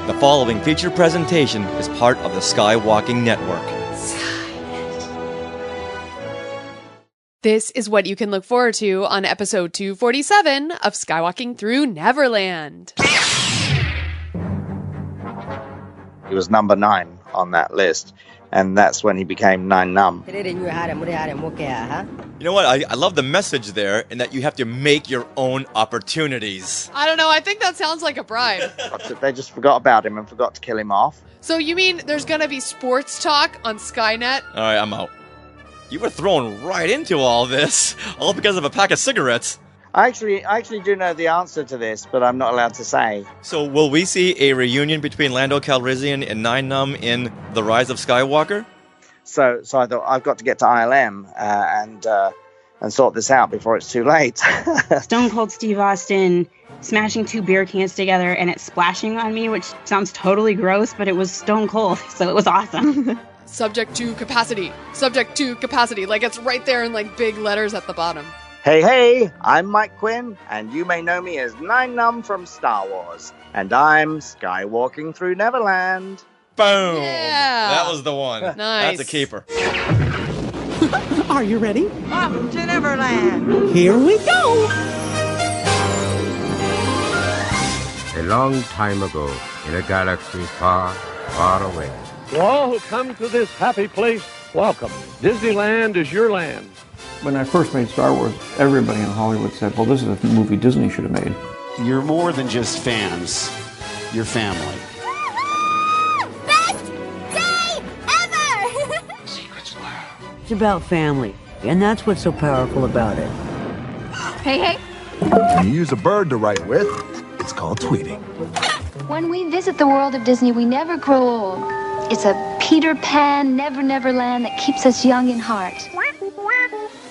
The following feature presentation is part of the Skywalking Network. This is what you can look forward to on episode 247 of Skywalking Through Neverland. He was number 9 on that list, and that's when he became Nien Nunb. You know what? I love the message there, in that you have to make your own opportunities. I don't know. I think that sounds like a bribe. They just forgot about him and forgot to kill him off. So you mean there's going to be sports talk on Skynet? All right, I'm out. You were thrown right into all this, all because of a pack of cigarettes. I actually do know the answer to this, but I'm not allowed to say. So will we see a reunion between Lando Calrissian and Nien Nunb in The Rise of Skywalker? So I thought I've got to get to ILM and sort this out before it's too late. Stone Cold Steve Austin smashing 2 beer cans together and it splashing on me, which sounds totally gross, but it was stone cold, so it was awesome. Subject to capacity. Subject to capacity. Like it's right there in like big letters at the bottom. Hey, I'm Mike Quinn, and you may know me as Nien Nunb from Star Wars. And I'm Skywalking Through Neverland. Boom! Yeah. That was the one. Nice. That's a keeper. Are you ready? Off to Neverland. Here we go! A long time ago, in a galaxy far, far away. To all who come to this happy place, welcome. Disneyland is your land. When I first made Star Wars, everybody in Hollywood said, well, this is a movie Disney should have made. You're more than just fans. You're family. Best day ever! Secrets lab. It's about family, and that's what's so powerful about it. Hey. When you use a bird to write with, it's called tweeting. When we visit the world of Disney, we never grow old. It's a Peter Pan, Never land that keeps us young in heart.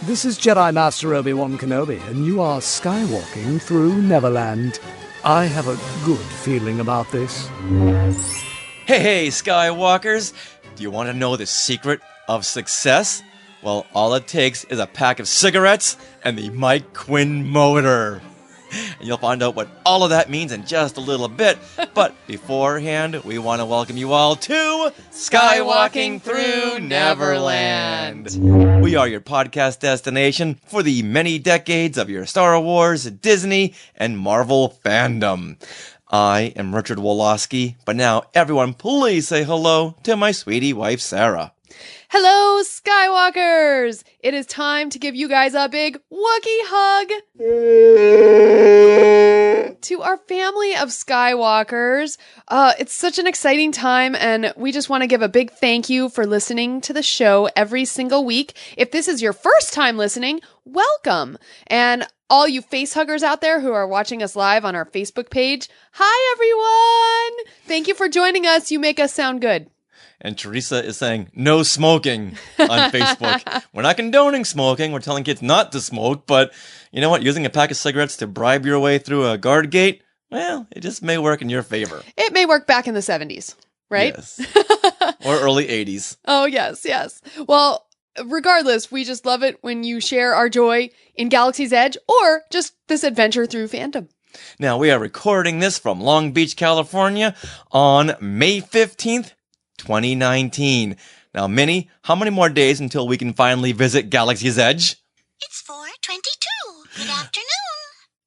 This is Jedi Master Obi-Wan Kenobi, and you are skywalking through Neverland. I have a good feeling about this. Hey, Skywalkers! Do you want to know the secret of success? Well, all it takes is a pack of cigarettes and the Mike Quinn Motor. And you'll find out what all of that means in just a little bit. But beforehand, we want to welcome you all to Skywalking Through Neverland. We are your podcast destination for the many decades of your Star Wars, Disney, and Marvel fandom. I am Richard Woloski, but now everyone please say hello to my sweetie wife, Sarah. Hello, Skywalkers! It is time to give you guys a big Wookiee hug to our family of Skywalkers. It's such an exciting time, and we just want to give a big thank you for listening to the show every single week. If this is your first time listening, welcome! And all you face huggers out there who are watching us live on our Facebook page, hi everyone! Thank you for joining us. You make us sound good. And Teresa is saying, no smoking on Facebook. We're not condoning smoking. We're telling kids not to smoke. But you know what? Using a pack of cigarettes to bribe your way through a guard gate, well, it just may work in your favor. It may work back in the 70s, right? Yes. Or early 80s. Oh, yes. Well, regardless, we just love it when you share our joy in Galaxy's Edge or just this adventure through fandom. Now, we are recording this from Long Beach, California on May 15th, 2019. Now, Minnie, how many more days until we can finally visit Galaxy's Edge? It's 4:22. Good afternoon.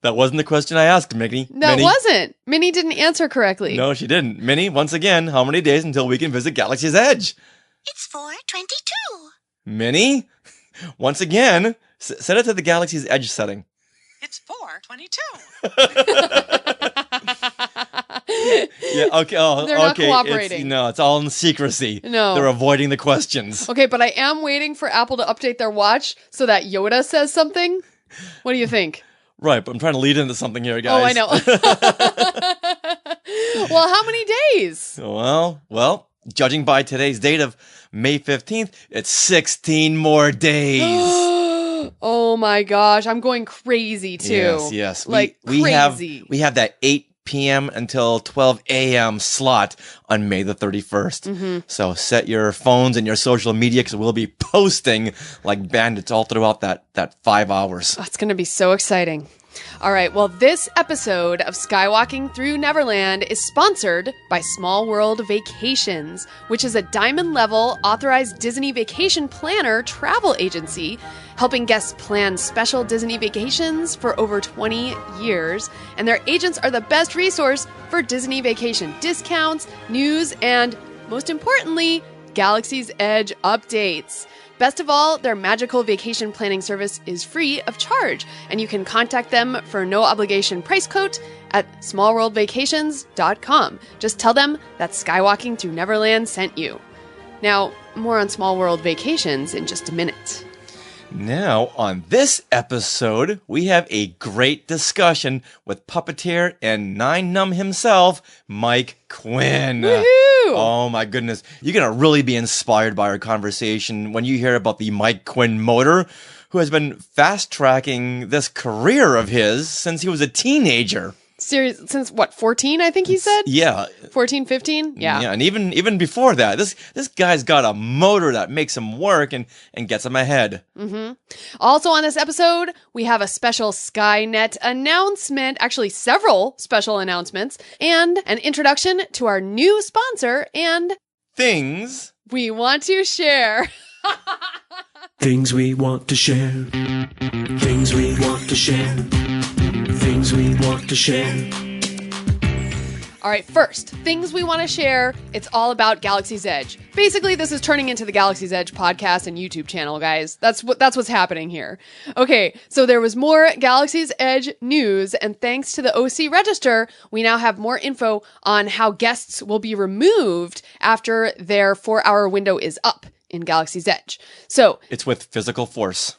That wasn't the question I asked, Minnie. No, it wasn't. Minnie didn't answer correctly. No, she didn't. Minnie, once again, how many days until we can visit Galaxy's Edge? It's 4:22. Minnie, once again, set it to the Galaxy's Edge setting. It's 4:22. Yeah, okay. Oh, They're not okay. cooperating. It's all in secrecy. No. They're avoiding the questions. Okay, but I am waiting for Apple to update their watch so that Yoda says something. What do you think? Right, but I'm trying to lead into something here, guys. Oh, I know. Well, how many days? Well, judging by today's date of May 15th, it's 16 more days. Oh my gosh, I'm going crazy too. Yes. Crazy. We have that 8 p.m. until 12 a.m. slot on May the 31st. Mm-hmm. So set your phones and your social media because we'll be posting like bandits all throughout that 5 hours. Oh, it's going to be so exciting. All right, well, this episode of Skywalking Through Neverland is sponsored by Small World Vacations, which is a diamond-level authorized Disney vacation planner travel agency helping guests plan special Disney vacations for over 20 years. And their agents are the best resource for Disney vacation discounts, news, and, most importantly, Galaxy's Edge updates. Best of all, their magical vacation planning service is free of charge, and you can contact them for a no-obligation price quote at smallworldvacations.com. Just tell them that Skywalking Through Neverland sent you. Now, more on Small World Vacations in just a minute. Now, on this episode, we have a great discussion with Puppeteer and Nien Nunb himself, Mike Quinn. Woohoo! Oh my goodness. You're going to really be inspired by our conversation when you hear about the Mike Quinn Motor, who has been fast-tracking this career of his since he was a teenager. Since what, 14, I think he said? Yeah. 14, 15? Yeah. Yeah, and even before that, this guy's got a motor that makes him work and gets him ahead. Mm-hmm. Also on this episode, we have a special Skynet announcement, actually several special announcements, and an introduction to our new sponsor and things we want to share. Things we want to share. Things we want to share. Things we want to share. All right, first, things we want to share. It's all about Galaxy's Edge. Basically, this is turning into the Galaxy's Edge podcast and YouTube channel, guys. That's what's happening here. Okay, so there was more Galaxy's Edge news, and thanks to the OC Register, we now have more info on how guests will be removed after their 4-hour window is up in Galaxy's Edge. So it's with physical force.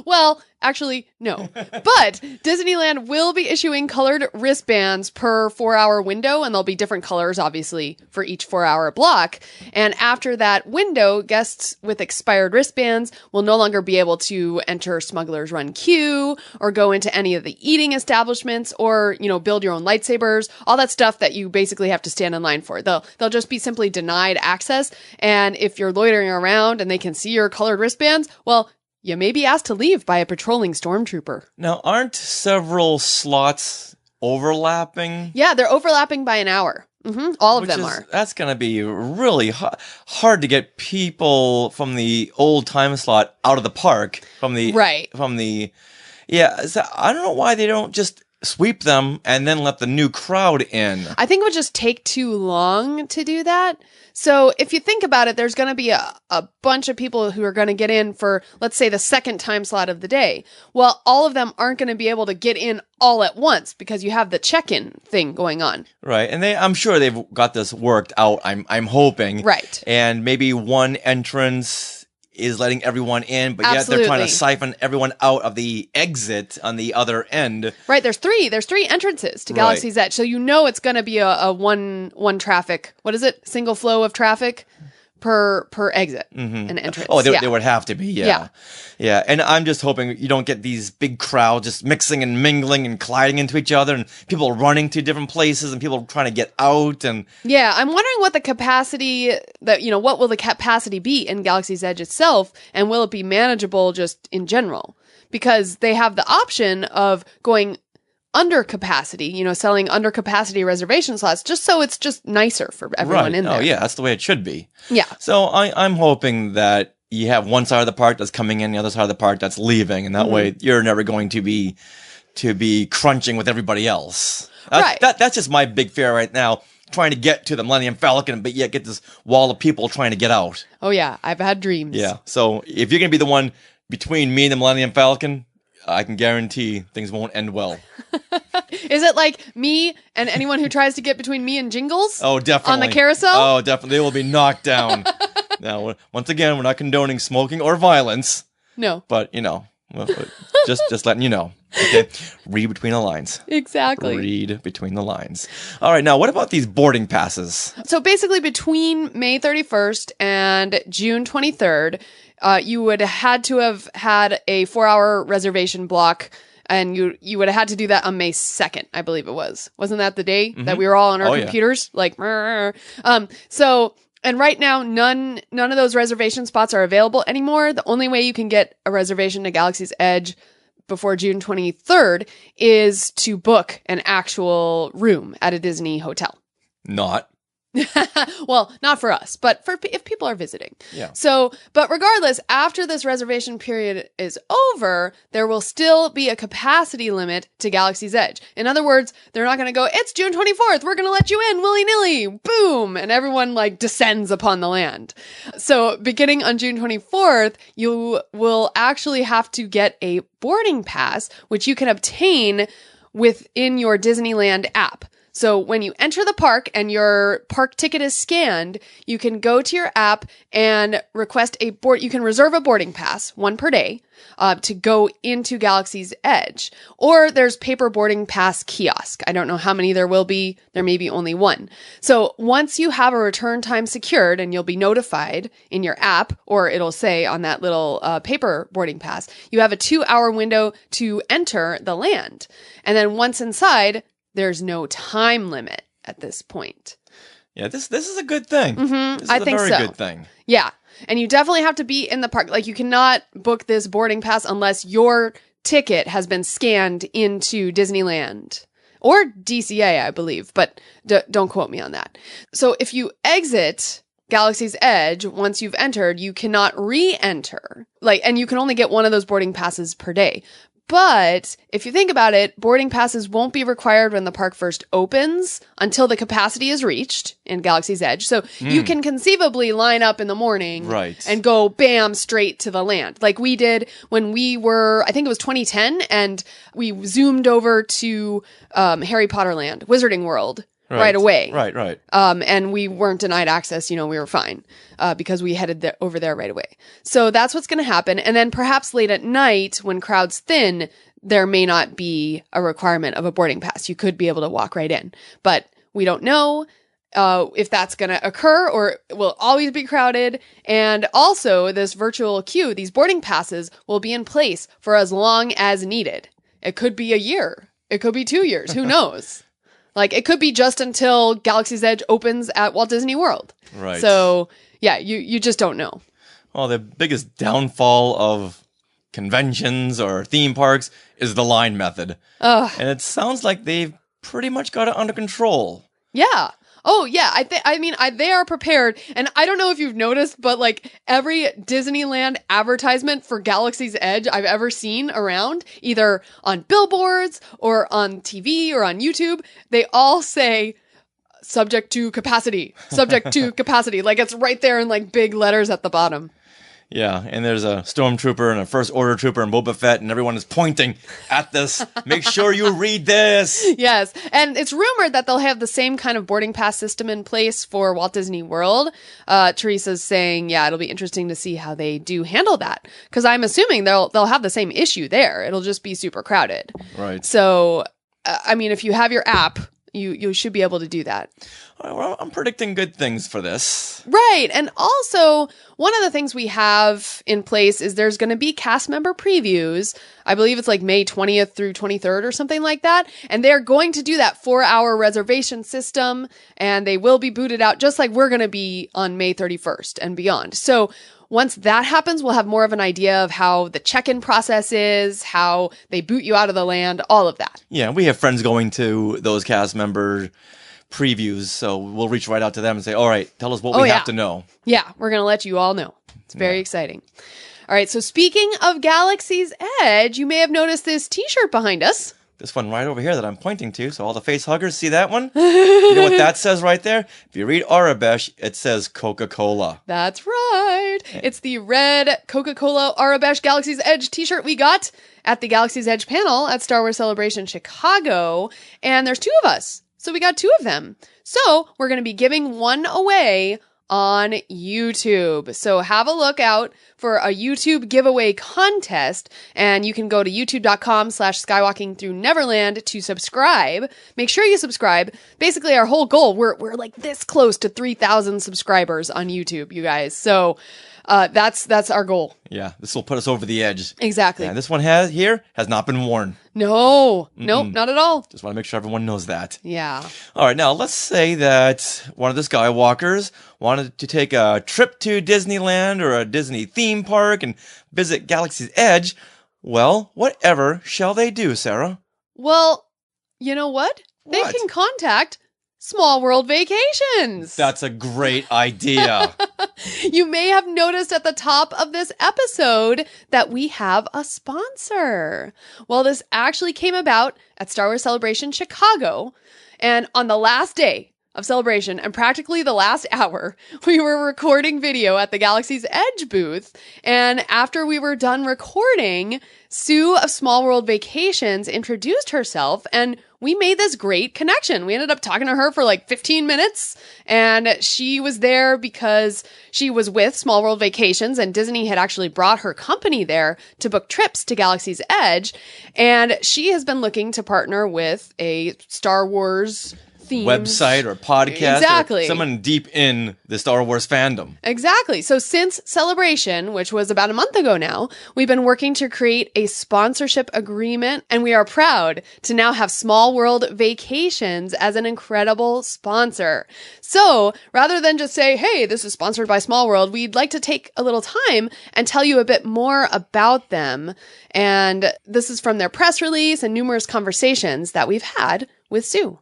Well, actually, no. But Disneyland will be issuing colored wristbands per 4-hour window, and there'll be different colors, obviously, for each 4-hour block. And after that window, guests with expired wristbands will no longer be able to enter Smuggler's Run queue or go into any of the eating establishments or, build your own lightsabers, all that stuff that you basically have to stand in line for. They'll just be simply denied access. And if you're loitering around and they can see your colored wristbands, well, you may be asked to leave by a patrolling stormtrooper. Now, aren't several slots overlapping? Yeah, they're overlapping by an hour. Mm-hmm. All of them are. That's going to be really hard to get people from the old time slot out of the park. Right. Yeah, so I don't know why they don't just sweep them and then let the new crowd in. I think it would just take too long to do that. So if you think about it, there's going to be a bunch of people who are going to get in for, let's say, the second time slot of the day. Well, all of them aren't going to be able to get in all at once because you have the check-in thing going on. Right. And I'm sure they've got this worked out. I'm hoping. Right. And maybe one entrance is letting everyone in, but Absolutely. Yet they're trying to siphon everyone out of the exit on the other end. Right, there's three entrances to Galaxy's Edge, so it's going to be a one traffic. What is it? Single flow of traffic per exit and entrance. Oh, there would have to be. Yeah. And I'm just hoping you don't get these big crowds just mixing and mingling and colliding into each other, and people running to different places and people trying to get out. And yeah, I'm wondering what the capacity what will the capacity be in Galaxy's Edge itself, and will it be manageable just in general? Because they have the option of going under capacity, selling under capacity reservation slots, just so it's just nicer for everyone in there. Oh, yeah, that's the way it should be. Yeah. So I'm hoping that you have one side of the park that's coming in, the other side of the park that's leaving, and that way you're never going to be crunching with everybody else. That's just my big fear right now, trying to get to the Millennium Falcon, but yet get this wall of people trying to get out. Oh, yeah, I've had dreams. Yeah, so if you're going to be the one between me and the Millennium Falcon, I can guarantee things won't end well. Is it like me and anyone who tries to get between me and Jingles? Oh, definitely. On the carousel? Oh, definitely. They will be knocked down. Now, once again, we're not condoning smoking or violence. No. But, just letting you know. Okay? Read between the lines. Exactly. Read between the lines. All right, now, what about these boarding passes? So basically, between May 31st and June 23rd, you would have had to have had a 4-hour reservation block, and you would have had to do that on May 2nd, I believe it was. Wasn't that the day that we were all on our computers? Yeah. And right now, none of those reservation spots are available anymore. The only way you can get a reservation to Galaxy's Edge before June 23rd is to book an actual room at a Disney hotel. Not. Well, not for us, but for if people are visiting. Yeah. So, but regardless, after this reservation period is over, there will still be a capacity limit to Galaxy's Edge. In other words, they're not going to go, it's June 24th, we're going to let you in willy-nilly, boom, and everyone like descends upon the land. So, beginning on June 24th, you will actually have to get a boarding pass, which you can obtain within your Disneyland app. So when you enter the park and your park ticket is scanned, you can go to your app and request you can reserve a boarding pass, one per day, to go into Galaxy's Edge. Or there's paper boarding pass kiosk. I don't know how many there will be. There may be only one. So once you have a return time secured, and you'll be notified in your app, or it'll say on that little paper boarding pass, you have a 2-hour window to enter the land. And then once inside, there's no time limit at this point. Yeah, this is a good thing. Mm-hmm. This is I a think very so. good thing. Yeah. And you definitely have to be in the park. Like, you cannot book this boarding pass unless your ticket has been scanned into Disneyland or DCA, I believe, but don't quote me on that. So if you exit Galaxy's Edge, once you've entered, you cannot re-enter. And you can only get one of those boarding passes per day. But if you think about it, boarding passes won't be required when the park first opens until the capacity is reached in Galaxy's Edge. So you can conceivably line up in the morning and go bam straight to the land. Like we did when we were, I think it was 2010, and we zoomed over to Harry Potter Land, Wizarding World. Right away. Right. And we weren't denied access. We were fine because we headed over there right away. So that's what's going to happen. And then perhaps late at night when crowds thin, there may not be a requirement of a boarding pass. You could be able to walk right in. But we don't know if that's going to occur or it will always be crowded. And also this virtual queue, these boarding passes will be in place for as long as needed. It could be a year. It could be 2 years. Who knows? It could be just until Galaxy's Edge opens at Walt Disney World. Right. So, yeah, you just don't know. Well, the biggest downfall of conventions or theme parks is the line method. And it sounds like they've pretty much got it under control. Yeah. Oh, yeah. They are prepared. And I don't know if you've noticed, but every Disneyland advertisement for Galaxy's Edge I've ever seen around, either on billboards or on TV or on YouTube, they all say subject to capacity, subject to capacity. It's right there in big letters at the bottom. Yeah, and there's a stormtrooper and a first order trooper and Boba Fett, and everyone is pointing at this. Make sure you read this. Yes, and it's rumored that they'll have the same kind of boarding pass system in place for Walt Disney World. Teresa's saying, yeah, it'll be interesting to see how they do handle that, because I'm assuming they'll have the same issue there. It'll just be super crowded. Right. So, if you have your app, you should be able to do that. Well, I'm predicting good things for this. Right. And also, one of the things we have in place is there's going to be cast member previews. I believe it's May 20th through 23rd or something like that. And they're going to do that 4-hour reservation system. And they will be booted out just like we're going to be on May 31st and beyond. So once that happens, we'll have more of an idea of how the check-in process is, how they boot you out of the land, all of that. Yeah, we have friends going to those cast member previews, so we'll reach right out to them and say, all right, tell us what we have to know. Yeah, we're going to let you all know. It's very exciting. All right, so speaking of Galaxy's Edge, you may have noticed this t-shirt behind us. This one right over here that I'm pointing to, so all the face huggers, see that one? You know what that says right there? If you read Arabesh, it says Coca-Cola. That's right. It's the red Coca-Cola Arabesh Galaxy's Edge t-shirt we got at the Galaxy's Edge panel at Star Wars Celebration Chicago, and there's 2 of us. So we got 2 of them. So we're going to be giving one away on YouTube. So have a look out for a YouTube giveaway contest, and you can go to youtube.com/skywalkingthrough-neverland to subscribe. Make sure you subscribe. Basically, our whole goal, we're this close to 3,000 subscribers on YouTube, you guys. So that's our goal. Yeah, this will put us over the edge. Exactly. Yeah, this one has not been worn. No, nope, not at all. Just want to make sure everyone knows that. Yeah. All right, now let's say that one of the Skywalkers wanted to take a trip to Disneyland or a Disney theme park and visit Galaxy's Edge. Well, whatever shall they do, Sarah? Well, you know what? They What? can contact Small World Vacations. That's a great idea. You may have noticed at the top of this episode that we have a sponsor. Well, this actually came about at Star Wars Celebration Chicago. And on the last day of Celebration, and practically the last hour, we were recording video at the Galaxy's Edge booth. And after we were done recording, Sue of Small World Vacations introduced herself, and we made this great connection. We ended up talking to her for like 15 minutes, and she was there because she was with Small World Vacations, and Disney had actually brought her company there to book trips to Galaxy's Edge. And she has been looking to partner with a Star Wars themed website or podcast. Exactly. Or someone deep in the Star Wars fandom. Exactly. So since Celebration, which was about a month ago now, we've been working to create a sponsorship agreement, and we are proud to now have Small World Vacations as an incredible sponsor. So rather than just say, hey, this is sponsored by Small World, we'd like to take a little time and tell you a bit more about them. And this is from their press release and numerous conversations that we've had with Sue.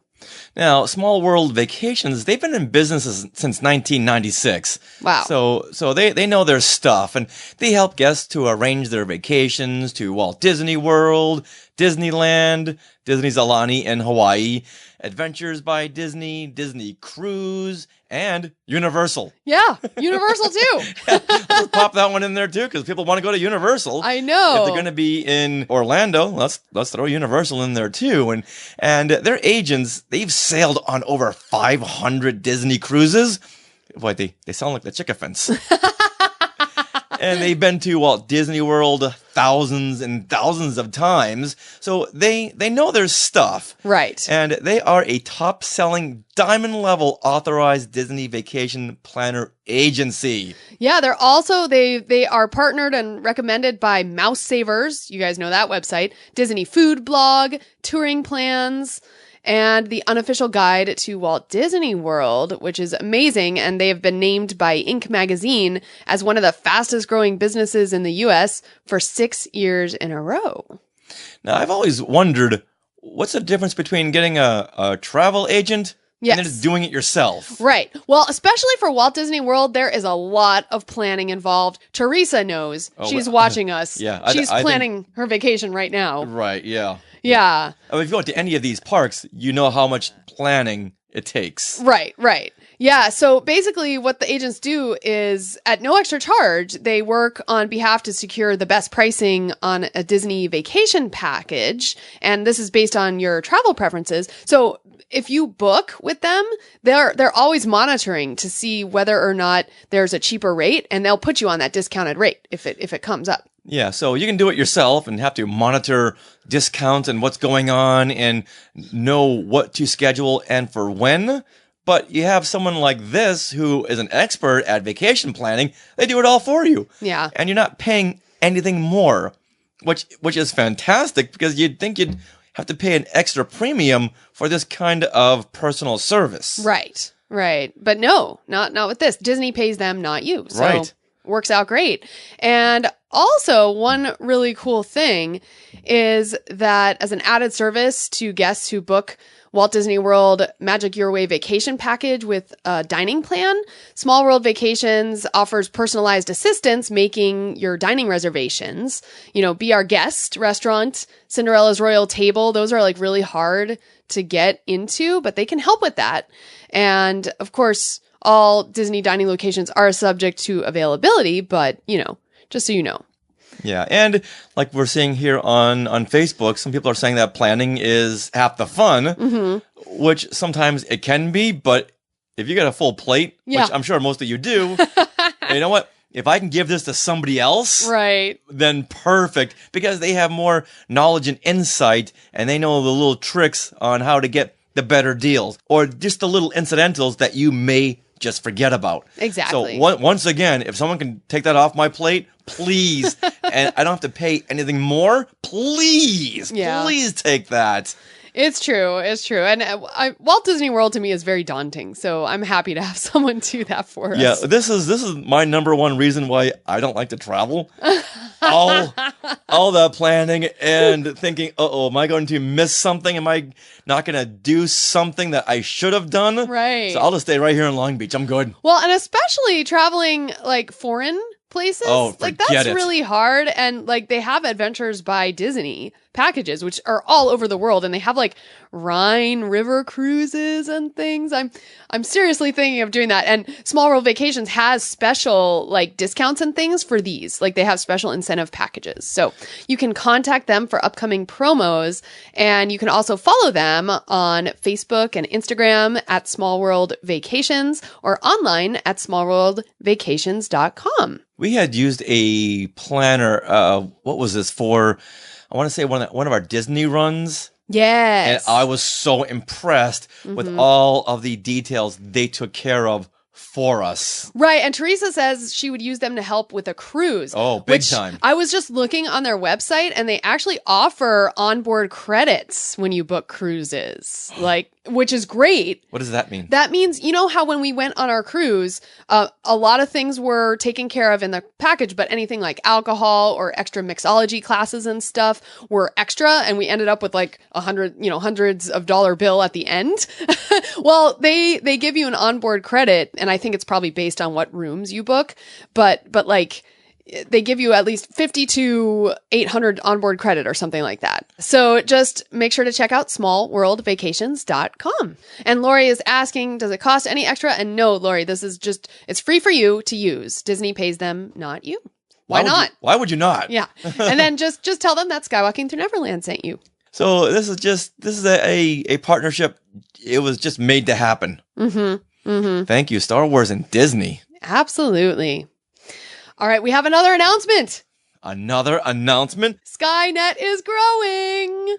Now, Small World Vacations, they've been in business since 1996. Wow. So they know their stuff, and they help guests to arrange their vacations to Walt Disney World, Disneyland, Disney's Aulani in Hawaii, Adventures by Disney, Disney Cruise, and Universal. Yeah, Universal too. Let's pop that one in there too, because people want to go to Universal. I know. If they're going to be in Orlando, let's throw Universal in there too. And their agents, they've sailed on over 500 Disney cruises. Boy, they sound like the chickafants. And they've been to Walt Disney World thousands and thousands of times. So they know their stuff. Right. And they are a top-selling diamond level authorized Disney vacation planner agency. Yeah, they're also, they are partnered and recommended by Mouse Savers. You guys know that website. Disney Food Blog, Touring Plans, and the unofficial guide to Walt Disney World, which is amazing. And they have been named by Inc. magazine as one of the fastest growing businesses in the U.S. for 6 years in a row. Now, I've always wondered, what's the difference between getting a travel agent and then just doing it yourself? Right. Well, especially for Walt Disney World, there is a lot of planning involved. Teresa knows. She's watching us. Yeah, She's planning her vacation right now. Right, yeah. Yeah. I mean, if you go to any of these parks, you know how much planning it takes. Right. Yeah, so basically what the agents do is, at no extra charge, they work on behalf to secure the best pricing on a Disney vacation package, and this is based on your travel preferences. So if you book with them, they're always monitoring to see whether or not there's a cheaper rate, and they'll put you on that discounted rate if it comes up. Yeah, so you can do it yourself and have to monitor discounts and what's going on and know what to schedule and for when. But you have someone like this who is an expert at vacation planning. They do it all for you. Yeah. And you're not paying anything more, which is fantastic, because you'd think you'd have to pay an extra premium for this kind of personal service. Right. But no, not with this. Disney pays them, not you. So right. Works out great. And also, one really cool thing is that as an added service to guests who book Walt Disney World Magic Your Way vacation package with a dining plan, Small World Vacations offers personalized assistance making your dining reservations. You know, Be Our Guest restaurant, Cinderella's Royal Table, those are like really hard to get into, but they can help with that. And of course, all Disney dining locations are subject to availability, but, you know, just so you know. Yeah, and like we're seeing here on Facebook, some people are saying that planning is half the fun, which sometimes it can be, but if you get a full plate, which I'm sure most of you do, you know what? If I can give this to somebody else, right, then perfect, because they have more knowledge and insight, and they know the little tricks on how to get the better deals, or just the little incidentals that you may just forget about. Exactly. So once again, if someone can take that off my plate, please, and I don't have to pay anything more, please take that. It's true. And Walt Disney World to me is very daunting. So I'm happy to have someone do that for us. Yeah, this is my number one reason why I don't like to travel. all the planning and thinking, am I going to miss something? Am I not going to do something that I should have done? Right. So I'll just stay right here in Long Beach. I'm good. Well, and especially traveling like foreign places, like that's really hard. And like they have Adventures by Disney packages, which are all over the world, and they have like Rhine River cruises and things. I'm seriously thinking of doing that. And Small World Vacations has special like discounts and things for these. Like they have special incentive packages. So you can contact them for upcoming promos, and you can also follow them on Facebook and Instagram at Small World Vacations or online at smallworldvacations.com. We had used a planner. What was this for? I want to say one of our Disney runs. Yes. And I was so impressed with all of the details they took care of for us. Right. And Teresa says she would use them to help with a cruise. Oh, big time. I was just looking on their website, and they actually offer onboard credits when you book cruises, which is great. What does that mean? That means, you know how when we went on our cruise, a lot of things were taken care of in the package, but anything like alcohol or extra mixology classes and stuff were extra, and we ended up with like hundreds of dollar bill at the end. Well, they give you an onboard credit, and I think it's probably based on what rooms you book, but like they give you at least 50 to 800 onboard credit or something like that. So just make sure to check out smallworldvacations.com. And Lori is asking, does it cost any extra? And no, Lori, it's free for you to use. Disney pays them, not you. Why not? Why would you not? Yeah. And then just tell them that Skywalking Through Neverland sent you. So this is a partnership. It was just made to happen. Thank you, Star Wars and Disney. Absolutely. All right, we have another announcement. Another announcement? Skynet is growing.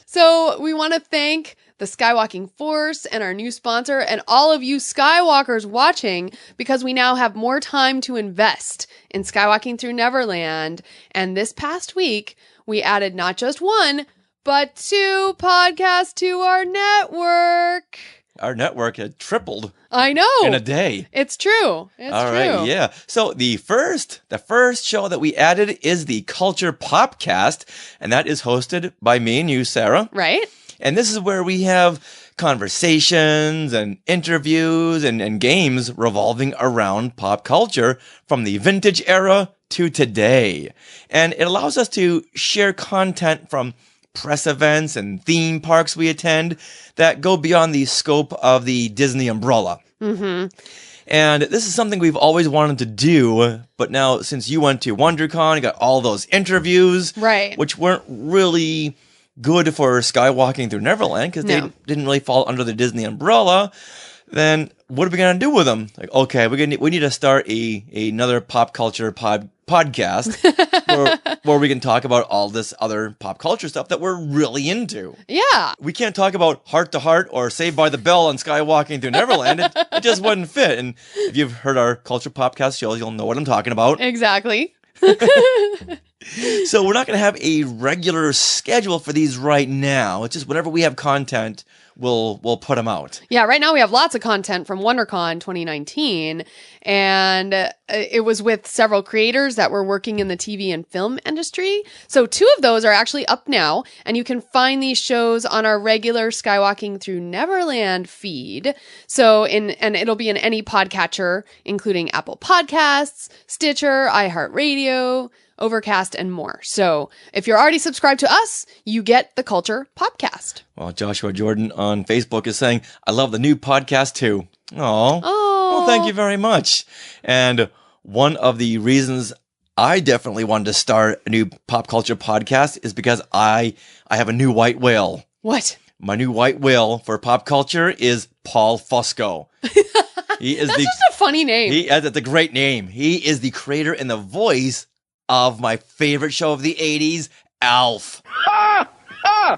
So we want to thank the Skywalking Force and our new sponsor and all of you Skywalkers watching, because we now have more time to invest in Skywalking Through Neverland. And this past week, we added not just one, but 2 podcasts to our network. Our network had tripled. I know. In a day. It's true. All right, yeah. So the first show that we added is the Culture Popcast, and that is hosted by me and you, Sarah. Right. And this is where we have conversations and interviews and games revolving around pop culture from the vintage era to today. And it allows us to share content from press events and theme parks we attend that go beyond the scope of the Disney umbrella. And this is something we've always wanted to do, but now since you went to WonderCon, you got all those interviews, right, which weren't really good for Skywalking Through Neverland because they didn't really fall under the Disney umbrella. Then what are we going to do with them? Like, okay, we need to start another pop culture podcast where we can talk about all this other pop culture stuff that we're really into. Yeah. We can't talk about Heart to Heart or Saved by the Bell on Skywalking Through Neverland. It just wouldn't fit. And if you've heard our Culture Popcast shows, you'll know what I'm talking about. Exactly. So we're not going to have a regular schedule for these right now. It's just whenever we have content, we'll put them out. Yeah, right now we have lots of content from WonderCon 2019, and it was with several creators that were working in the TV and film industry. So 2 of those are actually up now, and you can find these shows on our regular Skywalking Through Neverland feed. So and it'll be in any podcatcher, including Apple Podcasts, Stitcher, iHeartRadio, Overcast, and more. So if you're already subscribed to us, you get the Culture Popcast. Well, Joshua Jordan on Facebook is saying, I love the new podcast too. Oh, well, thank you very much. And one of the reasons I definitely wanted to start a new pop culture podcast is because I have a new white whale. What? My new white whale for pop culture is Paul Fusco. He is That's just a funny name. That's a great name. He is the creator and the voice of my favorite show of the 80s, Alf.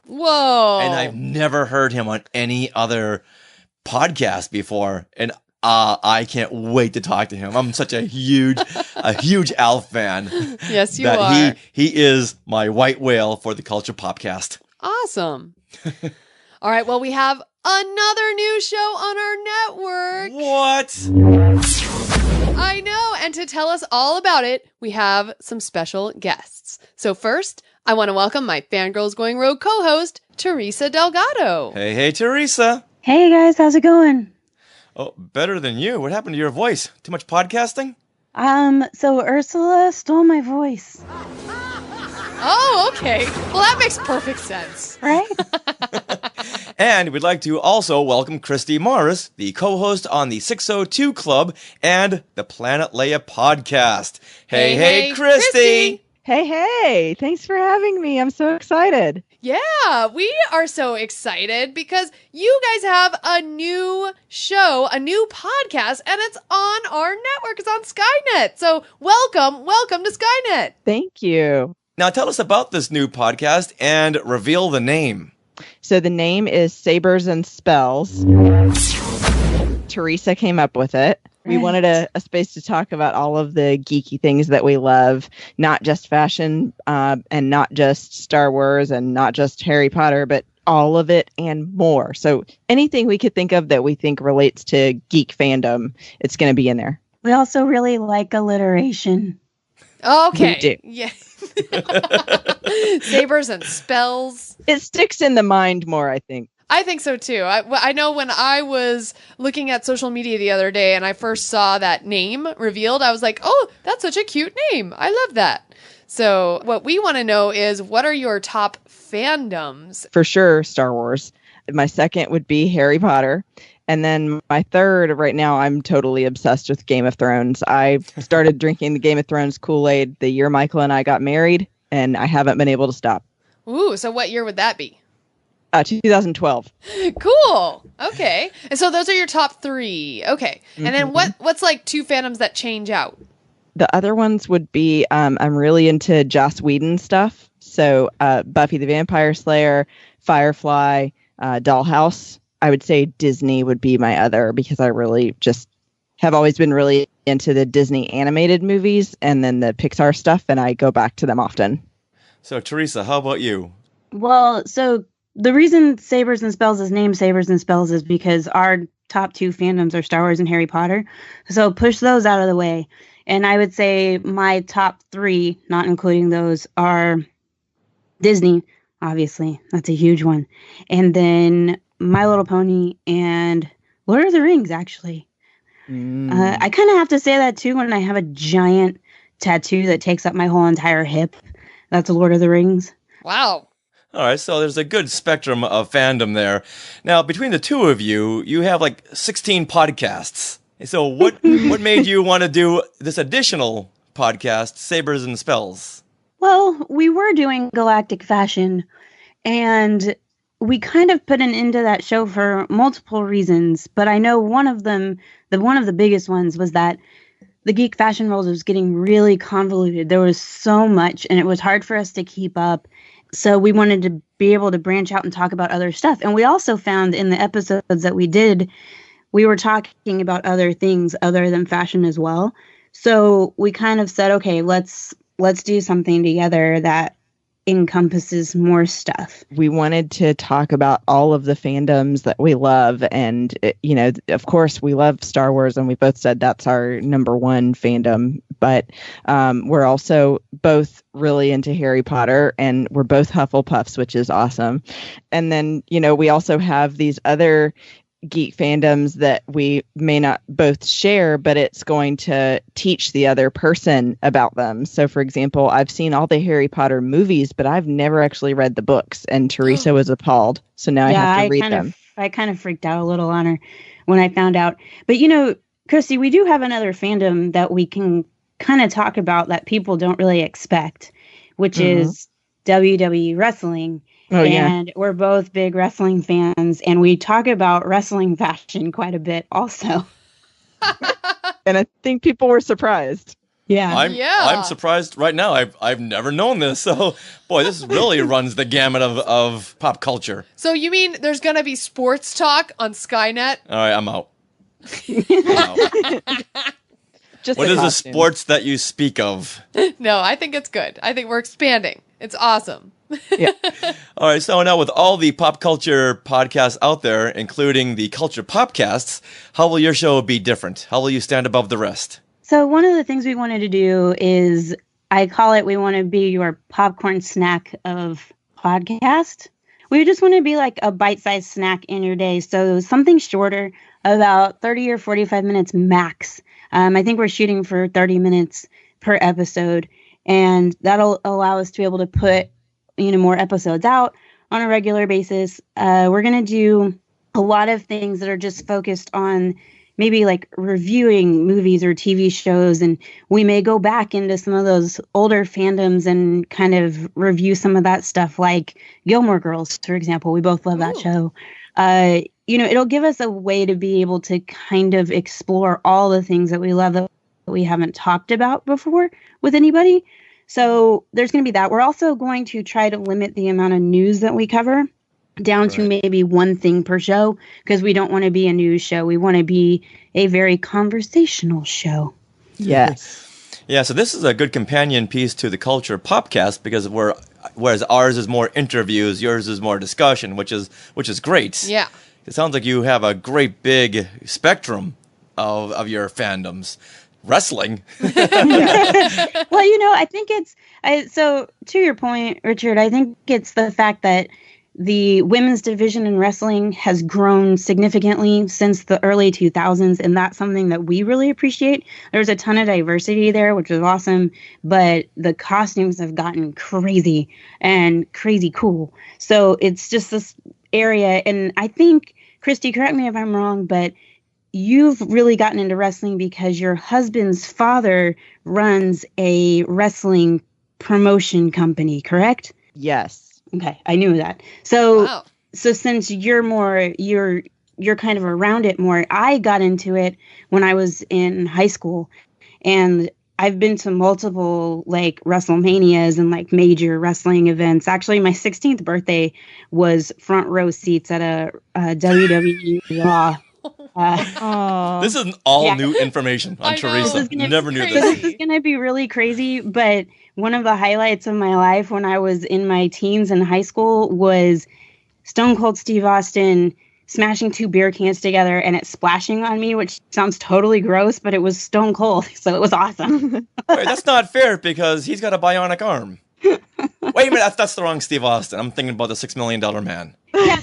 Whoa. And I've never heard him on any other podcast before. And I can't wait to talk to him. I'm such a huge Alf fan. Yes, you are. He is my white whale for the Culture Popcast. Awesome. All right, well, we have another new show on our network. What? I know, and to tell us all about it, we have some special guests. So first, I want to welcome my Fangirls Going Rogue co-host, Teresa Delgado. Hey, Teresa. Hey guys, how's it going? Oh, better than you. What happened to your voice? Too much podcasting? So Ursula stole my voice. Oh, okay. Well, that makes perfect sense. Right? And we'd like to also welcome Christy Morris, the co-host on the 602 Club and the Planet Leia podcast. Hey, Christy! Hey, thanks for having me. I'm so excited. Yeah, we are so excited because you guys have a new show, a new podcast, and it's on our network. It's on Skynet. So welcome to Skynet. Thank you. Now tell us about this new podcast and reveal the name. So the name is Sabers and Spells. Teresa came up with it. We wanted a space to talk about all of the geeky things that we love, not just fashion and not just Star Wars and not just Harry Potter, but all of it and more. So anything we could think of that we think relates to geek fandom, it's going to be in there. We also really like alliteration. Okay. We do. Yeah. Sabers and Spells. It sticks in the mind more, I think. I think so too. I know when I was looking at social media the other day and I first saw that name revealed, I was like, oh, that's such a cute name. I love that. So what we want to know is, what are your top fandoms? For sure, Star Wars. My second would be Harry Potter. And then my third, right now, I'm totally obsessed with Game of Thrones. I started drinking the Game of Thrones Kool-Aid the year Michael and I got married, and I haven't been able to stop. Ooh, so what year would that be? 2012. Cool. Okay. And so those are your top three. Okay. And then what's like two fandoms that change out? The other ones would be, I'm really into Joss Whedon stuff. So Buffy the Vampire Slayer, Firefly, Dollhouse. I would say Disney would be my other, because I really just have always been really into the Disney animated movies and then the Pixar stuff, and I go back to them often. So Teresa, how about you? Well, so the reason Sabers and Spells is named Sabers and Spells is because our top two fandoms are Star Wars and Harry Potter. So push those out of the way. And I would say my top three, not including those, are Disney, obviously. That's a huge one. And then My Little Pony and Lord of the Rings, actually. I kind of have to say that, too, when I have a giant tattoo that takes up my whole entire hip. That's Lord of the Rings. Wow. All right, so there's a good spectrum of fandom there. Now, between the two of you, you have like 16 podcasts. So what made you want to do this additional podcast, Sabers and Spells? Well, we were doing Galactic Fashion, and we kind of put an end to that show for multiple reasons. But I know one of them, one of the biggest ones, was that the geek fashion world was getting really convoluted. There was so much, and it was hard for us to keep up. So we wanted to be able to branch out and talk about other stuff. And we also found in the episodes that we did, we were talking about other things other than fashion as well. So we kind of said, okay, let's do something together that encompasses more stuff. We wanted to talk about all of the fandoms that we love. And, of course, we love Star Wars, and we both said that's our number one fandom. But we're also both really into Harry Potter, and we're both Hufflepuffs, which is awesome. And then, we also have these other geek fandoms that we may not both share, but it's going to teach the other person about them. So, for example, I've seen all the Harry Potter movies, but I've never actually read the books, and Teresa was appalled. So now I have to read them. I kind of freaked out a little on her when I found out. But, Christy, we do have another fandom that we can kind of talk about that people don't really expect, which is WWE wrestling. Oh, and we're both big wrestling fans, and we talk about wrestling fashion quite a bit also. And I think people were surprised. Yeah. I'm surprised right now. I've never known this. So, boy, this really runs the gamut of pop culture. So you mean there's going to be sports talk on Skynet? All right, I'm out. Just what is the sports that you speak of? No, I think it's good. I think we're expanding. It's awesome. Yeah. All right, so now with all the pop culture podcasts out there, including the Culture Popcasts, how will your show be different? How will you stand above the rest? So one of the things we wanted to do is, I call it, we want to be your popcorn snack of podcast. We just want to be like a bite-sized snack in your day. So something shorter, about 30 or 45 minutes max. I think we're shooting for 30 minutes per episode, and that'll allow us to be able to put, more episodes out on a regular basis. We're going to do a lot of things that are just focused on maybe like reviewing movies or TV shows, and we may go back into some of those older fandoms and kind of review some of that stuff, like Gilmore Girls, for example. We both love that show. It'll give us a way to be able to kind of explore all the things that we love that we haven't talked about before with anybody. So there's going to be that. We're also going to try to limit the amount of news that we cover down to maybe one thing per show, because we don't want to be a news show. We want to be a very conversational show. Yes. Yeah, so this is a good companion piece to the Culture Popcast, because whereas ours is more interviews, yours is more discussion, which is great. Yeah. It sounds like you have a great big spectrum of your fandoms. Wrestling. Well, I think so to your point, Richard, I think it's the fact that the women's division in wrestling has grown significantly since the early 2000s, and that's something that we really appreciate. There's a ton of diversity there, which is awesome, but the costumes have gotten crazy and crazy cool. So it's just this area, and I think, Christy, correct me if I'm wrong, but you've really gotten into wrestling because your husband's father runs a wrestling promotion company, correct? Yes. Okay, I knew that. So since you're kind of around it more, I got into it when I was in high school, and I've been to multiple like WrestleManias and like major wrestling events. Actually, my 16th birthday was front row seats at a WWE Raw. This is all new information on Teresa. Never knew this. So this is going to be really crazy, but one of the highlights of my life when I was in my teens and high school was Stone Cold Steve Austin smashing 2 beer cans together and it splashing on me, which sounds totally gross, but it was Stone Cold, so it was awesome. Wait, that's not fair because he's got a bionic arm. Wait a minute, that's the wrong Steve Austin. I'm thinking about the $6 Million Man. Yeah.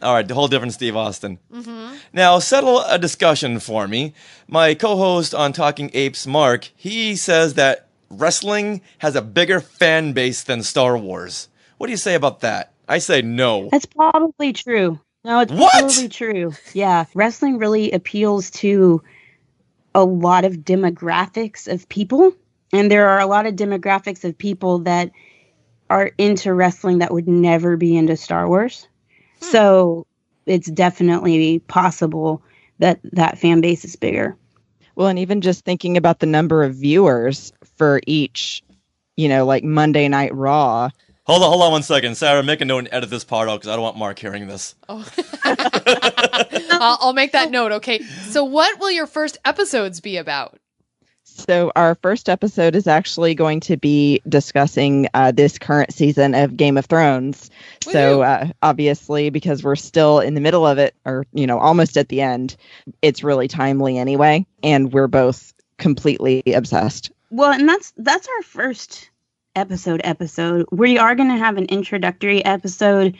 All right, the whole different Steve Austin. Mm-hmm. Now, settle a discussion for me. My co-host on Talking Apes, Mark, he says that wrestling has a bigger fan base than Star Wars. What do you say about that? I say no. That's probably true. No, it's probably true. Yeah, wrestling really appeals to a lot of demographics of people. And there are a lot of demographics of people that are into wrestling that would never be into Star Wars. So it's definitely possible that that fan base is bigger. Well, and even just thinking about the number of viewers for each, like Monday Night Raw. Hold on 1 second. Sarah, make a note and edit this part out because I don't want Mark hearing this. Oh. I'll make that note, okay. So what will your first episodes be about? So our first episode is actually going to be discussing this current season of Game of Thrones. Woo-hoo. So obviously, because we're still in the middle of it, or, almost at the end, it's really timely anyway. And we're both completely obsessed. Well, and that's our first episode. We are going to have an introductory episode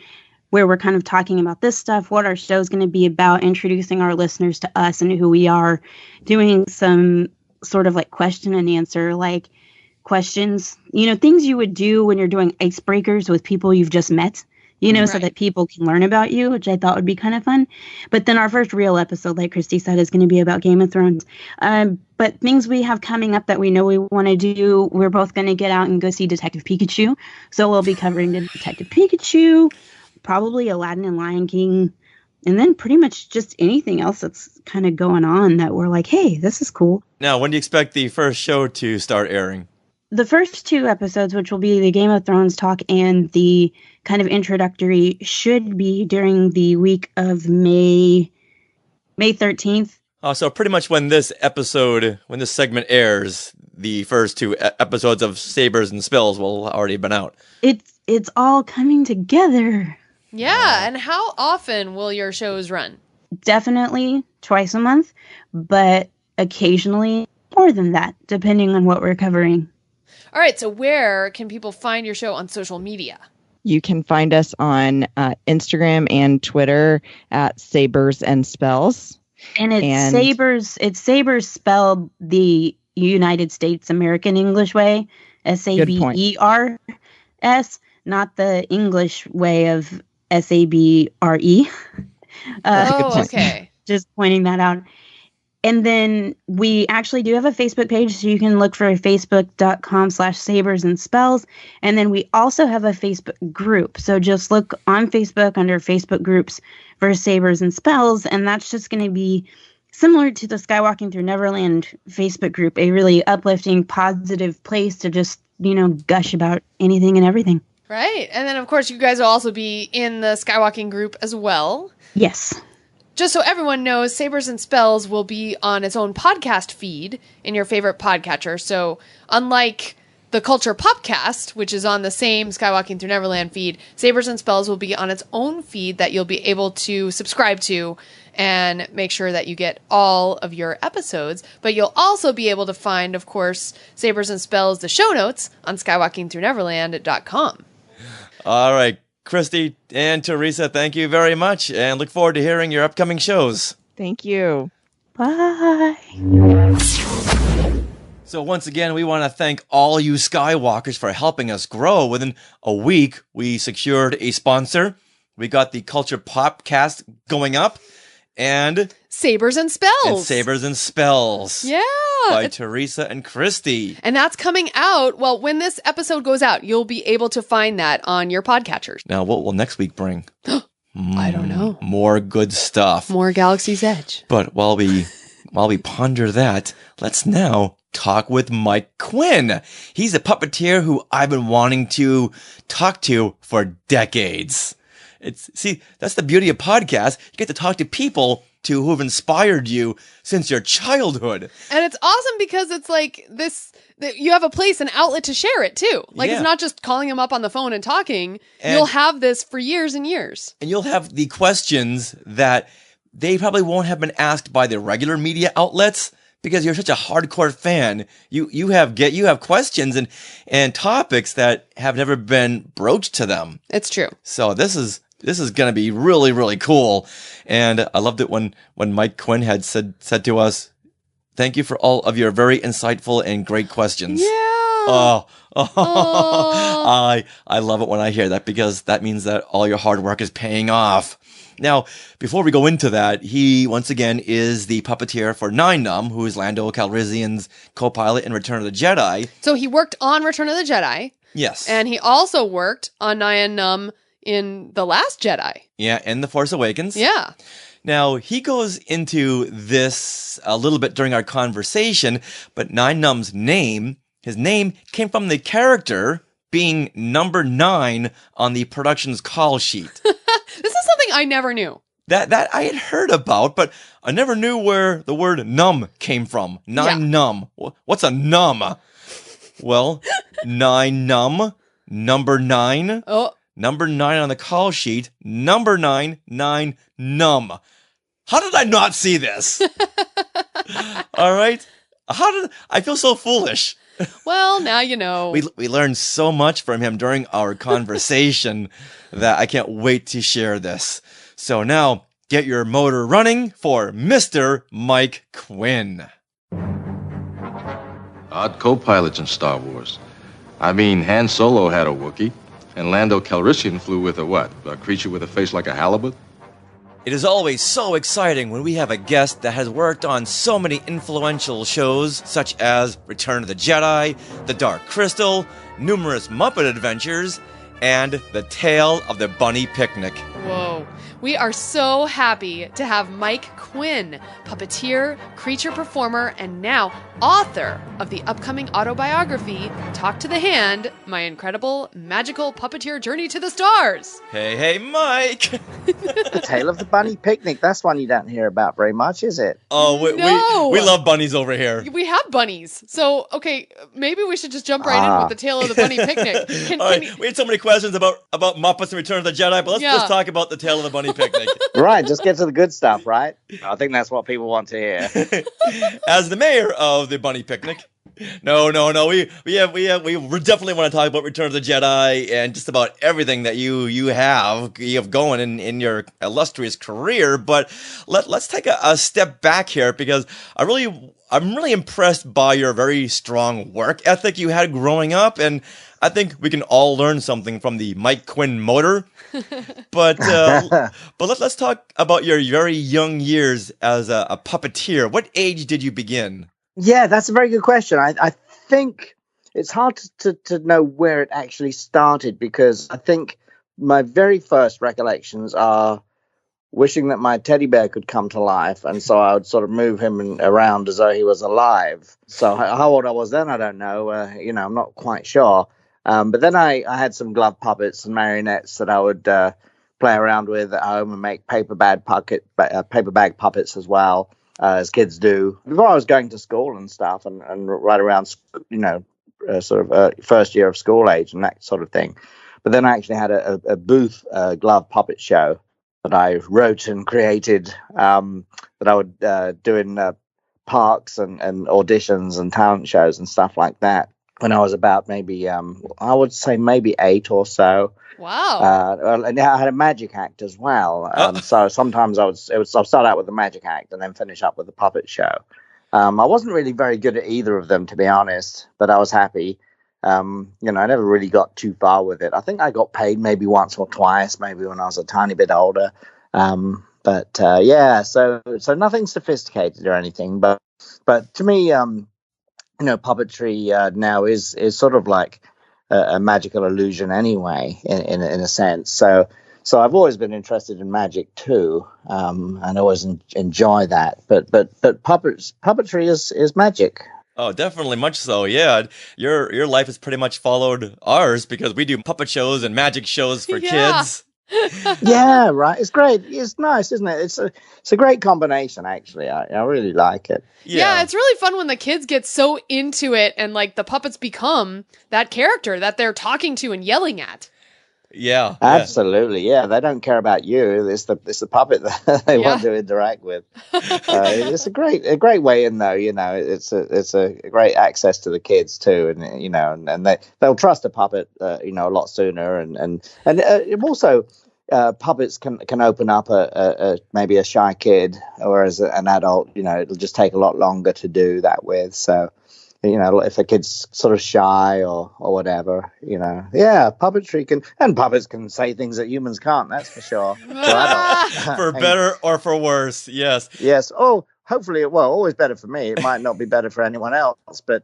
where we're kind of talking about this stuff, what our show's going to be about, introducing our listeners to us and who we are, doing some sort of like question and answer, like questions, things you would do when you're doing icebreakers with people you've just met, so that people can learn about you, which I thought would be kind of fun. But then our first real episode, like Christy said, is going to be about Game of Thrones. But things we have coming up that we know we want to do, we're both going to get out and go see Detective Pikachu. So we'll be covering Detective Pikachu, probably Aladdin and Lion King, and then pretty much just anything else that's kind of going on that we're like, hey, this is cool. Now, when do you expect the first show to start airing? The first 2 episodes, which will be the Game of Thrones talk and the kind of introductory, should be during the week of May 13th. So pretty much when this segment airs, the first 2 episodes of Sabers and Spells will already have been out. It's all coming together. Yeah, and how often will your shows run? Definitely twice a month, but occasionally more than that, depending on what we're covering. All right, so where can people find your show on social media? You can find us on Instagram and Twitter at Sabers and Spells. And it's Sabers spelled the United States American English way, Sabers, not the English way of Sabre. Okay. Just pointing that out. And then we actually do have a Facebook page, so you can look for facebook.com/Sabers and Spells. And then we also have a Facebook group. So just look on Facebook under Facebook groups for Sabers and Spells. And that's just going to be similar to the Skywalking Through Neverland Facebook group, a really uplifting, positive place to just, gush about anything and everything. Right. And then, of course, you guys will also be in the Skywalking group as well. Yes. Just so everyone knows, Sabers and Spells will be on its own podcast feed in your favorite podcatcher. So unlike the Culture Popcast, which is on the same Skywalking Through Neverland feed, Sabers and Spells will be on its own feed that you'll be able to subscribe to and make sure that you get all of your episodes. But you'll also be able to find, of course, Sabers and Spells, the show notes, on skywalkingthroughneverland.com. All right, Christy and Teresa, thank you very much, and look forward to hearing your upcoming shows. Thank you. Bye. So once again, we want to thank all you Skywalkers for helping us grow. Within a week, we secured a sponsor. We got the Culture Popcast going up, and Sabers and Spells. Yeah. By Teresa and Christy. And that's coming out. Well, when this episode goes out, you'll be able to find that on your podcatchers. Now, what will next week bring? I don't know. More good stuff. More Galaxy's Edge. But while we ponder that, let's now talk with Mike Quinn. He's a puppeteer who I've been wanting to talk to for decades. That's the beauty of podcasts. You get to talk to people who have inspired you since your childhood. And it's awesome because it's like you have a place, an outlet to share it too. It's not just calling them up on the phone and talking. You'll have this for years and years. And you'll have the questions that they probably won't have been asked by the regular media outlets because you're such a hardcore fan. You have questions and topics that have never been broached to them. It's true. So this is going to be really, really cool. And I loved it when Mike Quinn had said to us, thank you for all of your very insightful and great questions. Yeah. I love it when I hear that because that means that all your hard work is paying off. Now, before we go into that, he once again is the puppeteer for Nien Nunb, who is Lando Calrissian's co-pilot in Return of the Jedi. So he worked on Return of the Jedi. Yes. And he also worked on Nien Nunb in The Last Jedi. Yeah, and The Force Awakens. Yeah. Now, he goes into this a little bit during our conversation, but Nien Nunb's name, his name came from the character being number 9 on the production's call sheet. This is something I never knew. That I had heard about, but I never knew where the word num came from. Nien Nunb. What's a num? Well, Nien Nunb, number 9. Oh. Number 9 on the call sheet. Number 9, Nien Nunb. How did I not see this? All right. I feel so foolish. Well, now you know. We learned so much from him during our conversation that I can't wait to share this. So now, get your motor running for Mr. Mike Quinn. Odd co-pilots in Star Wars. I mean, Han Solo had a Wookiee, and Lando Calrissian flew with a creature with a face like a halibut? It is always so exciting when we have a guest that has worked on so many influential shows such as Return of the Jedi, The Dark Crystal, numerous Muppet adventures, and The Tale of the Bunny Picnic. Whoa. We are so happy to have Mike Quinn, puppeteer, creature performer, and now author of the upcoming autobiography, Talk to the Hand, My Incredible Magical Puppeteer Journey to the Stars. Hey, Mike! The Tale of the Bunny Picnic. That's one you don't hear about very much, is it? Oh, we love bunnies over here. We have bunnies. So, okay, maybe we should just jump right in with the Tale of the Bunny Picnic. We had so many questions about Muppets and Return of the Jedi, but let's talk about the Tale of the Bunny Picnic. Right, just get to the good stuff, right? I think that's what people want to hear. As the mayor of the Bunny Picnic, no. We definitely want to talk about Return of the Jedi and just about everything that you have going in your illustrious career. But let's take a step back here, because I'm really impressed by your very strong work ethic you had growing up, and I think we can all learn something from the Mike Quinn Motor. But let's talk about your very young years as a puppeteer. What age did you begin? Yeah, that's a very good question. I think it's hard to know where it actually started, because I think my very first recollections are wishing that my teddy bear could come to life, and so I would sort of move him around as though he was alive. So how old I was then, I don't know. I'm not quite sure. But then I had some glove puppets and marionettes that I would play around with at home and make paper bag puppets as well, as kids do. Before I was going to school and stuff, and right around, first year of school age and that sort of thing. But then I actually had a booth glove puppet show that I wrote and created, that I would do in parks and auditions and talent shows and stuff like that, when I was about maybe, I would say maybe 8 or so. Wow. And I had a magic act as well. So sometimes I'll start out with the magic act and then finish up with the puppet show. I wasn't really very good at either of them, to be honest, but I was happy. I never really got too far with it. I think I got paid maybe once or twice, maybe when I was a tiny bit older. So nothing sophisticated or anything. But to me, puppetry now is sort of like a magical illusion anyway, in a sense. So I've always been interested in magic too, and always enjoy that. But puppetry is magic. Oh, definitely, much so. Yeah, your life has pretty much followed ours, because we do puppet shows and magic shows for kids. Yeah, right. It's great. It's nice, isn't it? It's a great combination, actually. I really like it. Yeah, it's really fun when the kids get so into it and like the puppets become that character that they're talking to and yelling at. Yeah, absolutely. Yeah, they don't care about you. It's the puppet that they want to interact with. It's a great way in, though. It's a great access to the kids too, and they'll trust a puppet, a lot sooner, and also puppets can open up maybe a shy kid, whereas an adult, it'll just take a lot longer to do that with. So. If a kid's sort of shy or whatever, puppets can say things that humans can't, that's for sure. For better or for worse, yes. Yes. Oh, hopefully, always better for me. It might not be better for anyone else, but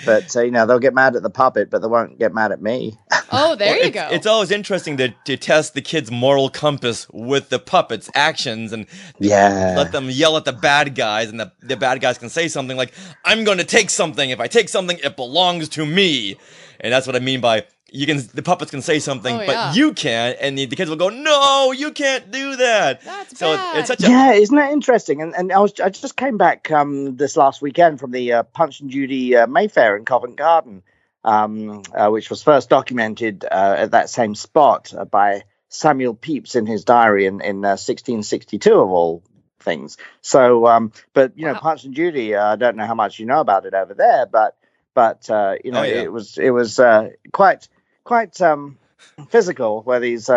they'll get mad at the puppet, but they won't get mad at me. Oh, there you go. It's always interesting to test the kid's moral compass with the puppet's actions and let them yell at the bad guys, and the bad guys can say something like, "I'm going to take something. If I take something, it belongs to me." And that's what I mean by the puppets can say something, but you can't, and the kids will go, "No, you can't do that." That's bad. It's such isn't that interesting? And I just came back this last weekend from the Punch and Judy Mayfair in Covent Garden, which was first documented at that same spot by Samuel Pepys in his diary in 1662 of all things. So, Punch and Judy, I don't know how much you know about it over there, but it was quite physical, where these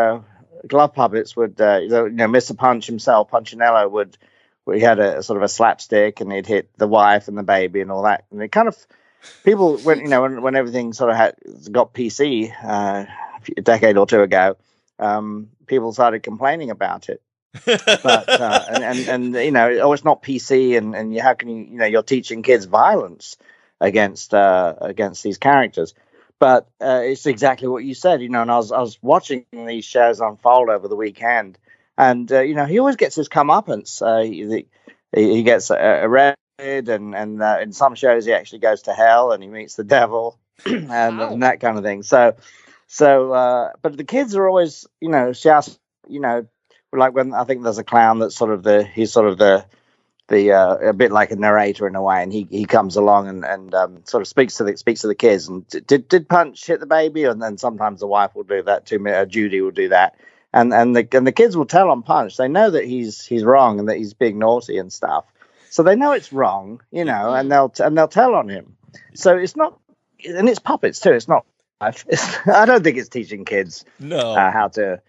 glove puppets would, Mr. Punch himself, Punchinello, he had a sort of a slapstick, and he'd hit the wife and the baby and all that. And it kind of, people, when everything sort of got PC a decade or two ago, people started complaining about it. But it's not PC, and how can you're teaching kids violence against these characters. But it's exactly what you said, and I was watching these shows unfold over the weekend, and he always gets his comeuppance. He gets arrested, and in some shows he actually goes to hell and he meets the devil, and that kind of thing. So, but the kids are always, she asks, like when I think there's a clown that's he's sort of the a bit like a narrator in a way, and he comes along and sort of speaks to the kids. And did Punch hit the baby? And then sometimes the wife will do that too. Judy will do that, and the kids will tell on Punch. They know that he's wrong and that he's being naughty and stuff. So they know it's wrong, and they'll tell on him. So it's not, and it's puppets too. It's not. I don't think it's teaching kids how to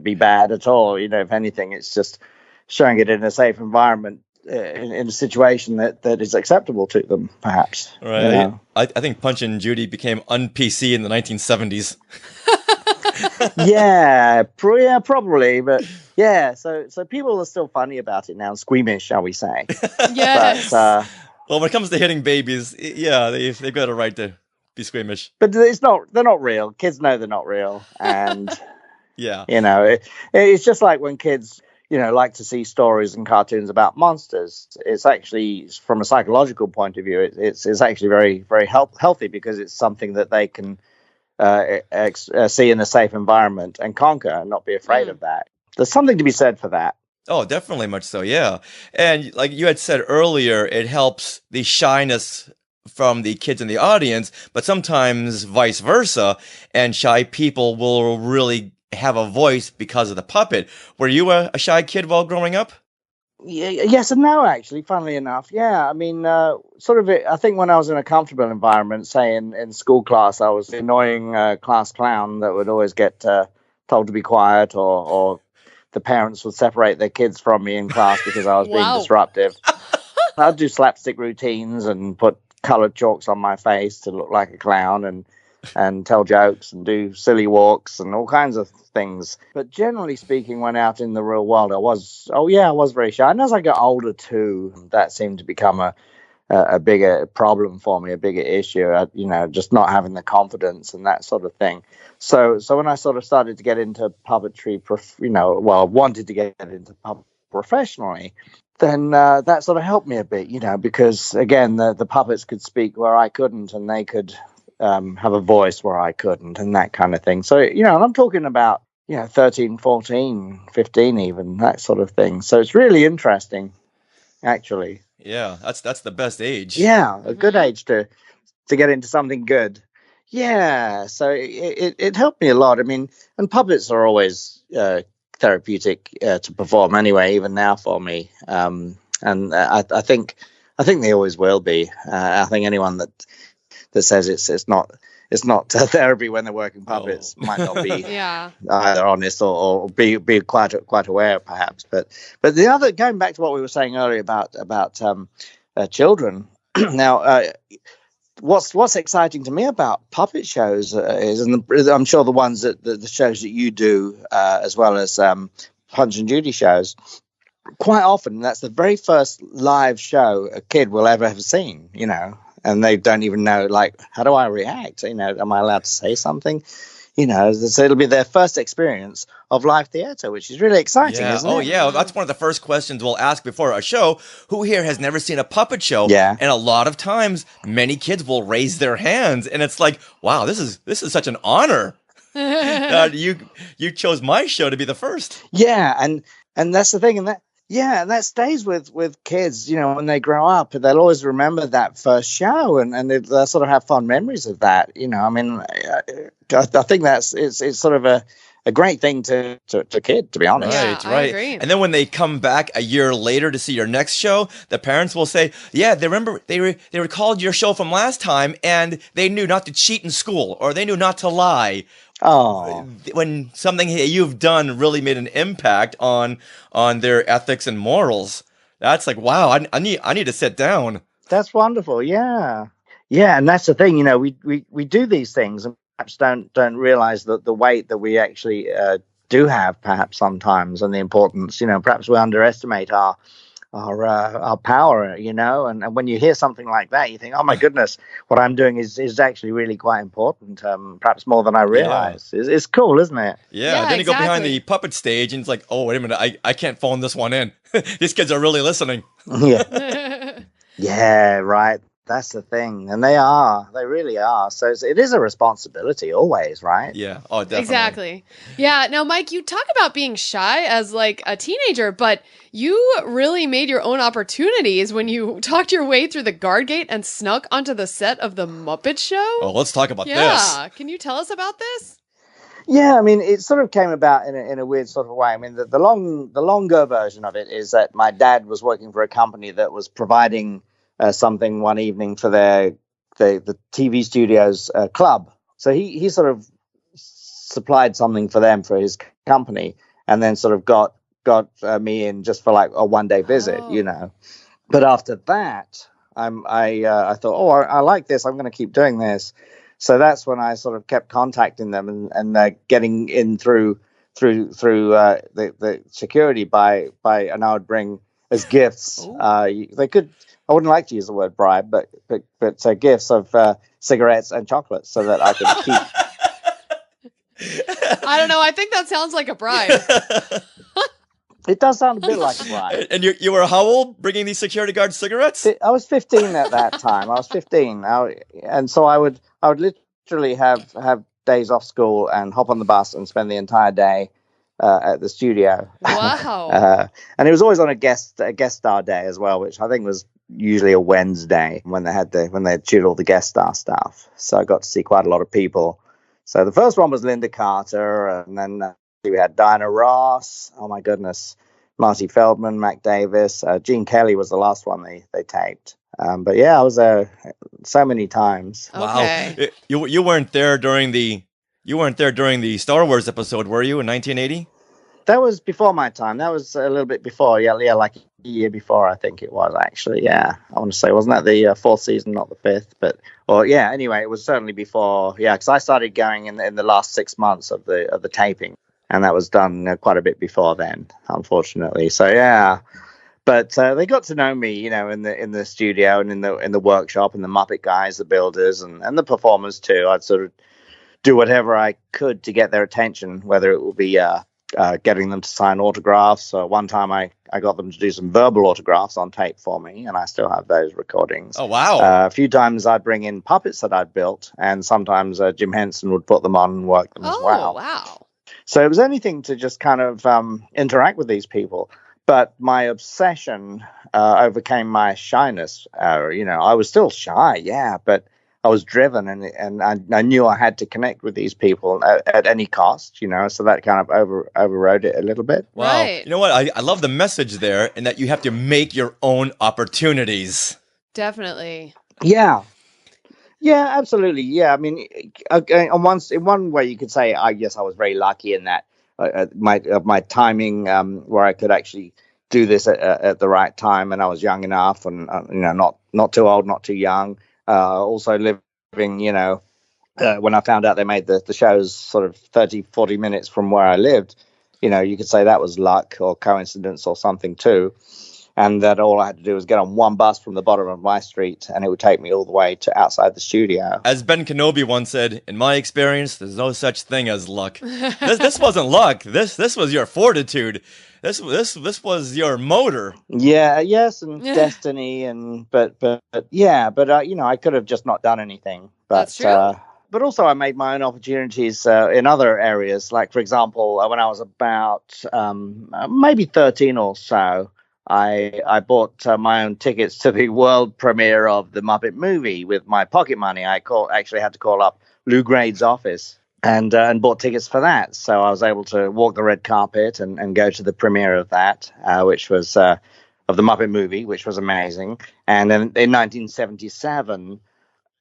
be bad at all. If anything, it's just showing it in a safe environment, in a situation that is acceptable to them, perhaps. Right. I think Punch and Judy became un-PC in the 1970s. Probably, but so people are still funny about it now, squeamish, shall we say? Yes. But, well, when it comes to hitting babies, they've got a right to be squeamish. But they're not real. Kids know they're not real, and yeah, it's just like when kids like to see stories and cartoons about monsters. It's actually, from a psychological point of view, it's actually very, very healthy, because it's something that they can see in a safe environment and conquer and not be afraid of that. There's something to be said for that. Oh, definitely, much so, yeah. And like you had said earlier, it helps the shyness from the kids in the audience, but sometimes vice versa, and shy people will really have a voice because of the puppet. Were you a shy kid while growing up? Yes and no, actually, funnily enough. Yeah, I mean, I think when I was in a comfortable environment, say in school class, I was the annoying class clown that would always get told to be quiet, or the parents would separate their kids from me in class because I was being disruptive. I'd do slapstick routines and put colored chalks on my face to look like a clown, and tell jokes and do silly walks and all kinds of things. But generally speaking, when out in the real world, I was very shy. And as I got older too, that seemed to become a bigger problem for me, a bigger issue, just not having the confidence and that sort of thing. So when I sort of started to get into puppetry, wanted to get into puppetry professionally, then that sort of helped me a bit, because again, the puppets could speak where I couldn't, and they could have a voice where I couldn't, and that kind of thing. So, and I'm talking about, 13, 14, 15 even, that sort of thing. So it's really interesting, actually. Yeah, that's the best age. Yeah, a good age to get into something good. Yeah, so it helped me a lot. I mean, and puppets are always therapeutic to perform anyway, even now for me. And I think they always will be. I think anyone that says it's not therapy when they're working puppets might not be either honest or be quite aware, perhaps. But the other, going back to what we were saying earlier about children. Now, what's exciting to me about puppet shows is, and I'm sure the ones that the shows that you do, as well as Punch and Judy shows, quite often that's the very first live show a kid will ever have seen, and they don't even know, like, how do I react? Am I allowed to say something? So it'll be their first experience of live theater, which is really exciting, isn't it? Oh, yeah. That's one of the first questions we'll ask before a show. Who here has never seen a puppet show? Yeah. And a lot of times, many kids will raise their hands, and it's like, wow, this is such an honor. You chose my show to be the first. Yeah, and that's the thing, and that stays with kids, when they grow up. They'll always remember that first show, and they'll sort of have fond memories of that. I mean, I think it's sort of a great thing to kid, to be honest. Right, I agree. And then when they come back a year later to see your next show, the parents will say, yeah, they remember, they recalled your show from last time, and they knew not to cheat in school, or they knew not to lie. Oh, when something you've done really made an impact on their ethics and morals, that's like, wow, I need to sit down. That's wonderful. Yeah, and that's the thing. We do these things and perhaps don't realize that the weight that we actually do have, perhaps sometimes, and the importance. Perhaps we underestimate our our power, you know. And when you hear something like that, you think, oh my goodness, what I'm doing is actually really quite important, perhaps more than I realize. It's cool, isn't it? Yeah, then you go behind the puppet stage and it's like, oh, wait a minute, I can't phone this one in. These kids are really listening. Yeah. Yeah, right. That's the thing. And they really are. So it is a responsibility always, right? Yeah. Oh, definitely. Exactly. Yeah. Now, Mike, you talk about being shy as like a teenager, but you really made your own opportunities when you talked your way through the guard gate and snuck onto the set of the Muppet Show. Oh, let's talk about this. Yeah. Can you tell us about this? Yeah, I mean, it sort of came about in a weird sort of way. I mean, the longer version of it is that my dad was working for a company that was providing something one evening for the TV studios club. So he sort of supplied something for them for his company, and then sort of got me in just for like a one-day visit, you know. But after that, I thought, oh, I like this. I'm going to keep doing this. So that's when I sort of kept contacting them and getting in through the security by and I would bring as gifts. They could. I wouldn't like to use the word bribe, but gifts of cigarettes and chocolates so that I could keep. I don't know. I think that sounds like a bribe. It does sound a bit like a bribe. And you were how old bringing these security guard cigarettes? I was 15 at that time. I was 15. And so I would literally have days off school and hop on the bus and spend the entire day at the studio. Wow. And it was always on a guest star day as well, which I think was usually a Wednesday when they had shooted all the guest star stuff. So I got to see quite a lot of people. So the first one was Linda Carter, and then we had Diana Ross. Oh my goodness, Marty Feldman, Mac Davis, Gene Kelly was the last one they taped. But yeah, I was there so many times. Okay. Wow, you weren't there during the Star Wars episode, were you, in 1980? That was before my time. That was a little bit before. Yeah, like a year before, I think it was actually. Yeah, I want to say, wasn't that the fourth season, not the fifth? Anyway, it was certainly before. Yeah, because I started going in the last 6 months of the taping, and that was done quite a bit before then, unfortunately. So yeah, but they got to know me, you know, in the studio and in the workshop, and the Muppet guys, the builders, and the performers too. I'd sort of do whatever I could to get their attention, whether it would be getting them to sign autographs. One time I got them to do some verbal autographs on tape for me, and I still have those recordings. Oh, wow. A few times I'd bring in puppets that I'd built, and sometimes Jim Henson would put them on and work them as well. Oh, wow. So it was anything to just kind of interact with these people. But my obsession overcame my shyness. You know, I was still shy, yeah, but I was driven, and I knew I had to connect with these people at any cost, you know, so that kind of overrode it a little bit. Wow. Right. You know what? I love the message there, and that you have to make your own opportunities. Definitely. Yeah. Yeah, absolutely. Yeah, I mean, in one way you could say, I guess I was very lucky in that my timing, where I could actually do this at the right time, and I was young enough, and you know, not too old, not too young. Also living, you know, when I found out they made the shows sort of 30, 40 minutes from where I lived, you know, you could say that was luck or coincidence or something too. And that all I had to do was get on one bus from the bottom of my street, and it would take me all the way to outside the studio. As Ben Kenobi once said, in my experience, there's no such thing as luck. This wasn't luck. This was your fortitude. This was your motor. Yeah, yes, and destiny, and but you know, I could have just not done anything. But, that's true. But also, I made my own opportunities in other areas. Like, for example, when I was about maybe 13 or so, I bought my own tickets to the world premiere of the Muppet movie with my pocket money. I actually had to call up Lou Grade's office and bought tickets for that. So I was able to walk the red carpet and go to the premiere of that, which was of the Muppet movie, which was amazing. And then in 1977,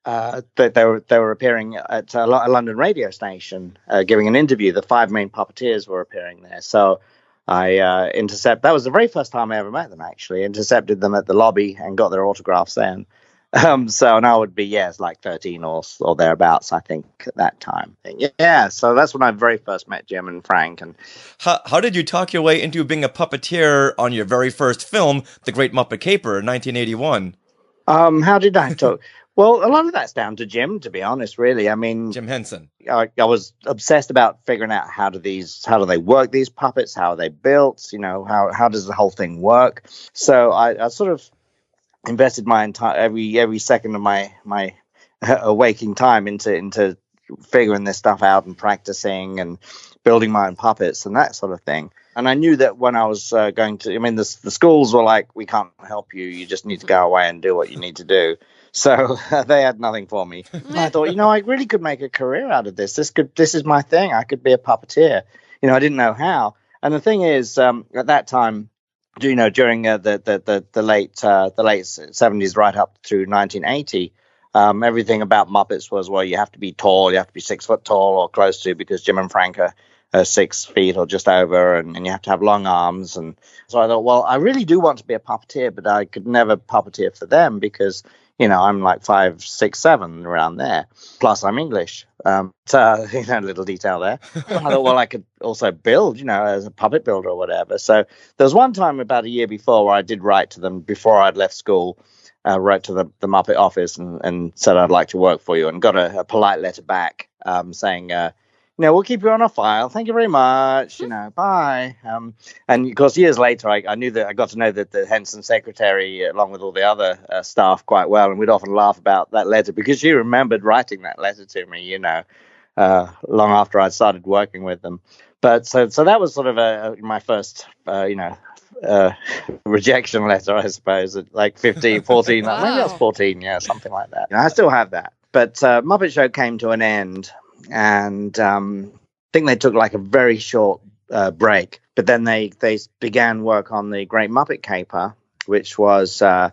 they were appearing at a London radio station, giving an interview. The five main puppeteers were appearing there. So I that was the very first time I ever met them, actually. Intercepted them at the lobby and got their autographs then. So, and I would be, yes, like 13 or thereabouts, I think, at that time. Yeah, so that's when I very first met Jim and Frank. And how did you talk your way into being a puppeteer on your very first film, The Great Muppet Caper, in 1981? How did I talk? Well, a lot of that's down to Jim, to be honest, really. I mean, Jim Henson. I was obsessed about figuring out how do they work, these puppets, how are they built, how does the whole thing work? So I sort of invested my entire every second of my waking time into figuring this stuff out and practicing and building my own puppets and that sort of thing. And I knew that when I was going to, I mean, the schools were like, we can't help you. You just need to go away and do what you need to do. So they had nothing for me. I thought, I really could make a career out of this. This is my thing. I could be a puppeteer. I didn't know how. And the thing is, at that time, during the late 70s right up through 1980, everything about Muppets was, well, you have to be tall, you have to be 6 foot tall or close to, because Jim and Frank are 6 feet or just over, and you have to have long arms. And so I thought, well, I really do want to be a puppeteer, but I could never puppeteer for them because, I'm like 5, 6, 7 around there. Plus, I'm English. So, a little detail there. I thought, well, I could also build, as a puppet builder or whatever. So there was one time about a year before where I did write to them before I'd left school. Wrote to the Muppet office and said, I'd like to work for you, and got a polite letter back saying, we'll keep you on our file. Thank you very much. Bye. And of course, years later, I knew that I got to know that the Henson secretary, along with all the other staff, quite well. And we'd often laugh about that letter because she remembered writing that letter to me, long after I'd started working with them. But so that was sort of my first, rejection letter, I suppose, at like 15, 14. Wow. Maybe I was 14, yeah, something like that. I still have that. But Muppet Show came to an end. And I think they took like a very short break, but then they began work on the Great Muppet Caper, which was part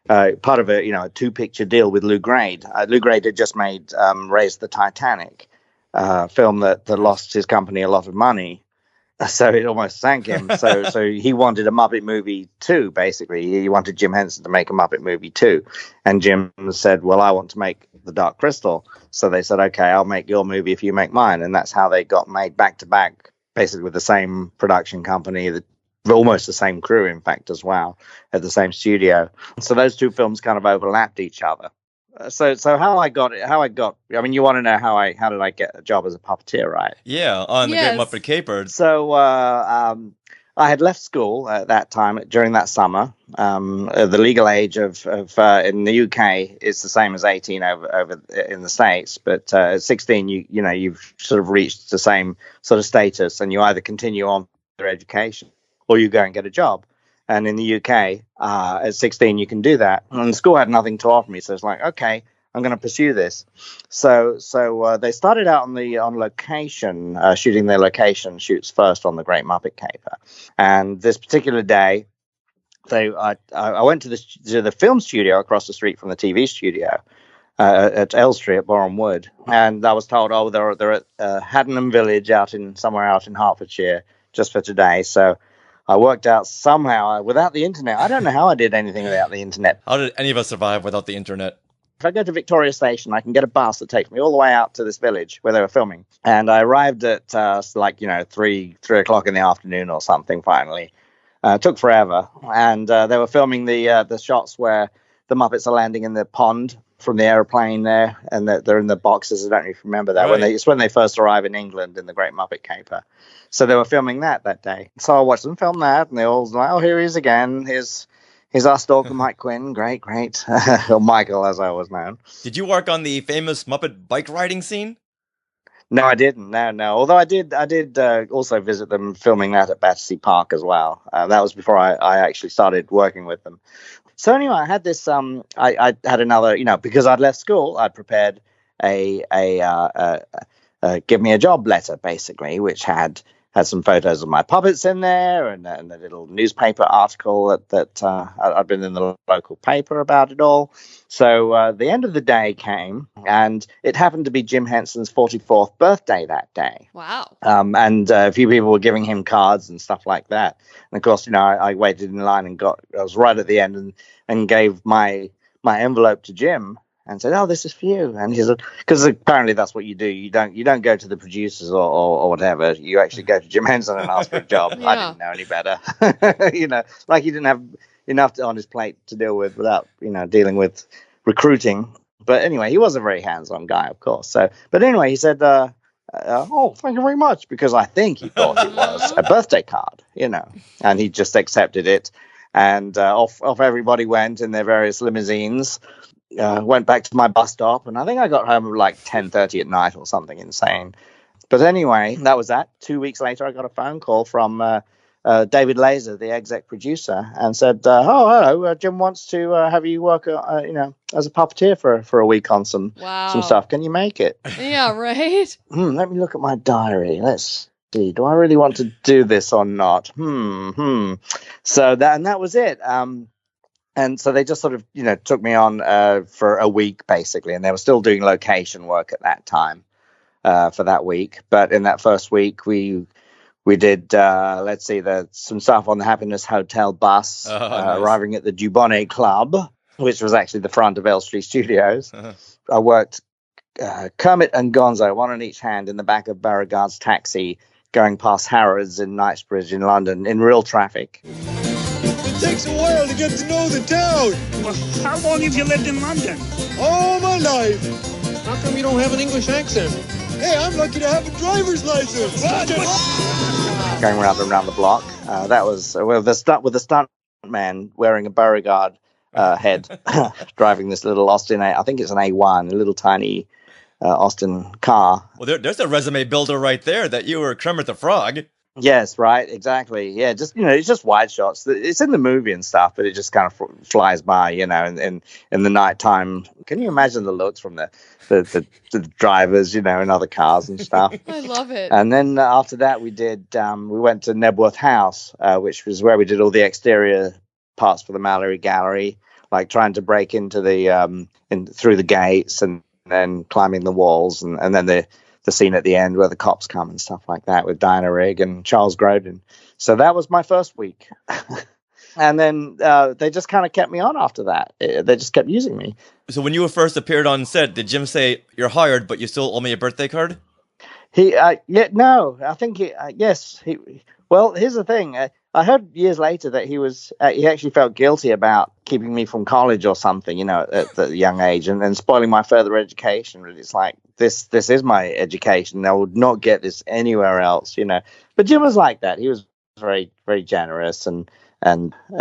of a 2-picture deal with Lou Grade. Lou Grade had just made Raise the Titanic, film that lost his company a lot of money, so it almost sank him. So he wanted a Muppet movie too. Basically, he wanted Jim Henson to make a Muppet movie too, and Jim said, "Well, I want to make The Dark Crystal." So they said, "Okay, I'll make your movie if you make mine," and that's how they got made back to back, basically with the same production company, almost the same crew, in fact, as well, at the same studio. So those two films kind of overlapped each other. So how I got, I mean, you want to know how did I get a job as a puppeteer, right? Yeah, on the Great Muppet Caper. So I had left school at that time during that summer. The legal age of in the UK is the same as 18 over in the States, but at 16 you've sort of reached the same sort of status, and you either continue on with your education or you go and get a job. And in the UK, at 16, you can do that. And the school had nothing to offer me, so it's like, okay, I'm going to pursue this. So they started out on location, shooting their location shoots first on the Great Muppet Caper. And this particular day, I went to the film studio across the street from the TV studio at Elstree at Boreham Wood, and I was told, they're at Haddenham Village somewhere out in Hertfordshire just for today. So I worked out somehow without the internet. I don't know how I did anything without the internet. How did any of us survive without the internet? If I go to Victoria Station, I can get a bus that takes me all the way out to this village where they were filming. And I arrived at 3 o'clock in the afternoon or something. Finally, it took forever, and they were filming the shots where the Muppets are landing in the pond from the aeroplane there, and they're in the boxes. I don't know if you remember that. Right. It's when they first arrive in England in the Great Muppet Caper. So they were filming that day. So I watched them film that, and they all was like, "Oh, here he is again. Here's our stalker, Mike Quinn. Great. Or Michael, as I was known." Did you work on the famous Muppet bike riding scene? No, I didn't. No. Although I did also visit them filming that at Battersea Park as well. That was before I actually started working with them. So anyway, I had this. I had another. Because I'd left school, I'd prepared a give me a job letter, basically, which had some photos of my puppets in there, and a little newspaper article that I'd been in the local paper about it all. So the end of the day came, and it happened to be Jim Henson's 44th birthday that day. Wow. And a few people were giving him cards and stuff like that. And of course, I waited in line and I was right at the end and gave my my envelope to Jim and said, "Oh, this is for you." And he said, because apparently that's what you do. You don't go to the producers or whatever. You actually go to Jim Henson and ask for a job. Yeah. I didn't know any better. Like he didn't have enough on his plate to deal with without, dealing with recruiting. But anyway, he was a very hands-on guy, of course. So, but anyway, he said, "Oh, thank you very much," because I think he thought it was a birthday card, and he just accepted it. And off everybody went in their various limousines. Went back to my bus stop, and I think I got home at like 10:30 at night or something insane. But anyway, that was that. 2 weeks later, I got a phone call from David Laser, the exec producer, and said, "Oh, hello, Jim wants to have you work, as a puppeteer for a week on some stuff. Can you make it?" Yeah, right. Let me look at my diary. Let's see. Do I really want to do this or not? So that was it. And so they just sort of, took me on for a week, basically. And they were still doing location work at that time for that week. But in that first week, we did, some stuff on the Happiness Hotel bus, nice. Arriving at the Dubonnet Club, which was actually the front of Elstree Studios. I worked Kermit and Gonzo, one on each hand, in the back of Beauregard's taxi, going past Harrods in Knightsbridge in London in real traffic. It takes a while to get to know the town. Well, how long have you lived in London? All my life. How come you don't have an English accent? Hey, I'm lucky to have a driver's license. Going around the block. That was with the stunt man wearing a Beauregard head, driving this little Austin. I think it's an A1, a little tiny Austin car. Well, there's a resume builder right there that you were Kermit the Frog. Yes, right, exactly. Yeah, just it's just wide shots. It's in the movie and stuff, but it just kind of flies by, in the nighttime. Can you imagine the looks from the drivers, in other cars and stuff? I love it. And then after that, we went to Nebworth House, which was where we did all the exterior parts for the Mallory Gallery, like trying to break into through the gates and then climbing the walls, and then the scene at the end where the cops come and stuff like that with Diana Rigg and Charles Grodin. So that was my first week. And then they just kind of kept me on after that. They just kept using me. So when you first appeared on set, did Jim say, "You're hired, but you still owe me a birthday card"? No, I think yes. Well, here's the thing. I heard years later that he actually felt guilty about keeping me from college or something, at the young age and spoiling my further education. It's like, this is my education. I would not get this anywhere else, But Jim was like that. He was very, very generous and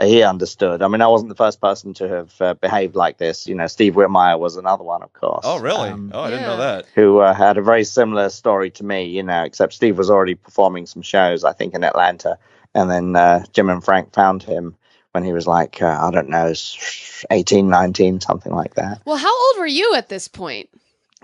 he understood. I mean, I wasn't the first person to have behaved like this. Steve Whitmire was another one, of course. Oh, really? I didn't know that. Who had a very similar story to me, except Steve was already performing some shows, I think, in Atlanta. And then Jim and Frank found him when he was like, 18, 19, something like that. Well, how old were you at this point?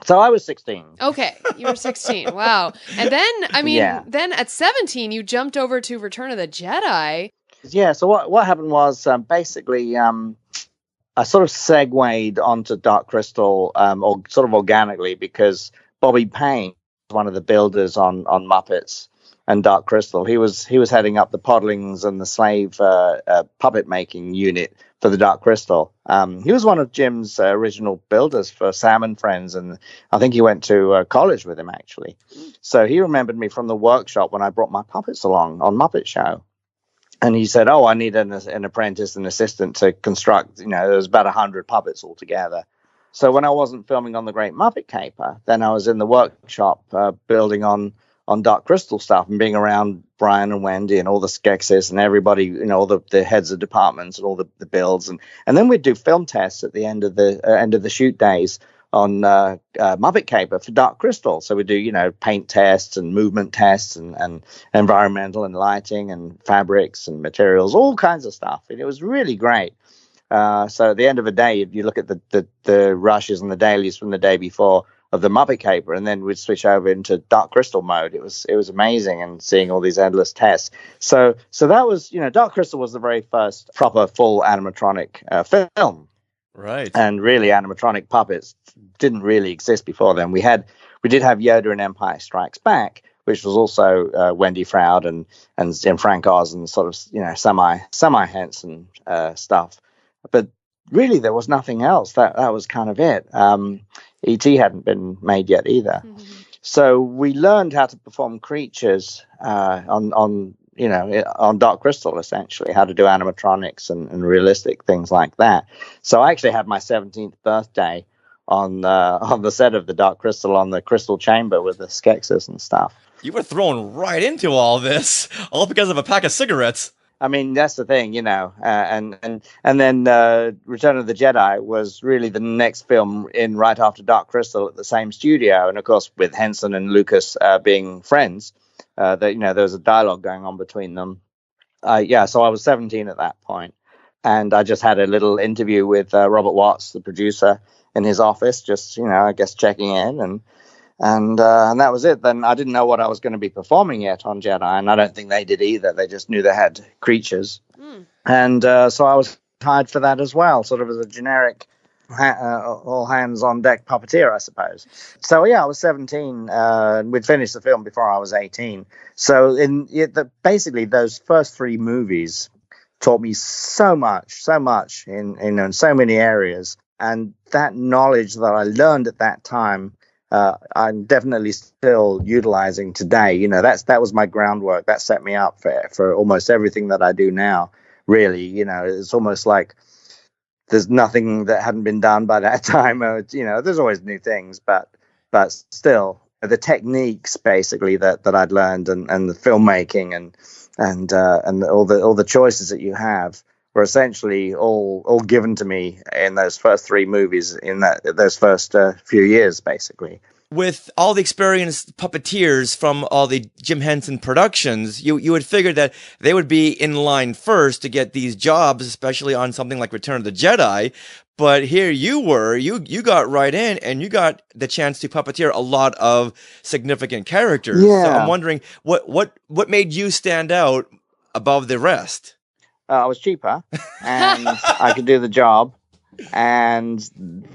So I was 16. Okay, you were 16. Wow. And then, then at 17, you jumped over to Return of the Jedi. Yeah, so what happened was basically I sort of segued onto Dark Crystal or sort of organically because Bobby Payne, one of the builders on Muppets and Dark Crystal, he was heading up the Podlings and the Slave puppet making unit for the Dark Crystal. He was one of Jim's original builders for Sam and Friends, and I think he went to college with him, actually. So he remembered me from the workshop when I brought my puppets along on Muppet Show. And he said, "Oh, I need an apprentice, an assistant to construct." There was about 100 puppets altogether. So when I wasn't filming on The Great Muppet Caper, then I was in the workshop building on Dark Crystal stuff and being around Brian and Wendy and all the Skeksis and everybody, all the heads of departments and all the builds. And then we'd do film tests at the end of the shoot days on Muppet Caper for Dark Crystal. So we do, paint tests and movement tests and environmental and lighting and fabrics and materials, all kinds of stuff. And it was really great. So at the end of the day, you look at the rushes and the dailies from the day before of the Muppet Caper, and then we'd switch over into Dark Crystal mode. It was amazing, and seeing all these endless tests. So that was, Dark Crystal was the very first proper full animatronic film. Right. And really, animatronic puppets didn't really exist before then. We did have Yoda in Empire Strikes Back, which was also Wendy Froud and Frank Oz and sort of semi Henson stuff. But really there was nothing else. That was kind of it. E.T. hadn't been made yet either. So we learned how to perform creatures on Dark Crystal, essentially, how to do animatronics and realistic things like that. So I actually had my 17th birthday on the set of the Dark Crystal, on the Crystal Chamber with the Skeksis and stuff. You were thrown right into all this, all because of a pack of cigarettes. I mean, that's the thing, and then Return of the Jedi was really the next film in right after Dark Crystal at the same studio. And of course, with Henson and Lucas being friends, there was a dialogue going on between them. So I was 17 at that point, and I just had a little interview with Robert Watts, the producer, in his office, just, I guess checking in, and that was it. Then I didn't know what I was going to be performing yet on Jedi, and I don't think they did either. They just knew they had creatures. And so I was hired for that as well, sort of as a generic all hands on deck puppeteer, I suppose. So I was 17. We'd finished the film before I was 18. So basically those first three movies taught me so much in so many areas. And that knowledge that I learned at that time, I'm definitely still utilizing today. That was my groundwork. That set me up for almost everything that I do now. Really, it's almost like there's nothing that hadn't been done by that time. There's always new things, but still, the techniques basically that I'd learned, and the filmmaking and all the choices that you have were essentially all given to me in those first three movies in those first few years, basically. With all the experienced puppeteers from all the Jim Henson productions, you would figure that they would be in line first to get these jobs, especially on something like Return of the Jedi. But here you got right in, and you got the chance to puppeteer a lot of significant characters. Yeah. So I'm wondering what made you stand out above the rest? I was cheaper, and I could do the job. And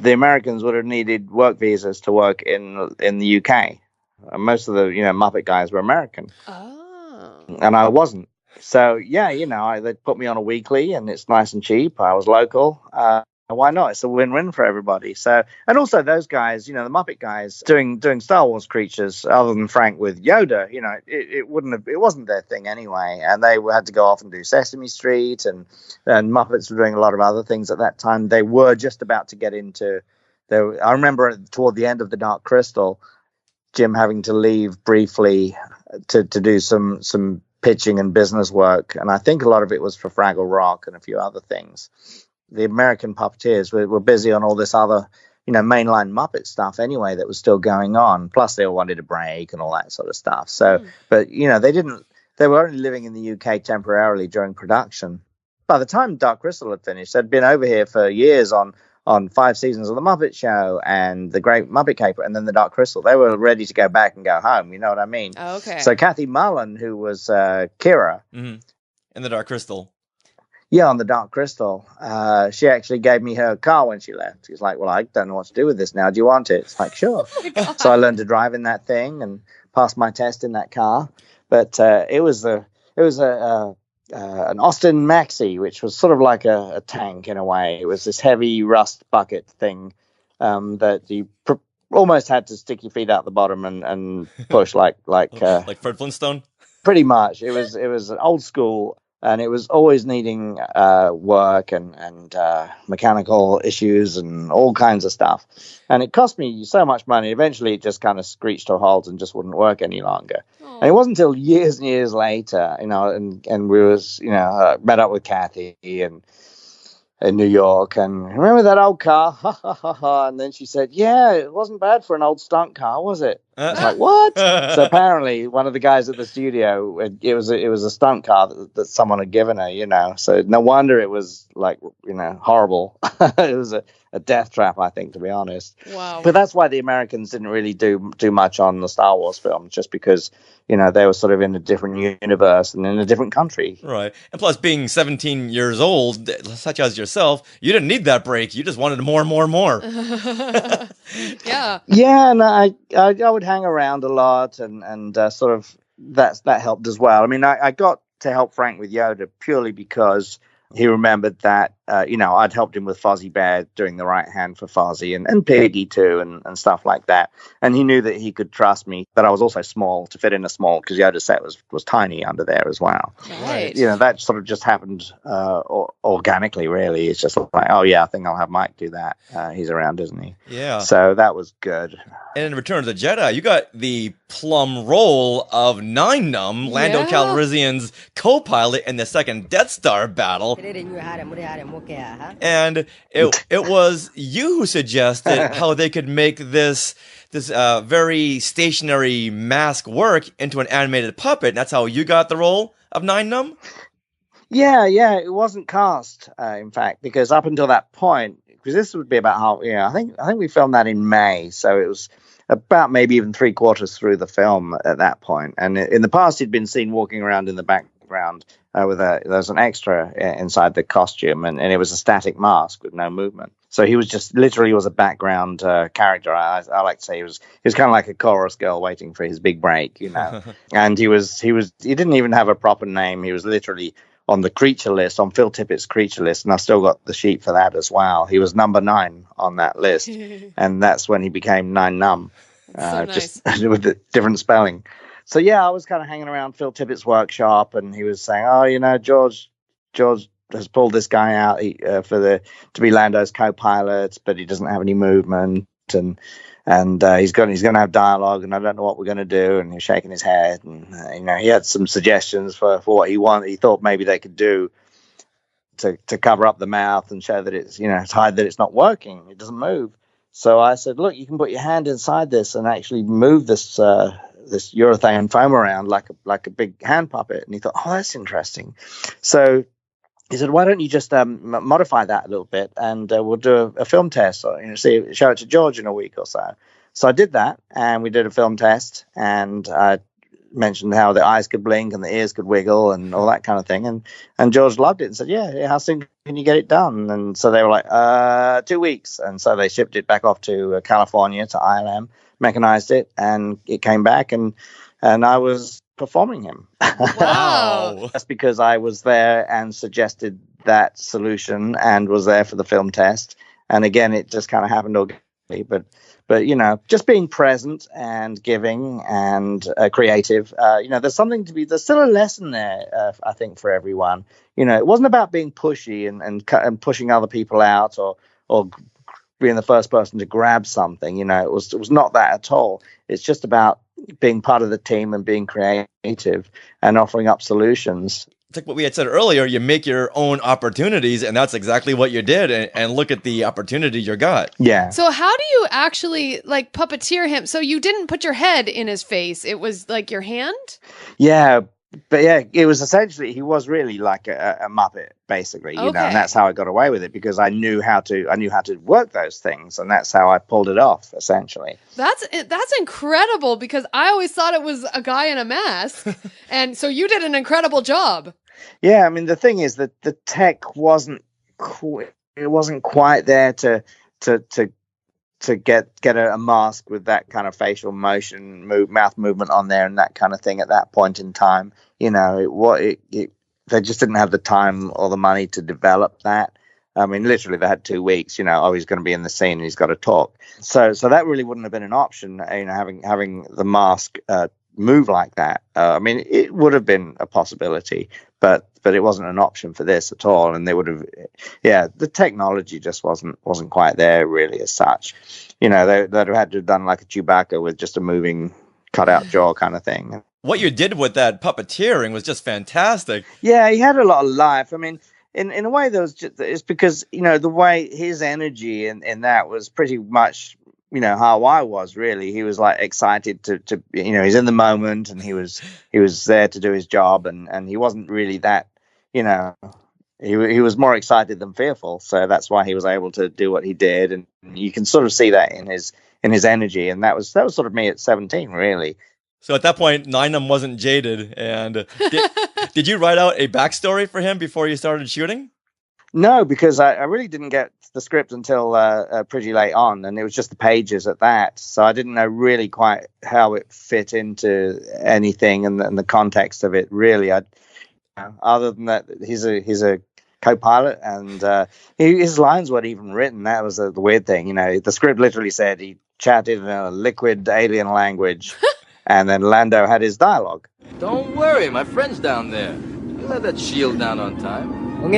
the Americans would have needed work visas to work in the UK. Most of the Muppet guys were American, and I wasn't. So they put me on a weekly, and it's nice and cheap. I was local. Why not? It's a win-win for everybody. So, and also those guys, the Muppet guys doing Star Wars creatures, other than Frank with Yoda, it wasn't their thing anyway. And they had to go off and do Sesame Street, and Muppets were doing a lot of other things at that time. They were just about to get into. I remember toward the end of the Dark Crystal, Jim having to leave briefly to do some pitching and business work, and I think a lot of it was for Fraggle Rock and a few other things. The American puppeteers were busy on all this other, mainline Muppet stuff anyway that was still going on. Plus, they all wanted a break and all that sort of stuff. So, but they were only living in the UK temporarily during production. By the time Dark Crystal had finished, they'd been over here for years on 5 seasons of the Muppet Show and the Great Muppet Caper, and then the Dark Crystal. They were ready to go back and go home. You know what I mean? Oh, okay. So Kathy Mullen, who was Kira in the Dark Crystal. Yeah, on the Dark Crystal. She actually gave me her car when she left. She's like, well, I don't know what to do with this now. Do you want it? It's like, sure. So I learned to drive in that thing and passed my test in that car. But it was an Austin Maxi, which was sort of like a tank in a way. It was this heavy rust bucket thing that you almost had to stick your feet out the bottom and push like Fred Flintstone. Pretty much. It was old school. And it was always needing work and mechanical issues and all kinds of stuff. And it cost me so much money. Eventually, it just kind of screeched to a halt and just wouldn't work any longer. And it wasn't until years and years later, and we was, met up with Kathy in New York. And remember that old car? Ha, ha, ha, ha. And then she said, yeah, it wasn't bad for an old stunt car, was it? I was like, what? So apparently one of the guys at the studio, it was a stunt car that someone had given her, so no wonder it was like, horrible. It was a death trap, I think, to be honest. Wow. But that's why the Americans didn't really do much on the Star Wars films, just because, they were sort of in a different universe and in a different country. Right. And plus being 17 years old, such as yourself, you didn't need that break. You just wanted more and more and more. Yeah. Yeah, and I would hang around a lot and sort of that helped as well. I mean, I got to help Frank with Yoda purely because he remembered that I'd helped him with Fozzie Bear doing the right hand for Fozzie and Piggy too and stuff like that. And he knew that he could trust me, that I was also small to fit in a small, because Yoda's set was tiny under there as well. Right. That sort of just happened organically, really. It's just like, oh yeah, I think I'll have Mike do that. He's around, isn't he? Yeah. So that was good. And in Return of the Jedi, you got the plum role of Nien Nunb, Lando Calrissian's co-pilot in the second Death Star battle. And it was you who suggested how they could make this very stationary mask work into an animated puppet. And that's how you got the role of Nien Nunb? Yeah, it wasn't cast, in fact, because up until that point, because this would be about how, I think we filmed that in May, so it was about maybe even 3/4 through the film at that point. And in the past, he'd been seen walking around in the background there's an extra inside the costume, and it was a static mask with no movement. So he was just literally was a background character. I like to say he was kind of like a chorus girl waiting for his big break, And he didn't even have a proper name. He was literally on the creature list, on Phil Tippett's creature list, and I've still got the sheet for that as well. He was number 9 on that list, and that's when he became Nien Nunb, nice. Just with the different spelling. So yeah, I was kind of hanging around Phil Tippett's workshop, and he was saying, "Oh, George has pulled this guy out to be Lando's co-pilot, but he doesn't have any movement, and he's going to have dialogue, and I don't know what we're going to do." And he was shaking his head, and he had some suggestions for what he wanted. He thought maybe they could do to cover up the mouth and show that it's hide that it's not working, it doesn't move. So I said, "Look, you can put your hand inside this and actually move this urethane foam around like a big hand puppet." And he thought, "Oh, that's interesting." So he said, "Why don't you just modify that a little bit, and we'll do a film test, or show it to George in a week or so." So I did that, and we did a film test, and I mentioned how the eyes could blink and the ears could wiggle and all that kind of thing, and George loved it and said, "Yeah, how soon can you get it done?" And so they were like, 2 weeks, and so they shipped it back off to California to ILM, mechanized it, and it came back, and I was performing him. Wow. That's because I was there and suggested that solution and was there for the film test. And again, it just kind of happened organically. But just being present and giving and creative, there's still a lesson there, I think, for everyone. It wasn't about being pushy and pushing other people out or being the first person to grab something. It was not that at all. It's just about being part of the team and being creative and offering up solutions. It's like what we had said earlier, you make your own opportunities, and that's exactly what you did. And look at the opportunity you got. Yeah. So how do you actually puppeteer him? So you didn't put your head in his face. It was like your hand? Yeah. But yeah, it was essentially, he was really like a Muppet, basically, and that's how I got away with it, because I knew how to work those things, and that's how I pulled it off, essentially. That's incredible, because I always thought it was a guy in a mask, and so you did an incredible job. Yeah, I mean, the thing is that the tech wasn't quite there to get a mask with that kind of facial motion, mouth movement on there and that kind of thing at that point in time. They just didn't have the time or the money to develop that. I mean, literally, they had 2 weeks. He's going to be in the scene and he's got to talk. So that really wouldn't have been an option. Having the mask move like that. I mean, it would have been a possibility, but it wasn't an option for this at all. And they would have, the technology just wasn't quite there really as such. They'd have had to have done like a Chewbacca with just a moving cutout jaw kind of thing. What you did with that puppeteering was just fantastic. Yeah, he had a lot of life. I mean, in a way, it's because, the way his energy in that was pretty much, how I was really. He was like excited to he's in the moment, and he was there to do his job, and he wasn't really that, he was more excited than fearful. So that's why he was able to do what he did. And you can sort of see that in his energy. And that was sort of me at 17, really. So at that point, Nien Nunb wasn't jaded. And did you write out a backstory for him before you started shooting? No, because I really didn't get the script until pretty late on, and it was just the pages at that. So I didn't know really quite how it fit into anything and the context of it, really. Other than that, he's a co-pilot, and his lines weren't even written. That was the weird thing. The script literally said he chatted in a liquid alien language, and then Lando had his dialogue. Don't worry, my friend's down there. He'll have that shield down on time. And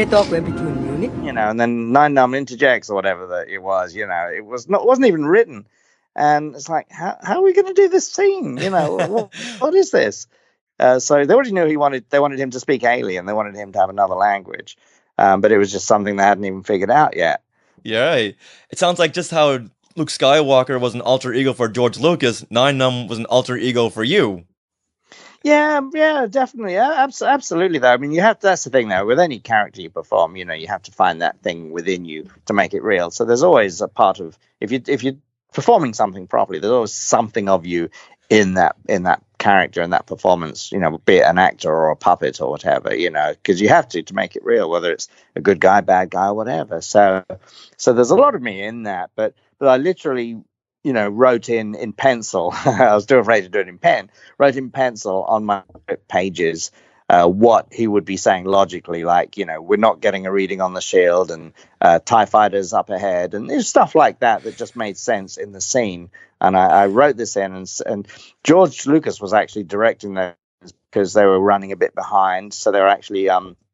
then Nien Nunb interjects or whatever that it was. It wasn't even written, and it's like, how are we going to do this scene? What is this? So they already knew they wanted him to speak alien. They wanted him to have another language, but it was just something they hadn't even figured out yet. Yeah, it sounds like just how Luke Skywalker was an alter ego for George Lucas, Nien Nunb was an alter ego for you. Yeah, definitely. Absolutely, though. I mean, that's the thing, though. With any character you perform, you have to find that thing within you to make it real. So there's always a part of, if you're performing something properly, there's always something of you in that character and that performance, be it an actor or a puppet or whatever, because you have to make it real, whether it's a good guy, bad guy, or whatever. So there's a lot of me in that, but I literally, wrote in pencil. I was too afraid to do it in pen. Wrote in pencil on my pages what he would be saying logically, like, we're not getting a reading on the shield, and TIE fighters up ahead, and there's stuff like that just made sense in the scene. And I wrote this in, and George Lucas was actually directing those because they were running a bit behind, so they were actually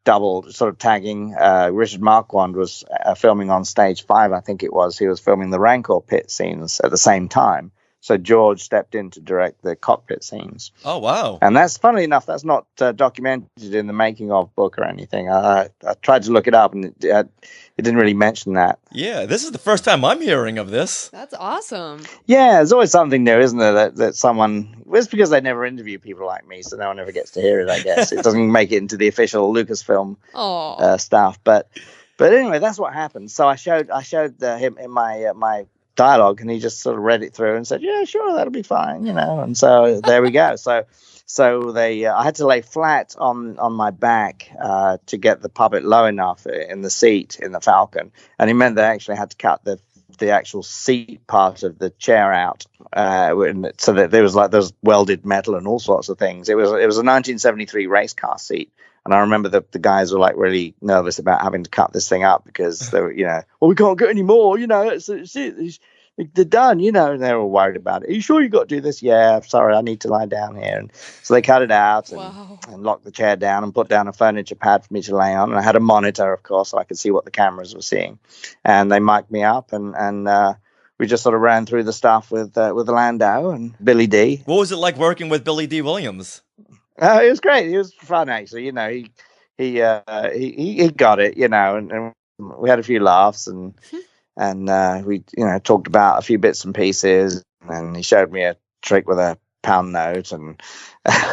double sort of tagging. Richard Marquand was filming on stage 5, I think it was. He was filming the Rancor pit scenes at the same time. So George stepped in to direct the cockpit scenes. Oh, wow. And that's, funnily enough, that's not documented in the making of book or anything. I tried to look it up, and it didn't really mention that. Yeah, this is the first time I'm hearing of this. That's awesome. Yeah, there's always something new, isn't there, that someone... It's because they never interview people like me, so no one ever gets to hear it, I guess. It doesn't make it into the official Lucasfilm stuff. But anyway, that's what happened. So I showed him in my dialogue, and he just sort of read it through and said, yeah, sure, that'll be fine, and so there we go. So they I had to lay flat on my back to get the puppet low enough in the seat in the Falcon, and it meant they actually had to cut the actual seat part of the chair out, so that there's welded metal and all sorts of things. It was a 1973 race car seat. And I remember the guys were like really nervous about having to cut this thing up because they were, well, we can't get any more, they're done, and they were worried about it. Are you sure you got to do this? Yeah, sorry, I need to lie down here. And so they cut it out and locked the chair down and put down a furniture pad for me to lay on. And I had a monitor, of course, so I could see what the cameras were seeing. And they mic'd me up, and we just sort of ran through the stuff with Lando and Billy D. What was it like working with Billy D. Williams? It was great. It was fun, actually. He got it, and we had a few laughs, and we talked about a few bits and pieces, and he showed me a trick with a pound note and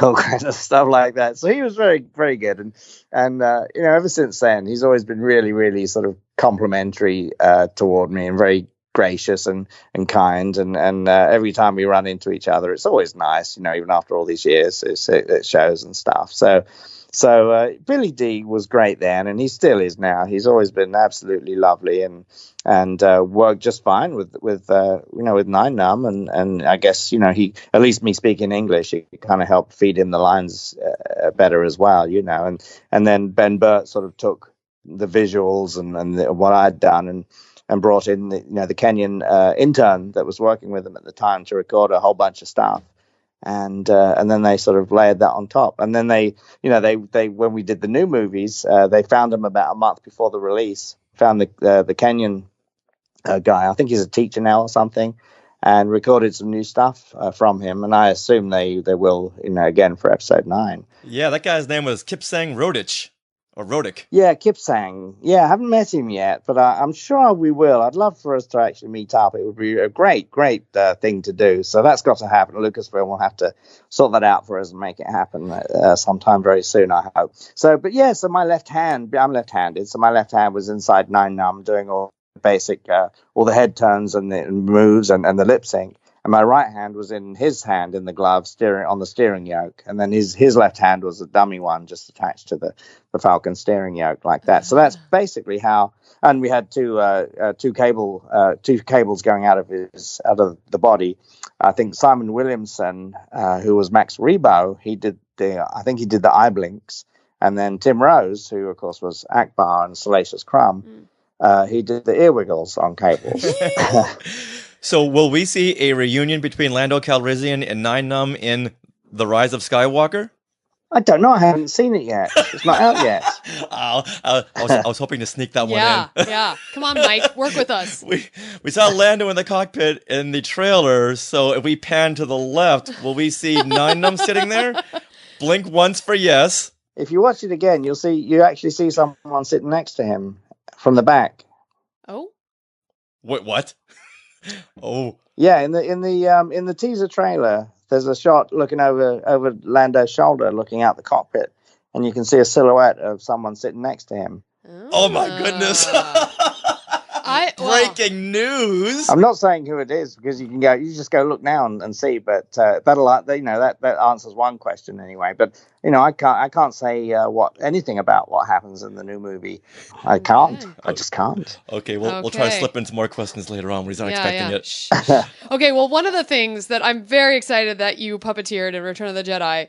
all kinds of stuff like that. So he was very, very good, and ever since then, he's always been really, really sort of complimentary toward me and very gracious and kind, and every time we run into each other, it's always nice, even after all these years, it shows and stuff. So Billy D was great then, and he still is now. He's always been absolutely lovely, and worked just fine with Nien Nunb, and I guess he, at least me speaking English, it kind of helped feed him the lines better as well, and then Ben Burt sort of took the visuals and what I'd done and brought in the Kenyan intern that was working with him at the time to record a whole bunch of stuff, and then they sort of layered that on top. And then they when we did the new movies, they found him about a month before the release. Found the Kenyan guy, I think he's a teacher now or something, and recorded some new stuff from him. And I assume they will again for episode 9. Yeah, that guy's name was Kipsang Rodich. Or Rodick. Yeah, Kipsang. Yeah, I haven't met him yet, but I'm sure we will. I'd love for us to actually meet up. It would be a great thing to do. So that's got to happen. Lucasfilm will have to sort that out for us and make it happen sometime very soon, I hope. So my left hand, I'm left-handed, so my left hand was inside Nien Nunb doing all the basic, all the head turns and the moves and the lip sync. And my right hand was in his hand in the glove, steering on the steering yoke, and then his left hand was a dummy one just attached to the Falcon steering yoke like that. So that's basically how. And we had two cables going out of the body. I think Simon Williamson, who was Max Rebo, he did the eye blinks, And then Tim Rose, who of course was Akbar and Salacious Crumb, he did the earwiggles on cables. So will we see a reunion between Lando Calrissian and Nien Nunb in The Rise of Skywalker? I don't know. I haven't seen it yet. It's not out yet. I was hoping to sneak that one in. Yeah. Come on, Mike. Work with us. We saw Lando in the cockpit in the trailer, so if we pan to the left, will we see Nien Nunb sitting there? Blink once for yes. If you watch it again, you actually see someone sitting next to him from the back. Oh. What? Oh. Yeah, in the teaser trailer, there's a shot looking over Lando's shoulder, looking out the cockpit, and you can see a silhouette of someone sitting next to him. Oh my goodness! Breaking news! I'm not saying who it is because you just go look now and see. But that answers one question anyway. But I can't say anything about what happens in the new movie. I can't. I just can't. Okay, we'll try to slip in some more questions later on when he's not expecting it. Shh. Okay, well, one of the things that I'm very excited that you puppeteered in Return of the Jedi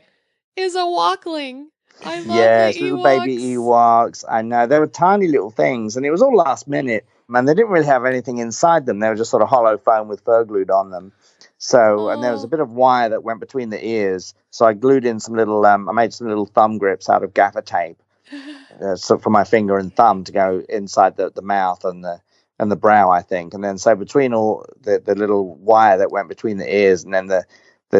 is a walkling. I love yes, the little Ewoks. baby Ewoks. I know they were tiny little things, and it was all last minute. Man, they didn't really have anything inside them. They were just sort of hollow foam with fur glued on them. So, and there was a bit of wire that went between the ears. So I glued in some little, I made some little thumb grips out of gaffer tape, so for my finger and thumb to go inside the mouth and the brow, I think. And then so between all the little wire that went between the ears, and then the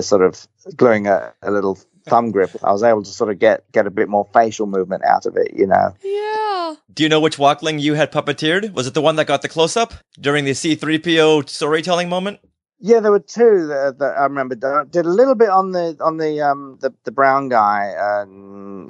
sort of gluing a little thumb grip, I was able to sort of get a bit more facial movement out of it, Yeah. Do you know which walkling you had puppeteered? Was it the one that got the close-up during the C-3PO storytelling moment? Yeah, there were two that I remember. Did a little bit on the brown guy.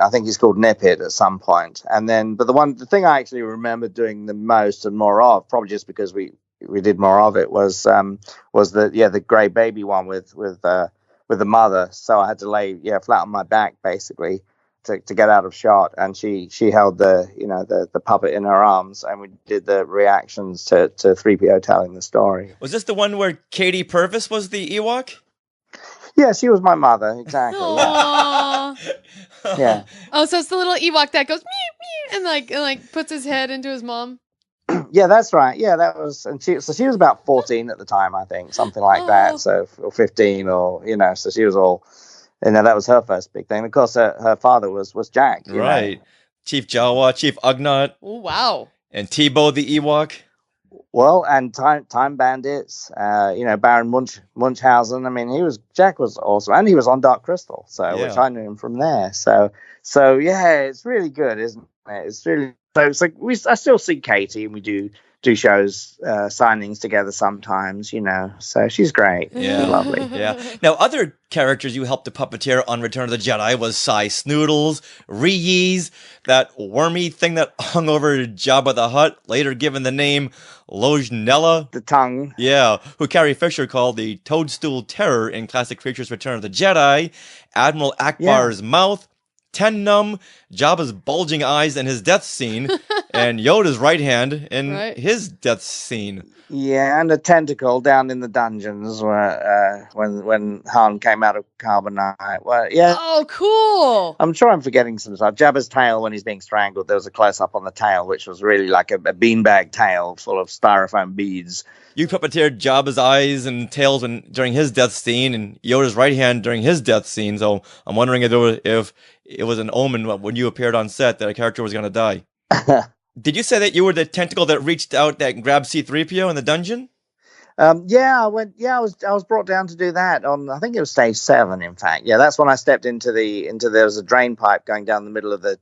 I think he's called Nippet at some point. And then, but the thing I actually remember doing the most and more of, probably just because we did more of it, was the grey baby one with the mother. So I had to lay flat on my back basically to get out of shot, and she held the puppet in her arms, and we did the reactions to 3PO telling the story. Was this the one where Katie Purvis was the Ewok? Yeah, she was my mother, exactly. Yeah. Oh, so it's the little Ewok that goes meow meow and like puts his head into his mom. Yeah, that's right. Yeah, that was, and she was about 14 at the time, I think, something like that. So, or 15, or so she was all. That was her first big thing. Of course, her father was Jack. Right. Know. Chief Jawa, Chief Ugnaught. Oh, wow. And Tebow the Ewok. Well, and Time Bandits, Baron Munchausen. I mean, Jack was awesome. And he was on Dark Crystal, which I knew him from there. So yeah, it's really good, isn't it? It's really, so it's like, I still see Katie, and we do shows, signings together sometimes, so she's great. Yeah. She's lovely. Yeah. Now, other characters you helped to puppeteer on Return of the Jedi was Cy Snoodles, Reese, that wormy thing that hung over Jabba the Hutt, later given the name Lojanella. The tongue. Yeah, who Carrie Fisher called the Toadstool Terror in Classic Creatures Return of the Jedi, Admiral Akbar's mouth, Nien Nunb, Jabba's bulging eyes in his death scene, and Yoda's right hand in his death scene. Yeah, and a tentacle down in the dungeons where when Han came out of carbonite. Well, yeah. Oh, cool. I'm sure I'm forgetting some stuff. Jabba's tail when he's being strangled, there was a close-up on the tail, which was really like a beanbag tail full of styrofoam beads. You puppeteered Jabba's eyes and tails during his death scene, and Yoda's right hand during his death scene. So I'm wondering if it was an omen when you appeared on set that a character was going to die. Did you say that you were the tentacle that reached out that grabbed C-3PO in the dungeon? I was brought down to do that on, I think it was stage 7, in fact. Yeah, that's when I stepped into there was a drain pipe going down the middle of the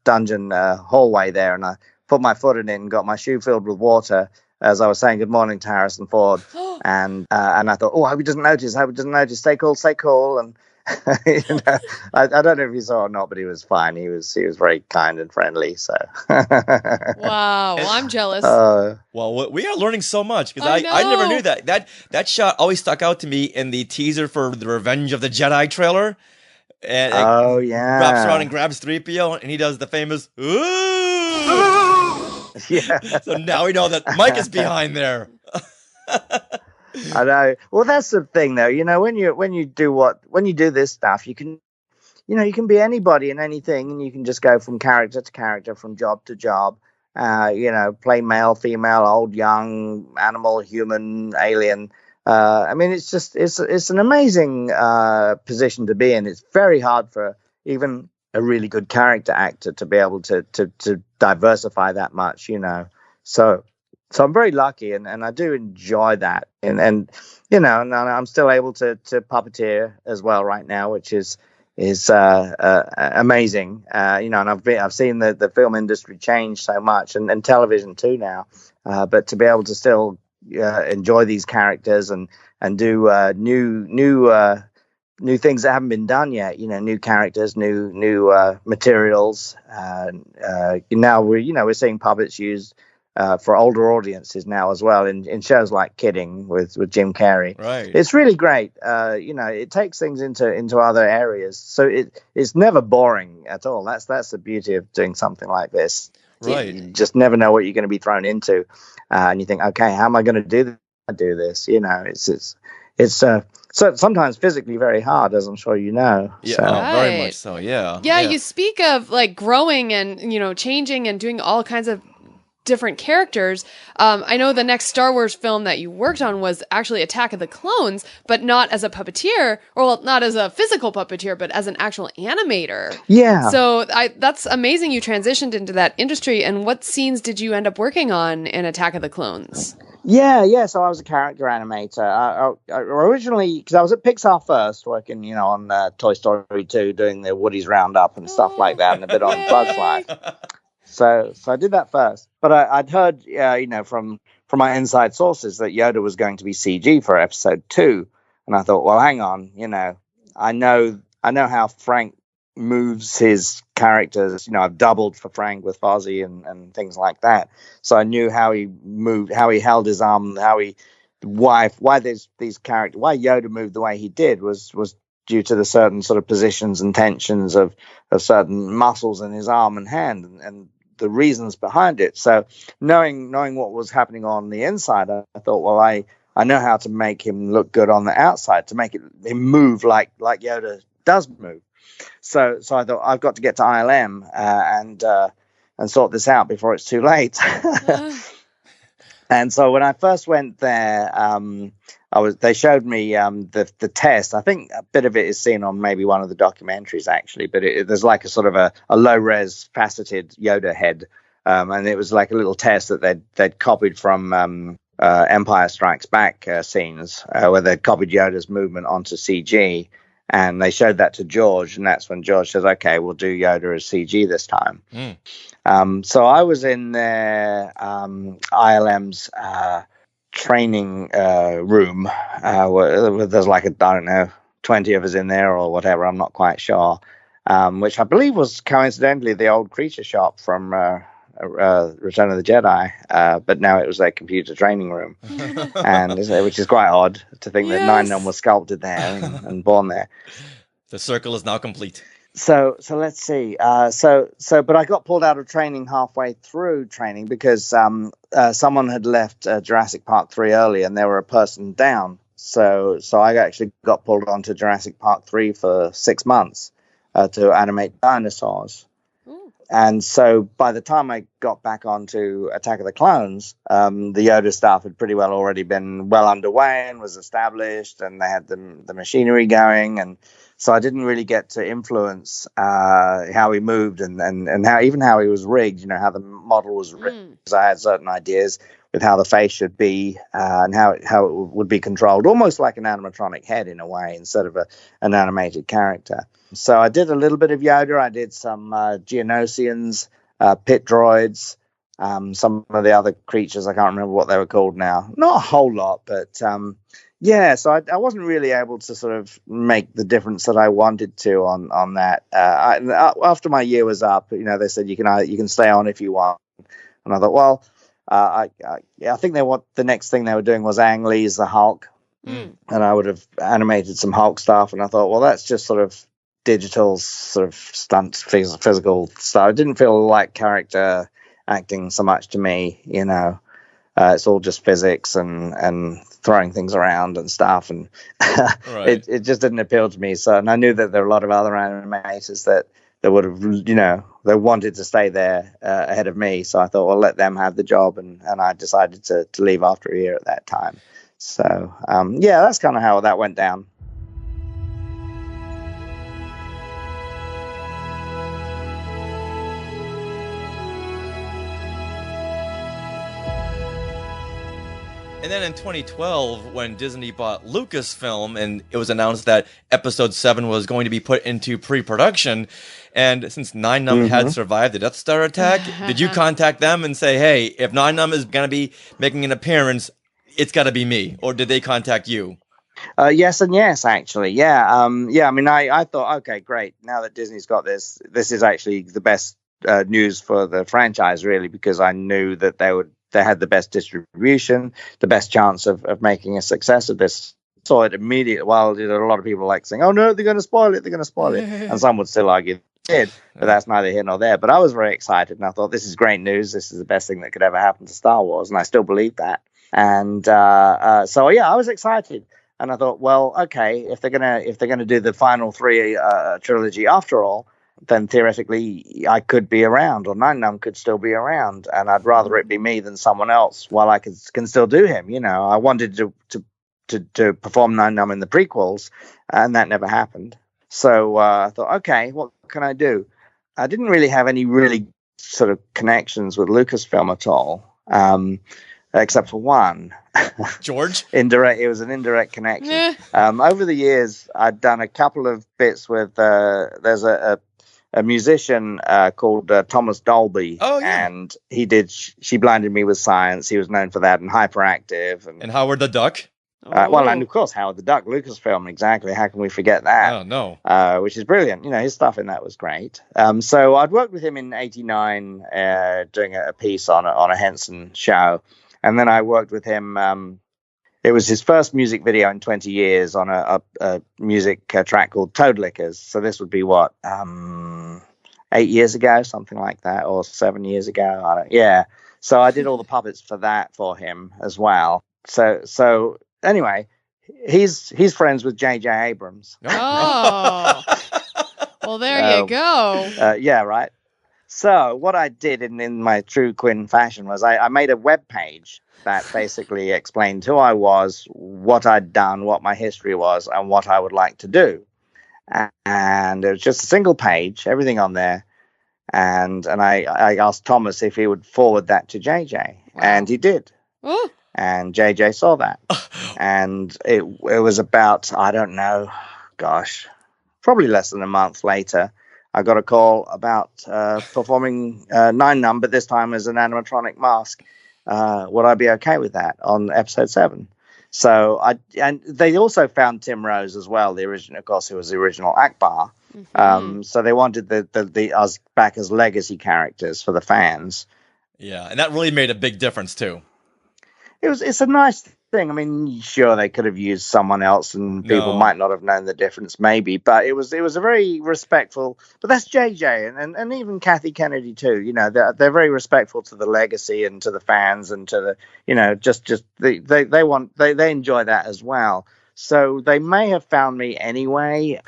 dungeon hallway there, and I put my foot in it and got my shoe filled with water as I was saying good morning to Harrison Ford. and I thought, I hope he doesn't notice. Stay cool. And I don't know if he saw or not, but he was fine. He was very kind and friendly. So wow, well, I'm jealous. Well, we are learning so much because I never knew that. That shot always stuck out to me in the teaser for the Revenge of the Jedi trailer. And wraps around and grabs 3PO, and he does the famous ooh. Yeah. So now we know that Mike is behind there. I know. Well, that's the thing, though. When you do this stuff, you can you can be anybody and anything, and you can just go from character to character, from job to job. Play male, female, old, young, animal, human, alien. I mean, it's an amazing position to be in. It's very hard for even a really good character actor to be able to diversify that much, So I'm very lucky, and I do enjoy that. And I'm still able to puppeteer as well right now, which is amazing. And I've seen the film industry change so much, and television too now. But to be able to still enjoy these characters and do new things that haven't been done yet, new characters, new materials. Now we're seeing puppets used for older audiences now as well in shows like Kidding with Jim Carrey. Right. It's really great. It takes things into other areas, so it's never boring at all. That's the beauty of doing something like this. Right. You just never know what you're going to be thrown into, and you think, okay, how am I going to do this? It's so sometimes physically very hard, as I'm sure you know. Yeah, So. very much so. Yeah. Yeah, you speak of like growing and, changing and doing all kinds of different characters. I know the next Star Wars film that you worked on was actually Attack of the Clones, but not as a puppeteer, or not as a physical puppeteer, but as an actual animator. Yeah. So that's amazing you transitioned into that industry. And what scenes did you end up working on in Attack of the Clones? Yeah. So I was a character animator. I originally, because I was at Pixar first, working, on Toy Story 2, doing the Woody's Roundup and stuff like that, and a bit on Bug's Life. So I did that first. But I'd heard, from my inside sources that Yoda was going to be CG for episode 2, and I thought, well, hang on, I know how Frank moves his characters. Mm-hmm. I've doubled for Frank with Fozzie and things like that. So I knew how he moved, how he held his arm, why these characters, why Yoda moved the way he did was due to the certain sort of positions and tensions of certain muscles in his arm and hand, and the reasons behind it. So knowing what was happening on the inside, I thought, well, I know how to make him look good on the outside, to make him move like Yoda does move. So I thought, I've got to get to ILM and sort this out before it's too late. And so when I first went there, they showed me the test. I think a bit of it is seen on maybe one of the documentaries, actually, but there's like a sort of a low-res faceted Yoda head, and it was like a little test that they'd copied from Empire Strikes Back scenes, where they'd copied Yoda's movement onto CG, and they showed that to George, and that's when George says, okay, we'll do Yoda as CG this time. So I was in their ILM's training room, where there's like, I don't know, 20 of us in there or whatever, I'm not quite sure, which I believe was coincidentally the old creature shop from Return of the Jedi, but now it was their computer training room, and which is quite odd to think that Nien Nunb was sculpted there and born there. The circle is now complete. So let's see. But I got pulled out of training halfway through training because someone had left Jurassic Park 3 early, and there were a person down. So I actually got pulled onto Jurassic Park 3 for 6 months to animate dinosaurs. And so by the time I got back onto Attack of the Clones, the Yoda stuff had pretty well already been well underway and was established, and they had the machinery going, and so I didn't really get to influence how he moved and how he was rigged, how the model was rigged, because I had certain ideas with how the face should be and how it would be controlled, almost like an animatronic head in a way, instead of an animated character. So I did a little bit of Yoda. I did some Geonosians, pit droids, some of the other creatures. I can't remember what they were called now. Not a whole lot, but yeah. So I wasn't really able to sort of make the difference that I wanted to on that. After my year was up, they said you can stay on if you want, and I thought, well, I think the next thing they were doing was Ang Lee's the Hulk, and I would have animated some Hulk stuff, and I thought, well, that's just sort of digital sort of stunt physical stuff. It didn't feel like character acting so much to me, it's all just physics and throwing things around and stuff, and it just didn't appeal to me. So, and I knew that there were a lot of other animators that would have, they wanted to stay there ahead of me. So I thought, well, let them have the job, and I decided to leave after a year at that time. So that's kind of how that went down. And then in 2012, when Disney bought Lucasfilm, and it was announced that Episode 7 was going to be put into pre-production, and since Nien Nunb had survived the Death Star attack, did you contact them and say, hey, if Nien Nunb is going to be making an appearance, it's got to be me? Or did they contact you? Yes and yes, actually. Yeah. I mean, I thought, okay, great. Now that Disney's got this is actually the best news for the franchise, really, because I knew that they had the best distribution, the best chance of making a success of this. Saw it immediately. Well, a lot of people like saying, oh, no, they're going to spoil it. And some would still argue they did, but that's neither here nor there. But I was very excited, and I thought, this is great news. This is the best thing that could ever happen to Star Wars, and I still believe that. And I was excited. And I thought, well, okay, if they're gonna do the final 3 trilogy after all, then theoretically I could be around, or Nien Nunb could still be around, and I'd rather it be me than someone else while I can still do him. I wanted to perform Nien Nunb in the prequels, and that never happened. So I thought, okay, what can I do? I didn't really have any really sort of connections with Lucasfilm at all, except for one. George? Indirect. It was an indirect connection. Over the years, I'd done a couple of bits with. There's a musician called Thomas Dolby, and he did. She Blinded Me with Science. He was known for that, and Hyperactive, and Howard the Duck. Well, and of course Howard the Duck, Lucasfilm. Exactly. How can we forget that? Oh no. Which is brilliant. His stuff in that was great. So I'd worked with him in '89 doing a piece on a Henson show. And then I worked with him. It was his first music video in 20 years on a music track called Toad Lickers. So this would be 8 years ago, something like that, or 7 years ago. So I did all the puppets for that for him as well. So anyway, he's friends with J.J. Abrams. Oh, well, there you go. Yeah, right. So what I did in my true Quinn fashion was I made a web page that basically explained who I was, what I'd done, what my history was, and what I would like to do. And it was just a single page, everything on there. And I asked Thomas if he would forward that to JJ, and he did. Ooh. And JJ saw that. And it was about, I don't know, gosh, probably less than a month later, I got a call about performing Nien Nunb, but this time as an animatronic mask. Would I be okay with that on episode 7? So and they also found Tim Rose as well, the original, of course, who was the original Akbar. So they wanted the us back as legacy characters for the fans. Yeah, and that really made a big difference too. It's a nice thing. I mean, sure, they could have used someone else, and people might not have known the difference, maybe. But it was a very respectful. But that's JJ and even Kathy Kennedy too. They're very respectful to the legacy and to the fans and to the they enjoy that as well. So they may have found me anyway,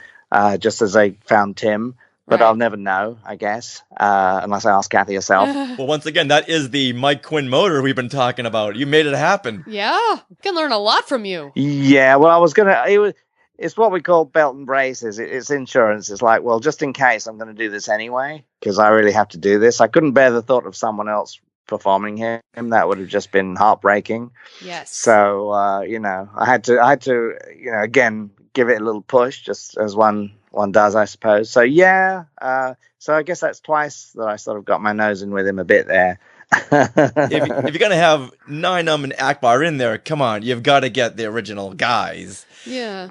just as they found Tim. But I'll never know, I guess, unless I ask Kathy herself. Well, once again, that is the Mike Quinn Motor we've been talking about. You made it happen. Yeah, we can learn a lot from you. Yeah, well, I was going to... It's what we call belt and braces. It's insurance. It's like, well, just in case, I'm going to do this anyway, because I really have to do this. I couldn't bear the thought of someone else performing him. That would have just been heartbreaking. Yes. So, I had to, again, give it a little push, just as one does, I suppose. So so I guess that's twice that I sort of got my nose in with him a bit there. if you're gonna have Nien Nunb and Akbar in there, come on, you've got to get the original guys. Yeah.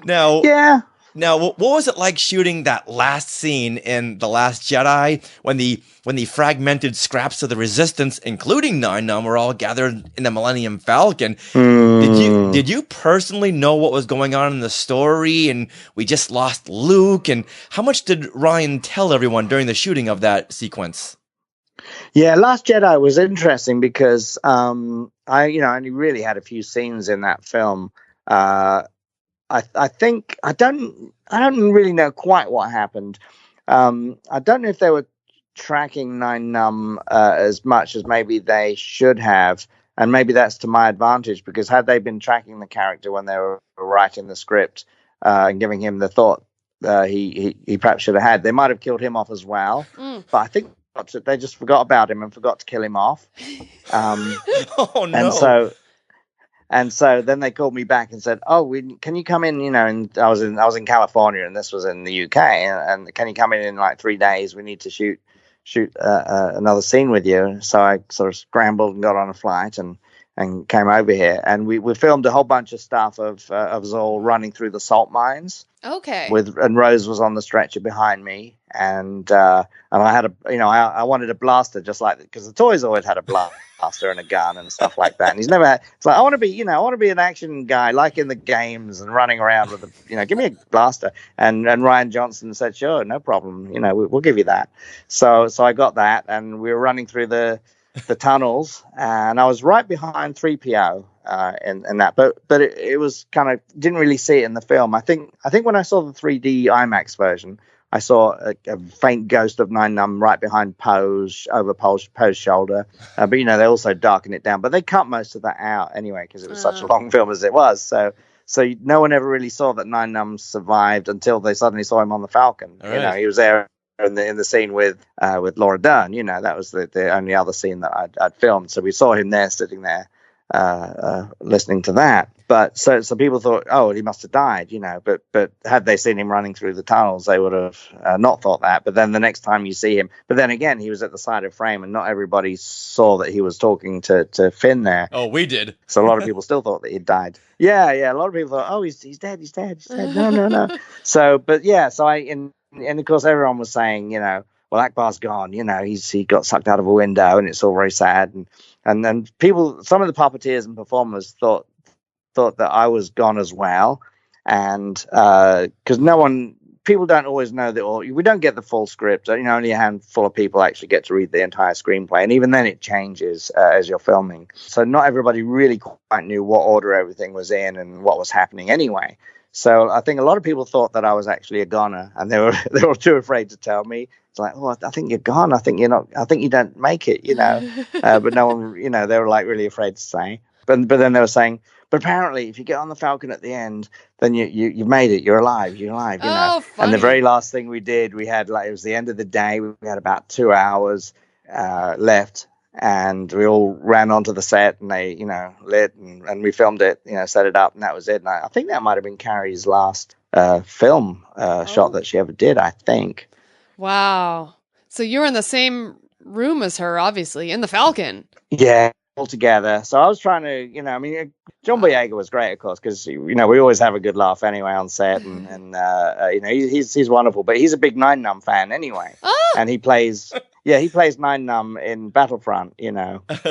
Now, what was it like shooting that last scene in The Last Jedi when the fragmented scraps of the Resistance, including Nien Nunb, were all gathered in the Millennium Falcon? Did you personally know what was going on in the story, and we just lost Luke? And how much did Ryan tell everyone during the shooting of that sequence? Yeah, Last Jedi was interesting because I only really had a few scenes in that film. I think I don't really know quite what happened. I don't know if they were tracking Nien Nunb as much as maybe they should have, and maybe that's to my advantage, because had they been tracking the character when they were writing the script and giving him the thought he perhaps should have had, they might have killed him off as well. But I think they just forgot about him and forgot to kill him off. Oh no! And so then they called me back and said, "Oh, can you come in? And I was in California, and this was in the UK. And can you come in like 3 days? We need to shoot another scene with you." So I sort of scrambled and got on a flight and came over here. And we filmed a whole bunch of stuff of us all running through the salt mines. Okay. And Rose was on the stretcher behind me, and I had I wanted a blaster just like, because the toys always had a blaster and a gun and stuff like that, and he's never had. It's like, I want to be an action guy like in the games and running around with give me a blaster. And Ryan Johnson said, "Sure, no problem. We'll give you that." So I got that, and we were running through the tunnels, and I was right behind 3PO in that, but it was kind of, didn't really see it in the film. I think when I saw the 3D IMAX version, I saw a faint ghost of Nien Nunb right behind Poe's shoulder, but they also darkened it down. But they cut most of that out anyway, because it was such a long film as it was. So no one ever really saw that Nien Nunb survived until they suddenly saw him on the Falcon. Right. He was there in the scene with Laura Dern. That was the only other scene that I'd filmed. So we saw him there, sitting there, listening to that. But so people thought, oh, he must have died, but had they seen him running through the tunnels, they would have not thought that. But then the next time you see him, but then again, he was at the side of frame, and not everybody saw that he was talking to Finn there. Oh, we did. So a lot of people still thought that he'd died. Yeah, a lot of people thought, oh, he's dead. No. So and of course everyone was saying, well, Akbar's gone, he got sucked out of a window, and it's all very sad. And then some of the puppeteers and performers thought that I was gone as well. And because people don't always know we don't get the full script. Only a handful of people actually get to read the entire screenplay. And even then it changes as you're filming. So not everybody really quite knew what order everything was in and what was happening anyway. So I think a lot of people thought that I was actually a goner, and they were too afraid to tell me. It's like, oh, I think you're gone. I think you're not. I think you don't make it. But no one, they were like really afraid to say. But then they were saying, but apparently, if you get on the Falcon at the end, then you've made it. You're alive. Oh, funny. And the very last thing we did, we had it was the end of the day. We had about 2 hours left. And we all ran onto the set, and they, lit, and we filmed it, set it up, and that was it. And I think that might have been Carrie's last film shot that she ever did, I think. Wow. So you were in the same room as her, obviously, in the Falcon. Yeah, all together. So I was trying to, John Boyega was great, of course, because, we always have a good laugh anyway on set, and he's wonderful. But he's a big Nien Nunb fan anyway. Oh! And he plays Nien Nunb in Battlefront,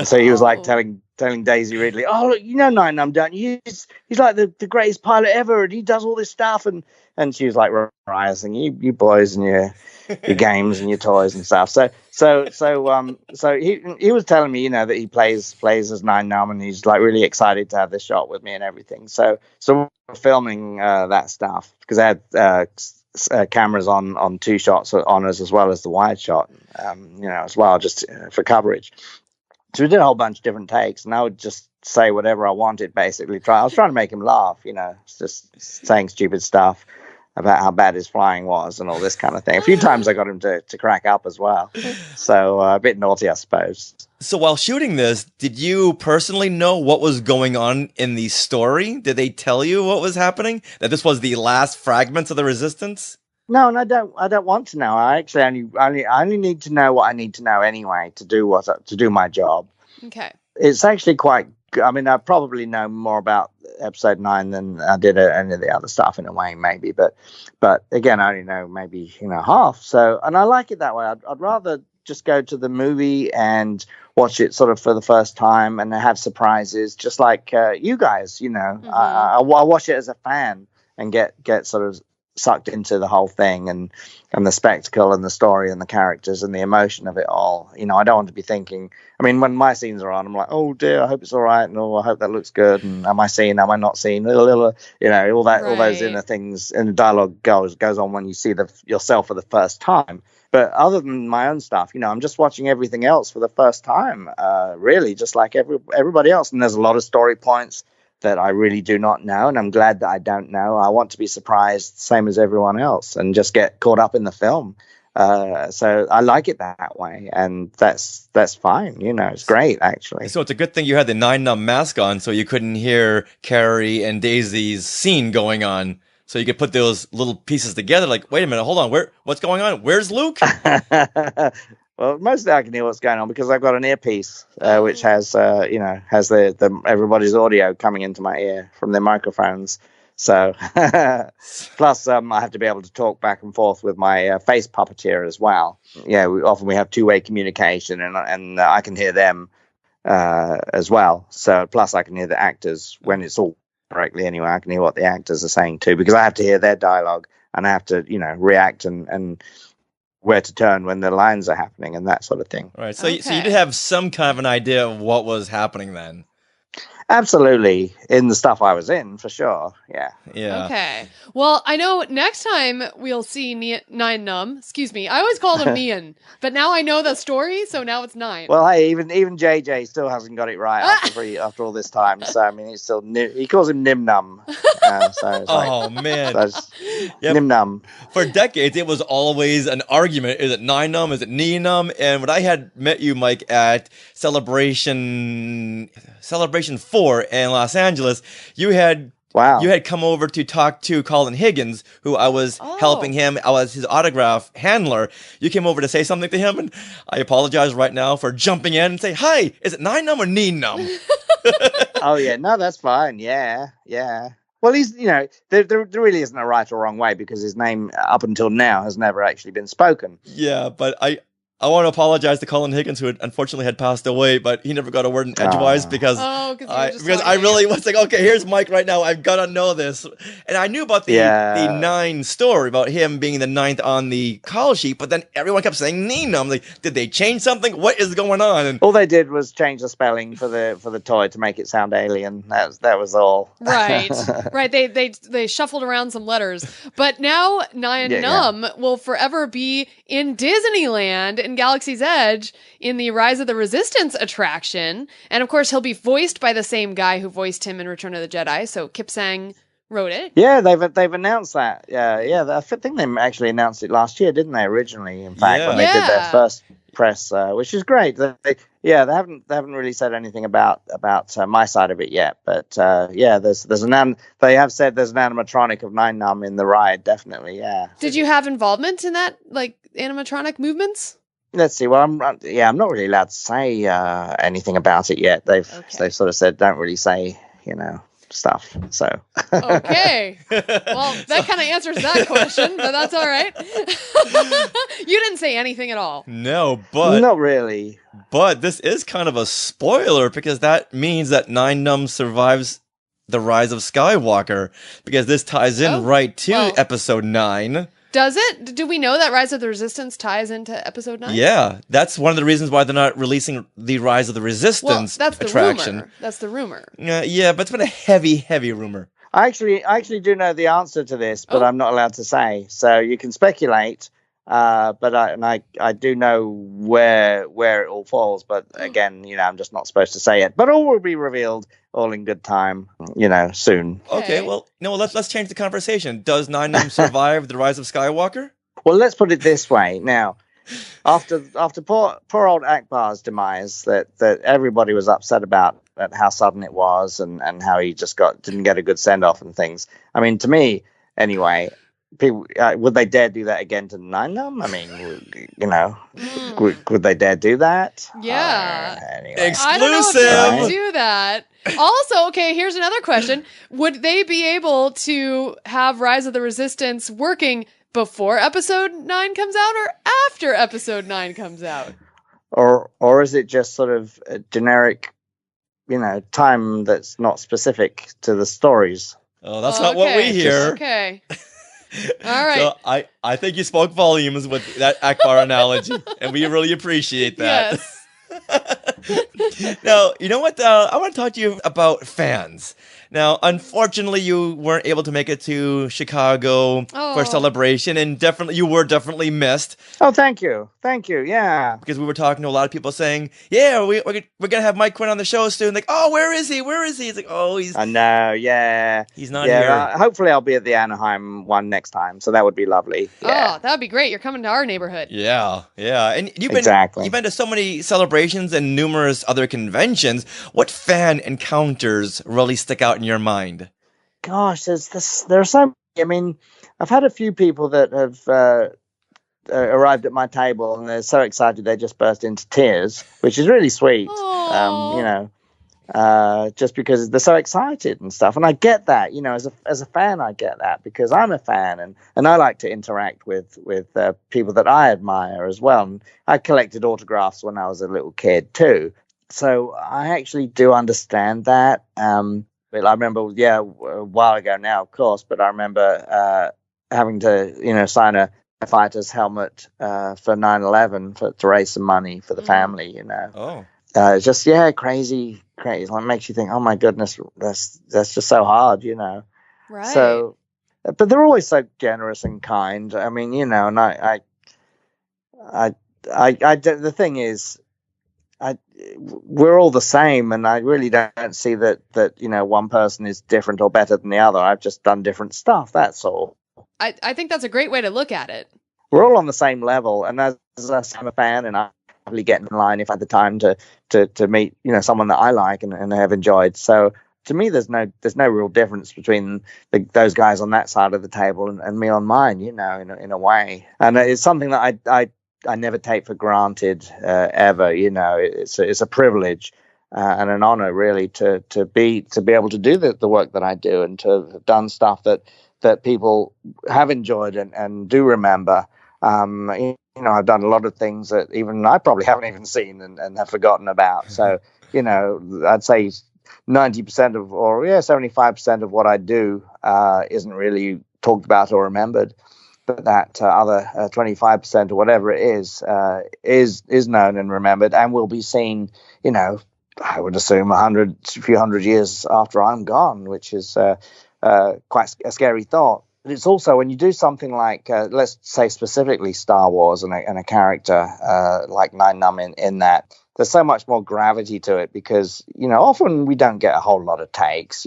So he was like telling Daisy Ridley, oh, look, Nien Nunb, don't you? He's like the greatest pilot ever, and he does all this stuff. And she was like, right, saying, you boys and your games and your toys and stuff. So he was telling me, that he plays as Nien Nunb, and he's like really excited to have this shot with me and everything. So we're filming that stuff, because I had cameras on 2 shots on us, as well as the wide shot, as well, just for coverage. So we did a whole bunch of different takes, and I would just say whatever I wanted, basically. I was trying to make him laugh, just saying stupid stuff about how bad his flying was and all this kind of thing. A few times I got him to crack up as well. So a bit naughty, I suppose. So while shooting this, did you personally know what was going on in the story? Did they tell you what was happening? That this was the last fragments of the Resistance? No, and I don't want to know. I actually only need to know what I need to know anyway to do my job. Okay. It's actually quite. I mean, I probably know more about episode 9 than I did any of the other stuff in a way, maybe. But again, I only know maybe half. So, and I like it that way. I'd rather just go to the movie and watch it sort of for the first time and have surprises, just like you guys. Mm-hmm. I watch it as a fan and get sort of sucked into the whole thing and the spectacle and the story and the characters and the emotion of it all. You know, I don't want to be thinking, I mean, when my scenes are on, I'm like, oh dear, I hope it's all right, and oh, I hope that looks good, and am I not seen, you know, all that, all those inner things, and the dialogue goes on when you see yourself for the first time. But other than my own stuff, you know, I'm just watching everything else for the first time, really, just like everybody else. And there's a lot of story points that I really do not know, and I'm glad that I don't know. I want to be surprised, same as everyone else, and just get caught up in the film. So I like it that way, and that's fine. You know, it's great, actually. So it's a good thing you had the Nien Nunb mask on, so you couldn't hear Carrie and Daisy's scene going on. So you could put those little pieces together. Like, wait a minute, hold on, what's going on? Where's Luke? Well, mostly I can hear what's going on because I've got an earpiece, which has the everybody's audio coming into my ear from their microphones. So, plus I have to be able to talk back and forth with my face puppeteer as well. Yeah, often we have two-way communication, and I can hear them as well. So, plus I can hear the actors when it's all correctly anyway. I can hear what the actors are saying too, because I have to hear their dialogue and I have to, you know, react and where to turn when the lines are happening and that sort of thing. All right. So, so you did have some kind of an idea of what was happening then. Absolutely, in the stuff I was in, for sure. Yeah. Yeah. Okay. Well, I know next time we'll see Nien Nunb. Excuse me. I always called him Nien, but now I know the story, so now it's Nien. Well, hey, even JJ still hasn't got it right after all this time. So I mean, he calls him Nien Nunb. Oh man. Nien Nunb. For decades, it was always an argument. Is it Nien Nunb? Is it Nien Nunb? And when I had met you, Mike, at Celebration 4 in Los Angeles, you had come over to talk to Colin Higgins, who I was helping him. I was his autograph handler. You came over to say something to him, and I apologize right now for jumping in and say, "Hi, is it Nien Nunb or Nien Nunb?" Oh yeah, no, that's fine. Yeah. Well, he's, you know, there really isn't a right or wrong way because his name up until now has never actually been spoken. Yeah, but I want to apologize to Colin Higgins, who unfortunately had passed away, but he never got a word in edgewise because I really was like, okay, here's Mike right now. I've got to know this. And I knew about the 9 story, about him being the 9th on the call sheet, but then everyone kept saying Nien Nunb. Like, did they change something? What is going on? And all they did was change the spelling for the toy to make it sound alien. That was all. Right. Right. They shuffled around some letters. But now Nien Nunb will forever be in Disneyland in Galaxy's Edge in the Rise of the Resistance attraction. And of course, he'll be voiced by the same guy who voiced him in Return of the Jedi. So Kip Sang wrote it. Yeah, they've announced that. Yeah, I think they actually announced it last year, didn't they? Originally, in fact, when they did their first press, which is great. They haven't really said anything about my side of it yet. But they have said there's an animatronic of Nien Nunb in the ride. Definitely, yeah. Did you have involvement in that, like animatronic movements? Let's see. Well, I'm not really allowed to say anything about it yet. They've sort of said don't really say, you know, stuff. So okay. Well, that kind of answers that question, but that's all right. You didn't say anything at all. No, but not really. But this is kind of a spoiler because that means that Nien Nunb survives the Rise of Skywalker, because this ties in right to Episode 9. Does it? Do we know that Rise of the Resistance ties into Episode 9? Yeah, that's one of the reasons why they're not releasing the Rise of the Resistance attraction. Rumor. That's the rumor. Yeah, but it's been a heavy rumor. I actually do know the answer to this, but I'm not allowed to say. So you can speculate, but I do know where it all falls. But again, you know, I'm just not supposed to say it. But all will be revealed, all in good time, you know, soon. Okay, well, let's change the conversation. Does Nien Nunb survive the Rise of Skywalker? Well, let's put it this way. Now, after poor old Akbar's demise, that everybody was upset about how sudden it was and how he just didn't get a good send off and things. I mean, to me, anyway. People, would they dare do that again to Nien Nunb? I mean, you know, would they dare do that? Yeah. Anyway. Exclusive. I don't know if they would do that. Also, okay, here's another question. Would they be able to have Rise of the Resistance working before Episode 9 comes out or after Episode 9 comes out? Or is it just sort of a generic, you know, time that's not specific to the stories? Oh, that's not what we hear. Okay. All right. So I think you spoke volumes with that Akbar analogy, and we really appreciate that. Yes. Now, you know what? I want to talk to you about fans. Now, unfortunately, you weren't able to make it to Chicago for Celebration, and you were definitely missed. Oh, thank you. Yeah. Because we were talking to a lot of people saying, yeah, we're going to have Mike Quinn on the show soon. Like, oh, where is he? He's like, oh, he's... I know, yeah. He's not here. Hopefully I'll be at the Anaheim one next time, so that would be lovely. Yeah. Oh, that would be great. You're coming to our neighborhood. Yeah. And you've been to so many celebrations and numerous other conventions. What fan encounters really stick out in your mind? Gosh, there are so many. I mean, I've had a few people that have arrived at my table and they're so excited they just burst into tears, which is really sweet. Just because they're so excited and stuff. And I get that, as a fan, I get that because I'm a fan and I like to interact with people that I admire as well. And I collected autographs when I was a little kid too. So I actually do understand that. But I remember, a while ago now, of course, but I remember having to, sign a fighter's helmet for 9/11 to raise some money for the family, Oh. It's just, crazy. It makes you think, oh my goodness, that's just so hard, Right. So, but they're always so generous and kind. I mean, and the thing is, we're all the same, and I really don't see that one person is different or better than the other. I've just done different stuff. That's all. I think that's a great way to look at it. We're all on the same level, and as I'm a fan, and I probably get in line if I had the time to meet someone that I like and have enjoyed. So to me, there's no real difference between those guys on that side of the table and me on mine. In a way, and it's something that I never take for granted ever. It's a privilege and an honor really to be able to do the work that I do and to have done stuff that people have enjoyed and do remember. I've done a lot of things that even I probably haven't even seen and have forgotten about. So, I'd say 90% of, or 75% of what I do isn't really talked about or remembered. But that other 25% or whatever it is known and remembered and will be seen, I would assume a few hundred years after I'm gone, which is quite a scary thought. But it's also when you do something like, let's say specifically Star Wars and a character like Nien Nunb in that, there's so much more gravity to it because, often we don't get a whole lot of takes.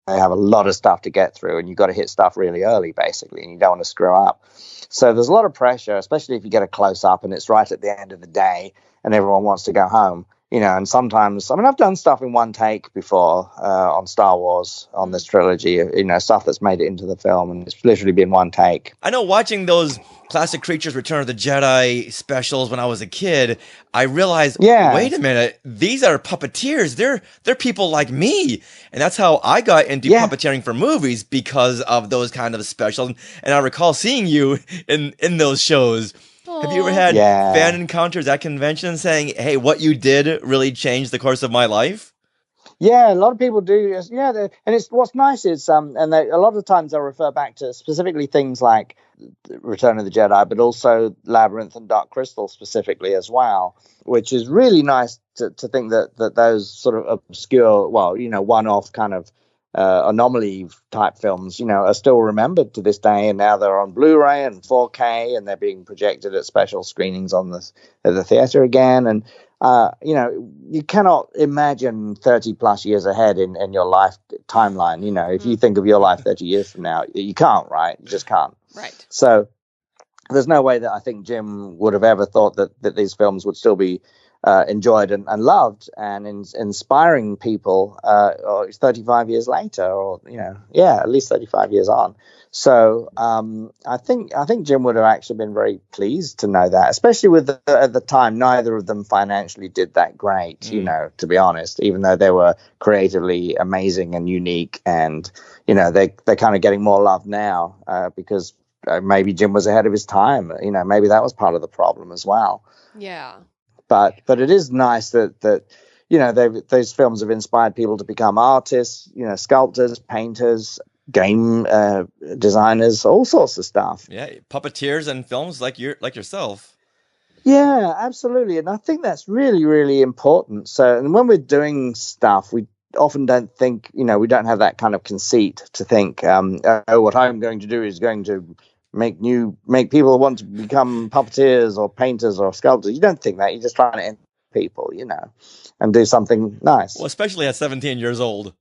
They have a lot of stuff to get through and you've got to hit stuff really early, basically, and you don't want to screw up. So there's a lot of pressure, especially if you get a close-up and it's right at the end of the day and everyone wants to go home. And sometimes, I've done stuff in one take before on Star Wars, on this trilogy, stuff that's made it into the film, and it's literally been one take. I know watching those Classic Creatures Return of the Jedi specials when I was a kid, I realized, wait a minute, these are puppeteers. They're people like me. And that's how I got into puppeteering for movies because of those kind of specials. And I recall seeing you in those shows. Aww. Have you ever had fan encounters at conventions saying, hey, what you did really changed the course of my life? Yeah, a lot of people do. And it's what's nice is, a lot of times they'll refer back to specifically things like Return of the Jedi, but also Labyrinth and Dark Crystal specifically as well, which is really nice to think that those sort of obscure, one-off kind of anomaly type films, are still remembered to this day, and now they're on Blu-ray and 4K, and they're being projected at special screenings at the theater again. And you cannot imagine 30 plus years ahead in your life timeline. If you think of your life 30 years from now, you can't, right? You just can't. Right. So there's no way that I think Jim would have ever thought that these films would still be enjoyed and loved and inspiring people 35 years later, or at least 35 years on. So I think Jim would have actually been very pleased to know that, especially with at the time neither of them financially did that great, to be honest, even though they were creatively amazing and unique, and they're kind of getting more love now because maybe Jim was ahead of his time. Maybe that was part of the problem as well. Yeah. But it is nice that those films have inspired people to become artists, sculptors, painters, game designers, all sorts of stuff. Yeah, puppeteers and films like yourself. Yeah, absolutely. And I think that's really, really important. So, and when we're doing stuff, we often don't think, we don't have that kind of conceit to think, what I'm going to do is going to make people want to become puppeteers or painters or sculptors. You don't think that. You're just trying to enter people, and do something nice. Well, especially at 17 years old.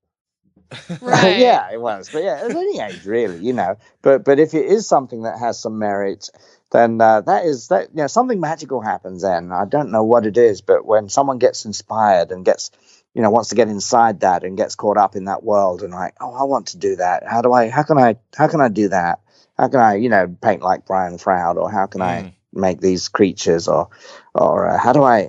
Right. Yeah, it was. But yeah, at any age, really, But if it is something that has some merit, then something magical happens then. I don't know what it is, but when someone gets inspired and gets, wants to get inside that and gets caught up in that world and like, oh, I want to do that. How can I do that? How can I, paint like Brian Froud, or how can I make these creatures, or how do I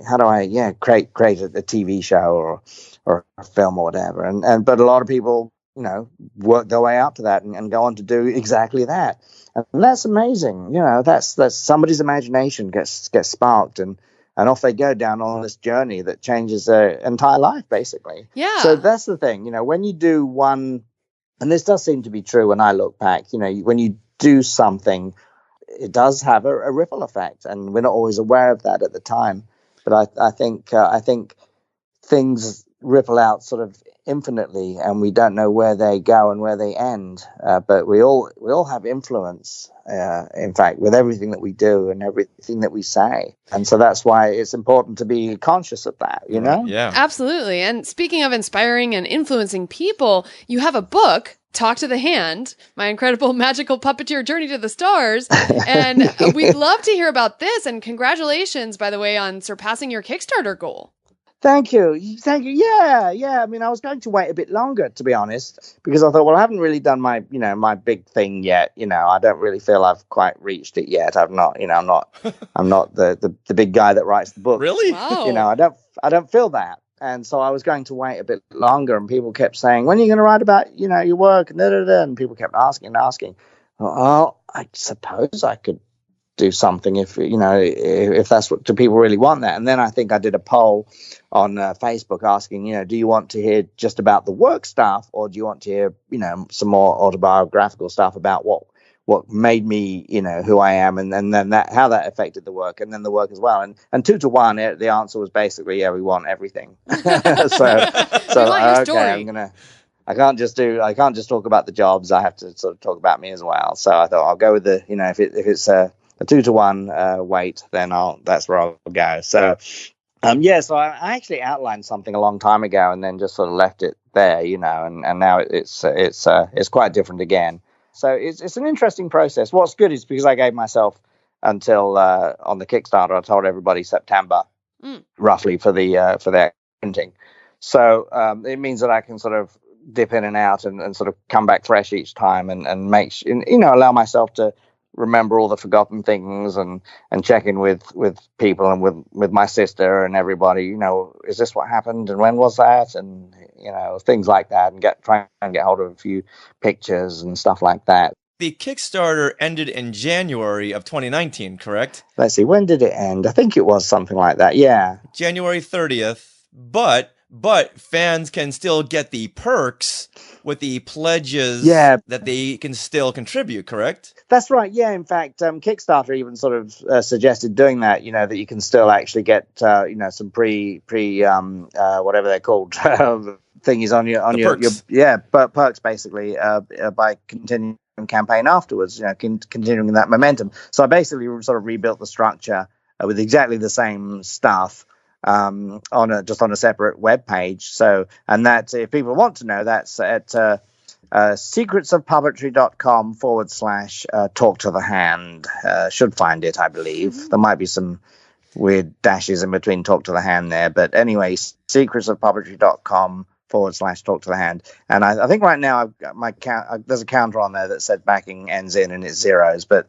create a TV show or a film or whatever. But a lot of people, work their way up to that and go on to do exactly that. And that's amazing. That's somebody's imagination gets sparked and off they go down on this journey that changes their entire life, basically. Yeah. So that's the thing, when you do one, and this does seem to be true when I look back, when you do something, it does have a ripple effect, and we're not always aware of that at the time. But I think things ripple out sort of infinitely, and we don't know where they go and where they end. But we all have influence, in fact, with everything that we do and everything that we say. And so that's why it's important to be conscious of that, Yeah. Absolutely. And speaking of inspiring and influencing people, you have a book, Talk to the Hand, My Incredible Magical Puppeteer Journey to the Stars. And we'd love to hear about this. And congratulations, by the way, on surpassing your Kickstarter goal. Thank you. Yeah. I mean, I was going to wait a bit longer, to be honest, because I thought, well, I haven't really done my big thing yet. I don't really feel I've quite reached it yet. I'm not the big guy that writes the book. Really? Wow. I don't feel that. And so I was going to wait a bit longer, and people kept saying, when are you going to write about, your work? And people kept asking. Well, I suppose I could do something if that's what, do people really want that? And then I think I did a poll on Facebook asking, do you want to hear just about the work stuff, or do you want to hear, some more autobiographical stuff about what made me, who I am, and then how that affected the work, and then the work as well. And 2 to 1, the answer was basically, yeah, we want everything. so okay, I can't just talk about the jobs. I have to sort of talk about me as well. So I thought I'll go with the, if it's a 2 to 1 weight, then that's where I'll go. So so I actually outlined something a long time ago and then just sort of left it there, and now it's quite different again. So it's an interesting process. What's good is because I gave myself until on the Kickstarter, I told everybody September roughly for their printing. So it means that I can sort of dip in and out and sort of come back fresh each time and make allow myself to remember all the forgotten things and check in with people and with my sister and everybody, is this what happened and when was that, and things like that, and try and get hold of a few pictures and stuff like that. The Kickstarter ended in January of 2019, correct? Let's see, when did it end? I think it was something like that, yeah. January 30th, but fans can still get the perks with the pledges that they can still contribute, correct? That's right. Yeah. In fact, Kickstarter even sort of suggested doing that. That you can still actually get some pre whatever they're called thingies on your perks basically by continuing campaign afterwards. Continuing that momentum. So I basically sort of rebuilt the structure with exactly the same stuff on a separate web page. So, and that if people want to know, that's at secretsofpuppetry.com / talk to the hand. Should find it, I believe. There might be some weird dashes in between talk to the hand there, but anyway, secretsofpuppetry.com / talk to the hand. And I think right now I've got my there's a counter on there that said backing ends in and it's zeros, but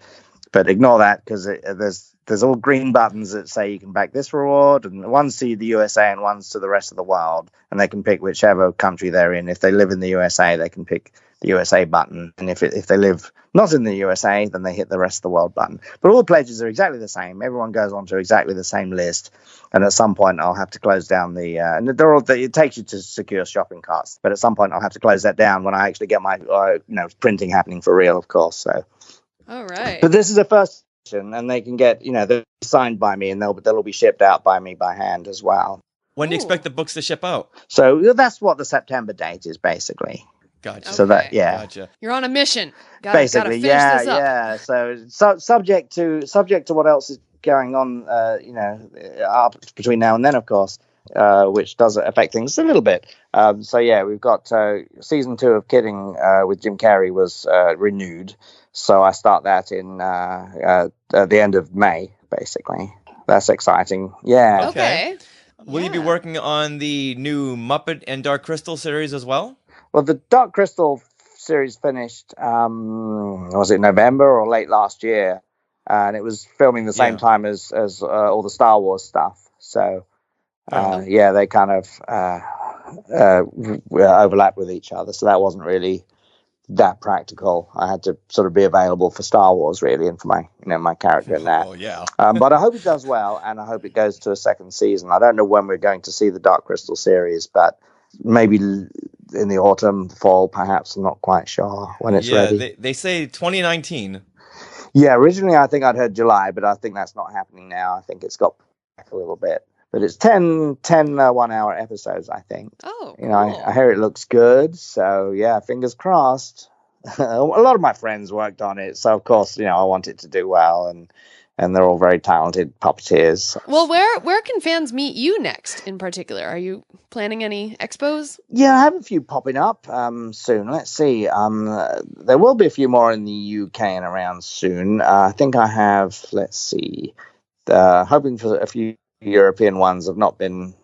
ignore that because there's all green buttons that say you can back this reward, and one's to the USA and one's to the rest of the world, and they can pick whichever country they're in. If they live in the USA, they can pick the USA button, and if they live not in the USA, then they hit the rest of the world button. But all the pledges are exactly the same. Everyone goes onto exactly the same list, and at some point I'll have to close down the. And it takes you to secure shopping carts, but at some point I'll have to close that down when I actually get my printing happening for real, of course. So. All right. But this is a first edition, and they can get they're signed by me, and they'll be shipped out by me by hand as well. When do you expect the books to ship out? So that's what the September date is, basically. Gotcha. So that, Gotcha. You're on a mission. Basically, gotta finish this up. yeah. So subject to what else is going on, up between now and then, of course, which does affect things a little bit. So yeah, we've got season 2 of Kidding with Jim Carrey was renewed. So I start that in at the end of May, basically. That's exciting. Yeah. Okay. Will you be working on the new Muppet and Dark Crystal series as well? Well, the Dark Crystal series finished, was it November or late last year? And it was filming the same time as all the Star Wars stuff. So, they kind of overlap with each other. So that wasn't really that practical. I had to sort of be available for Star Wars, really, and for my character in that. Oh, yeah. But I hope it does well, and I hope it goes to a second season. I don't know when we're going to see the Dark Crystal series, but maybe in the autumn, fall, perhaps. I'm not quite sure when it's ready. They say 2019. Yeah, originally I think I'd heard July, but I think that's not happening now. I think it's got back a little bit. But it's 10 one-hour episodes, I think. Oh, cool. I hear it looks good. So, yeah, fingers crossed. A lot of my friends worked on it. So, of course, I want it to do well. And they're all very talented puppeteers. Well, where can fans meet you next in particular? Are you planning any expos? Yeah, I have a few popping up soon. Let's see. There will be a few more in the UK and around soon. I think I have, let's see, hoping for a few European ones have not been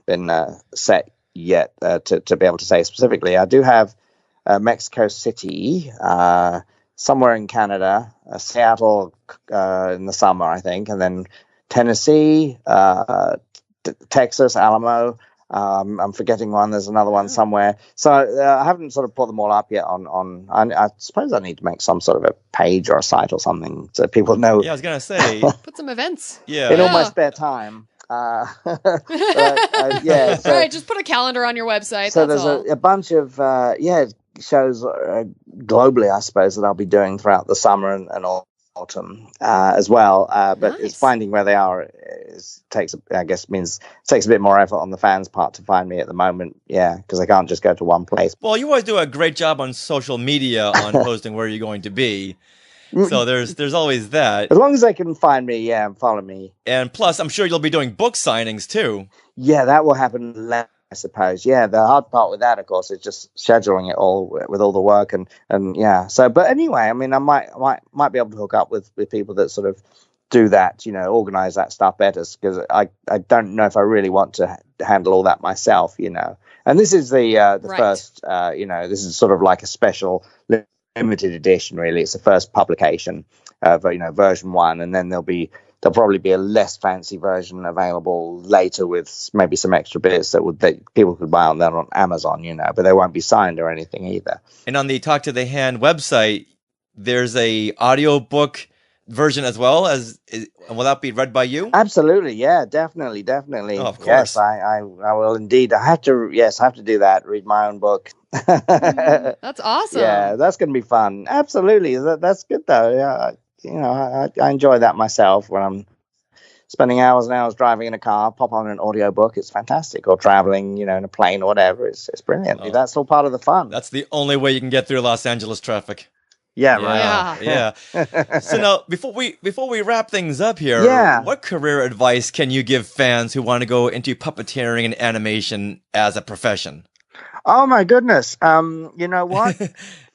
set yet to be able to say specifically. I do have Mexico City, somewhere in Canada, Seattle in the summer, I think, and then Tennessee, Texas, Alamo. I'm forgetting one. There's another one somewhere. So I haven't sort of put them all up yet on I suppose I need to make some sort of a page or a site or something so people know. Yeah, I was going to say. Put some events. In all my spare time. So, right, just put a calendar on your website. So that's there's all. a bunch of shows globally, I suppose, that I'll be doing throughout the summer and autumn as well. But it's finding where they are takes a bit more effort on the fans' part to find me at the moment. Yeah, because I can't just go to one place. Well, you always do a great job on social media on posting where you're going to be. So there's always that. As long as they can find me, and follow me. And plus, I'm sure you'll be doing book signings too. Yeah, that will happen later, I suppose. Yeah, the hard part with that, of course, is just scheduling it all with all the work and yeah. So, but anyway, I mean, I might be able to hook up with people that sort of do that, organize that stuff better, because I don't know if I really want to handle all that myself, And this is the right. first, this is sort of like a special limited edition, really. It's the first publication of version 1, and then there'll probably be a less fancy version available later with maybe some extra bits that people could buy on Amazon, but they won't be signed or anything either. And on the Talk to the Hand website, there's a audiobook version as well. Will that be read by you? Absolutely, yeah, definitely. Oh, of course. Yes, I will indeed. I have to do that. Read my own book. That's awesome. Yeah, that's going to be fun. Absolutely, that's good though. Yeah, I enjoy that myself when I'm spending hours and hours driving in a car. Pop on an audiobook. It's fantastic. Or traveling, in a plane or whatever. It's brilliant. Oh. That's all part of the fun. That's the only way you can get through Los Angeles traffic. Yeah, right. Yeah. So now, before we wrap things up here, what career advice can you give fans who want to go into puppeteering and animation as a profession? Oh my goodness. You know what?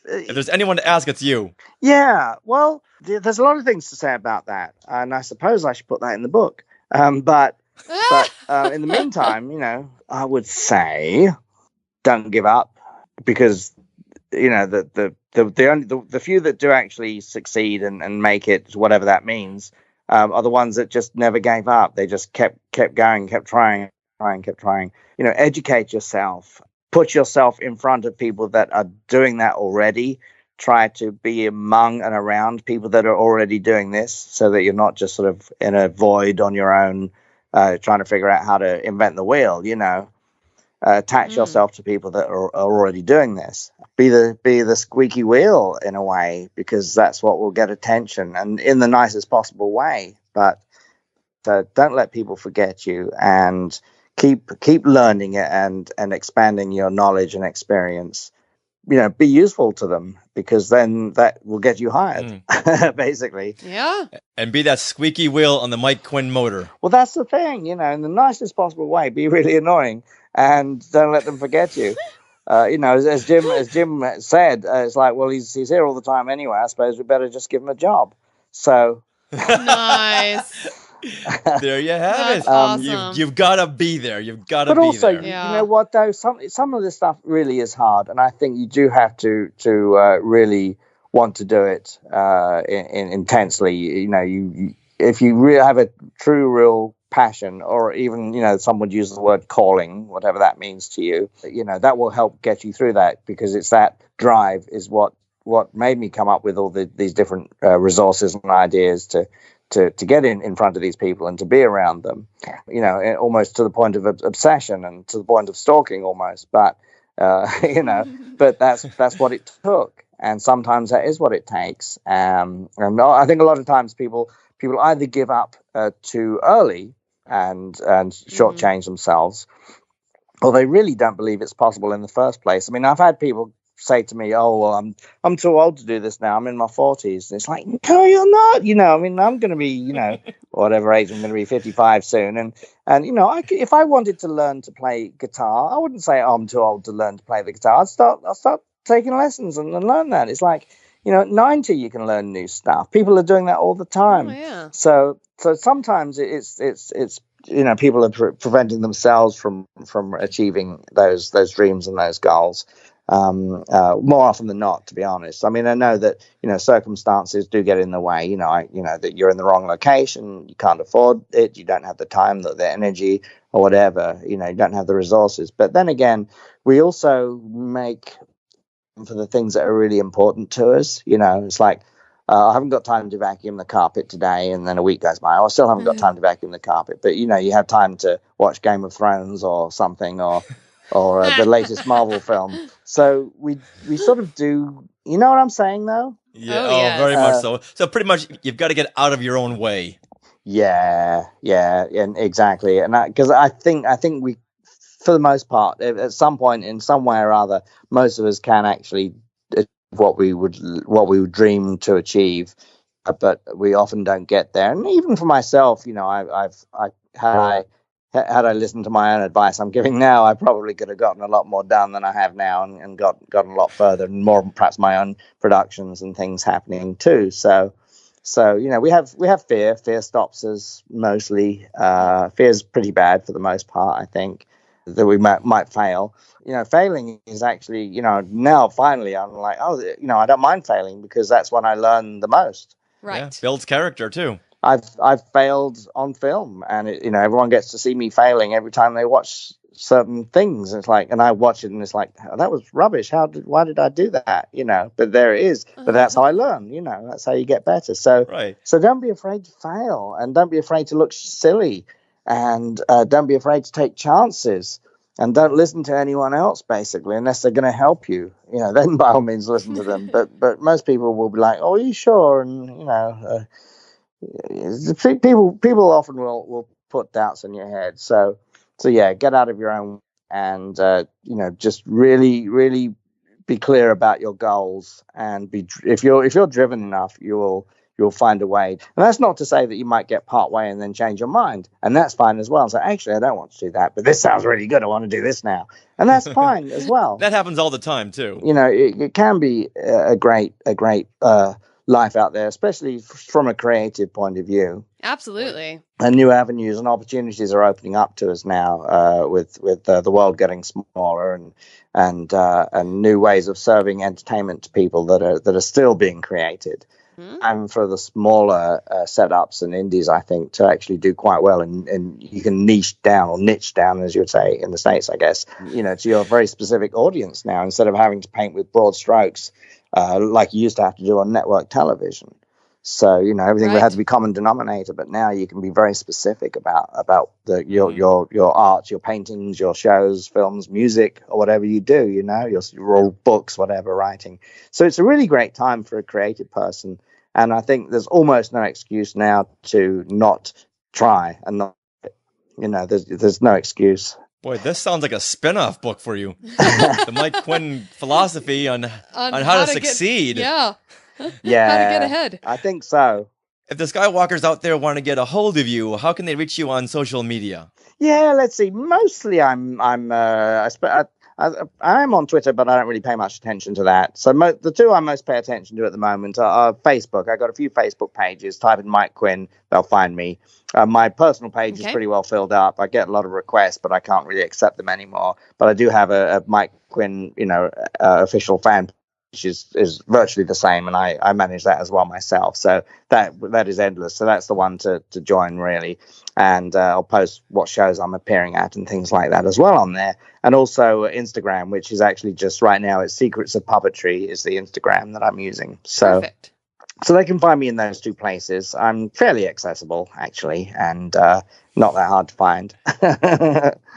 If there's anyone to ask, it's you. Yeah. Well, there's a lot of things to say about that, and I suppose I should put that in the book. But in the meantime, I would say don't give up, because the few that do actually succeed and make it, whatever that means, are the ones that just never gave up. They just kept going, kept trying. Educate yourself. put yourself in front of people that are doing that already. Try to be among and around people that are already doing this, so that you're not just sort of in a void on your own, trying to figure out how to invent the wheel. Attach yourself to people that are already doing this. Be the squeaky wheel in a way, because that's what will get attention, and in the nicest possible way. But don't let people forget you, and keep learning it and expanding your knowledge and experience. Be useful to them, because then that will get you hired, basically. Yeah. And be that squeaky wheel on the Mike Quinn motor. Well, that's the thing, in the nicest possible way. Be really annoying, and don't let them forget you. As Jim said, it's like, well, he's here all the time anyway. I suppose we better just give him a job. So nice. There you have That's it. awesome. You've got to be there. You've got to But be also, there. you know what, though? Some of this stuff really is hard, and I think you do have to really want to do it intensely. If you really have a real passion, or even, some would use the word calling, whatever that means to you, that will help get you through that, because it's that drive is what made me come up with all these different resources and ideas to get in front of these people and to be around them, almost to the point of obsession and to the point of stalking almost. But, but that's what it took. And sometimes that is what it takes. And I think a lot of times people either give up too early and shortchange themselves, or they really don't believe it's possible in the first place. I mean, I've had people say to me, "Oh, well, I'm too old to do this now. I'm in my 40s." And it's like, no, you're not. I'm going to be, whatever age I'm going to be, 55 soon. And if I wanted to learn to play guitar, I wouldn't say, "Oh, I'm too old to learn to play the guitar." I'll start taking lessons and learn that. It's like, at 90 you can learn new stuff. People are doing that all the time. Oh, yeah. So sometimes it's people are preventing themselves from achieving those dreams and those goals. More often than not, to be honest. I mean, I know that circumstances do get in the way. That you're in the wrong location, you can't afford it, you don't have the time, the energy, or whatever. You don't have the resources. But then again, we also make for the things that are really important to us. It's like, I haven't got time to vacuum the carpet today, and then a week goes by. I still haven't got time to vacuum the carpet, but you have time to watch Game of Thrones or something, or the latest Marvel film. So we sort of do. You know what I'm saying, though? Yeah, yes. Very much so. So pretty much, you've got to get out of your own way. Yeah, and exactly. And because I think we, for the most part, at some point, in some way or other, most of us can actually achieve what we would dream to achieve, but we often don't get there. And even for myself, had I listened to my own advice I'm giving now, I probably could have gotten a lot more done than I have now, and gotten a lot further, and more perhaps my own productions and things happening too. So we have fear. Fear stops us mostly. Fear is pretty bad for the most part, I think, that we might fail. Failing is actually, now finally I'm like, I don't mind failing, because that's when I learn the most. Right. Yeah, builds character too. I've failed on film, and everyone gets to see me failing every time they watch certain things. It's like, and I watch it, and it's like, oh, that was rubbish. Why did I do that? But there it is. But that's how I learn. That's how you get better. So So don't be afraid to fail, and don't be afraid to look silly, and don't be afraid to take chances, and don't listen to anyone else, basically, unless they're going to help you. Then by all means listen to them. But most people will be like, "Oh, are you sure?" And people often will put doubts in your head. So yeah, get out of your own, and just really be clear about your goals, and if you're driven enough, you'll find a way. And that's not to say that you might get part way and then change your mind, and that's fine as well. So actually, I don't want to do that, but this sounds really good. I want to do this now, and that's fine as well. That happens all the time too. It can be a great life out there, especially from a creative point of view. Absolutely. And new avenues and opportunities are opening up to us now, with the world getting smaller, and new ways of serving entertainment to people that are still being created. And for the smaller setups and indies, I think, to actually do quite well, and you can niche down, as you would say in the States, I guess, to your very specific audience now, instead of having to paint with broad strokes like you used to have to do on network television. So, everything had to be common denominator, but now you can be very specific about your art, your paintings, your shows, films, music, or whatever you do, your books, whatever, writing. So it's a really great time for a creative person. And I think there's almost no excuse now to not try and not, there's no excuse. Boy, this sounds like a spin-off book for you. The Mike Quinn philosophy on how to succeed. Yeah. Yeah. How to get ahead. I think so. If the Skywalkers out there want to get a hold of you, how can they reach you on social media? Yeah, let's see. Mostly I'm on Twitter, but I don't really pay much attention to that. So the two I most pay attention to at the moment are Facebook. I got a few Facebook pages. Type in Mike Quinn, they'll find me. My personal page is pretty well filled up. I get a lot of requests, but I can't really accept them anymore. But I do have a Mike Quinn, official fan page, which is virtually the same, and I manage that as well myself. So that is endless. So that's the one to join, really. And I'll post what shows I'm appearing at and things like that as well on there. And also Instagram, which is actually just right now, it's Secrets of Puppetry is the Instagram that I'm using. So, perfect. So they can find me in those two places. I'm fairly accessible, actually, and not that hard to find.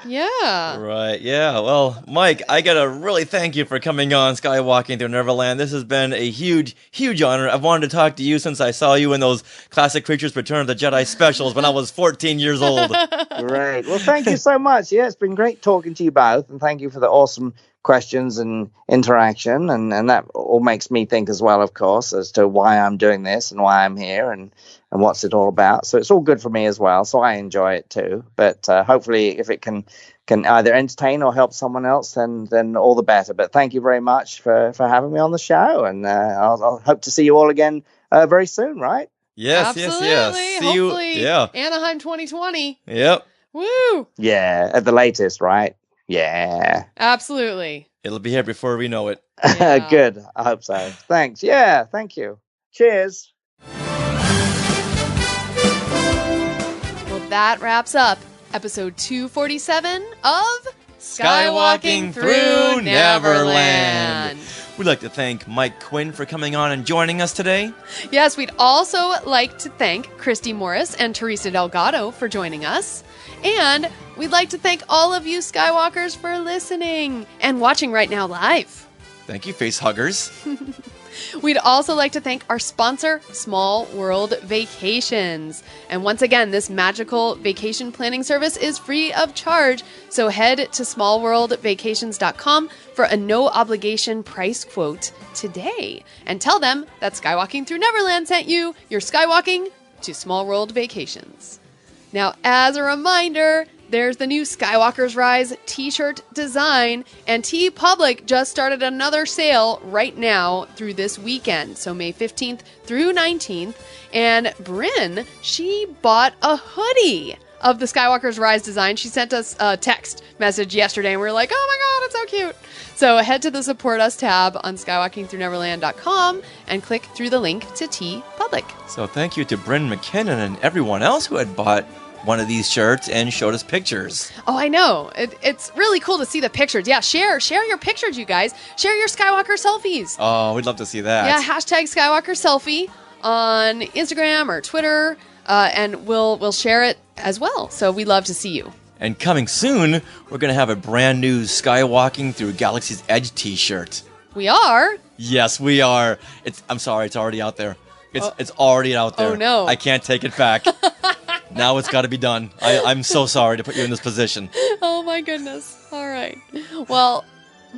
Yeah. Right, yeah. Well, Mike, I got to really thank you for coming on Skywalking Through Neverland. This has been a huge, huge honor. I've wanted to talk to you since I saw you in those Classic Creatures Return of the Jedi specials when I was 14 years old. Great. Well, thank you so much. Yeah, it's been great talking to you both, and thank you for the awesome questions and interaction, and that all makes me think as well, of course, as to why I'm doing this and why I'm here and what's it all about. So it's all good for me as well, so I enjoy it too. But hopefully if it can either entertain or help someone else, then all the better. But thank you very much for having me on the show, and I'll hope to see you all again very soon, right? Yes. Absolutely. See Hopefully. you. Yeah. Anaheim 2020. Yep. Woo! Yeah, at the latest, right? Yeah. Absolutely. It'll be here before we know it. Yeah. Good. I hope so. Thanks. Yeah, thank you. Cheers. Well, that wraps up episode 247 of Skywalking Through Neverland. We'd like to thank Mike Quinn for coming on and joining us today. Yes, we'd also like to thank Christy Morris and Teresa Delgado for joining us. And we'd like to thank all of you Skywalkers for listening and watching right now live. Thank you, face huggers. We'd also like to thank our sponsor, Small World Vacations. And once again, this magical vacation planning service is free of charge. So head to smallworldvacations.com for a no-obligation price quote today. And tell them that Skywalking Through Neverland sent you. You're skywalking to Small World Vacations. Now, as a reminder, there's the new Skywalker's Rise t-shirt design, and TeePublic just started another sale right now through this weekend, so May 15th through 19th, and Bryn, she bought a hoodie of the Skywalker's Rise design. She sent us a text message yesterday, and we were like, oh my god, it's so cute! So head to the Support Us tab on skywalkingthroughneverland.com and click through the link to TeePublic. So thank you to Bryn McKinnon and everyone else who had bought one of these shirts and showed us pictures. Oh, I know. It's really cool to see the pictures. Yeah, share your pictures, you guys. Share your Skywalker selfies. Oh, we'd love to see that. Yeah, hashtag Skywalker selfie on Instagram or Twitter, and we'll share it as well. So we'd love to see you. And coming soon, we're going to have a brand new Skywalking Through Galaxy's Edge t-shirt. We are? Yes, we are. I'm sorry, it's already out there. It's already out there. Oh, no. I can't take it back. Now it's got to be done. I'm so sorry to put you in this position. Oh, my goodness. All right. Well,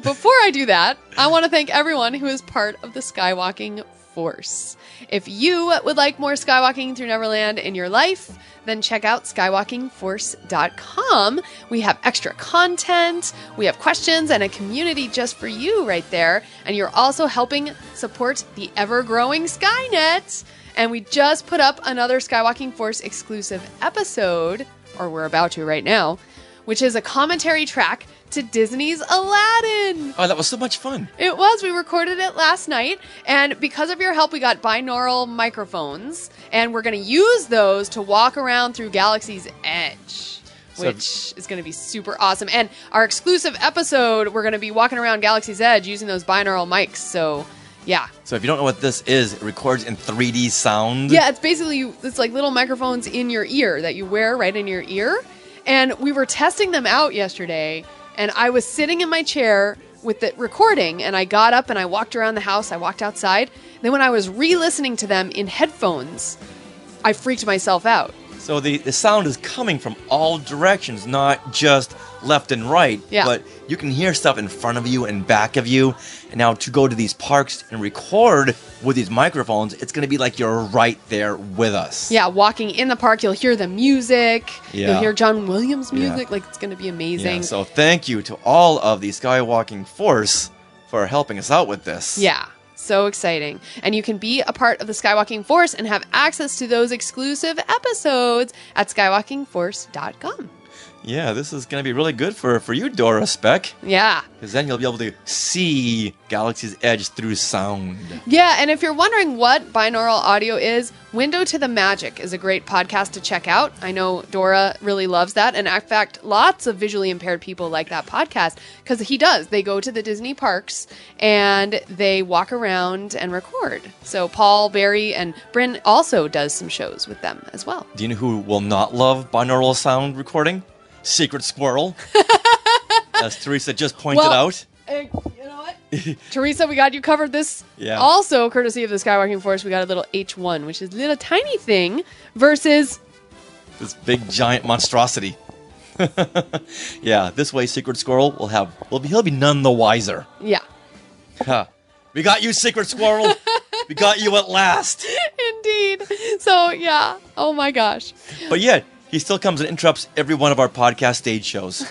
before I do that, I want to thank everyone who is part of the Skywalking Force. If you would like more Skywalking Through Neverland in your life, then check out skywalkingforce.com. We have extra content, we have questions, and a community just for you right there. And you're also helping support the ever-growing Skynet. And we just put up another Skywalking Force exclusive episode, or we're about to right now, which is a commentary track to Disney's Aladdin. Oh, that was so much fun. It was. We recorded it last night, and because of your help, we got binaural microphones, and we're going to use those to walk around through Galaxy's Edge, which is going to be super awesome. And our exclusive episode, we're going to be walking around Galaxy's Edge using those binaural mics, so yeah. So if you don't know what this is, it records in 3D sound. Yeah, it's basically, it's like little microphones in your ear that you wear right in your ear, and we were testing them out yesterday. And I was sitting in my chair with it recording, and I got up and I walked around the house. I walked outside. Then when I was re-listening to them in headphones, I freaked myself out. So the sound is coming from all directions, not just left and right. Yeah. But you can hear stuff in front of you and back of you. And now to go to these parks and record with these microphones, it's going to be like you're right there with us. Yeah, walking in the park, you'll hear the music. Yeah. You'll hear John Williams music. Yeah. Like, it's going to be amazing. Yeah, so thank you to all of the Skywalking Force for helping us out with this. Yeah. So exciting. And you can be a part of the Skywalking Force and have access to those exclusive episodes at skywalkingforce.com. Yeah, this is going to be really good for you, Dora Speck. Yeah. Because then you'll be able to see Galaxy's Edge through sound. Yeah, and if you're wondering what binaural audio is, Window to the Magic is a great podcast to check out. I know Dora really loves that. And in fact, lots of visually impaired people like that podcast because he does. They go to the Disney parks and they walk around and record. So Paul, Barry, and Bryn also does some shows with them as well. Do you know who will not love binaural sound recording? Secret Squirrel. As Teresa just pointed out. You know what? Teresa, we got you covered this. Yeah. Also, courtesy of the Skywalking Force, we got a little H1, which is a little tiny thing versus this big giant monstrosity. Yeah, this way Secret Squirrel he'll be none the wiser. Yeah. Huh. We got you, Secret Squirrel. We got you at last. Indeed. So, yeah. Oh my gosh. But yet, he still comes and interrupts every one of our podcast stage shows.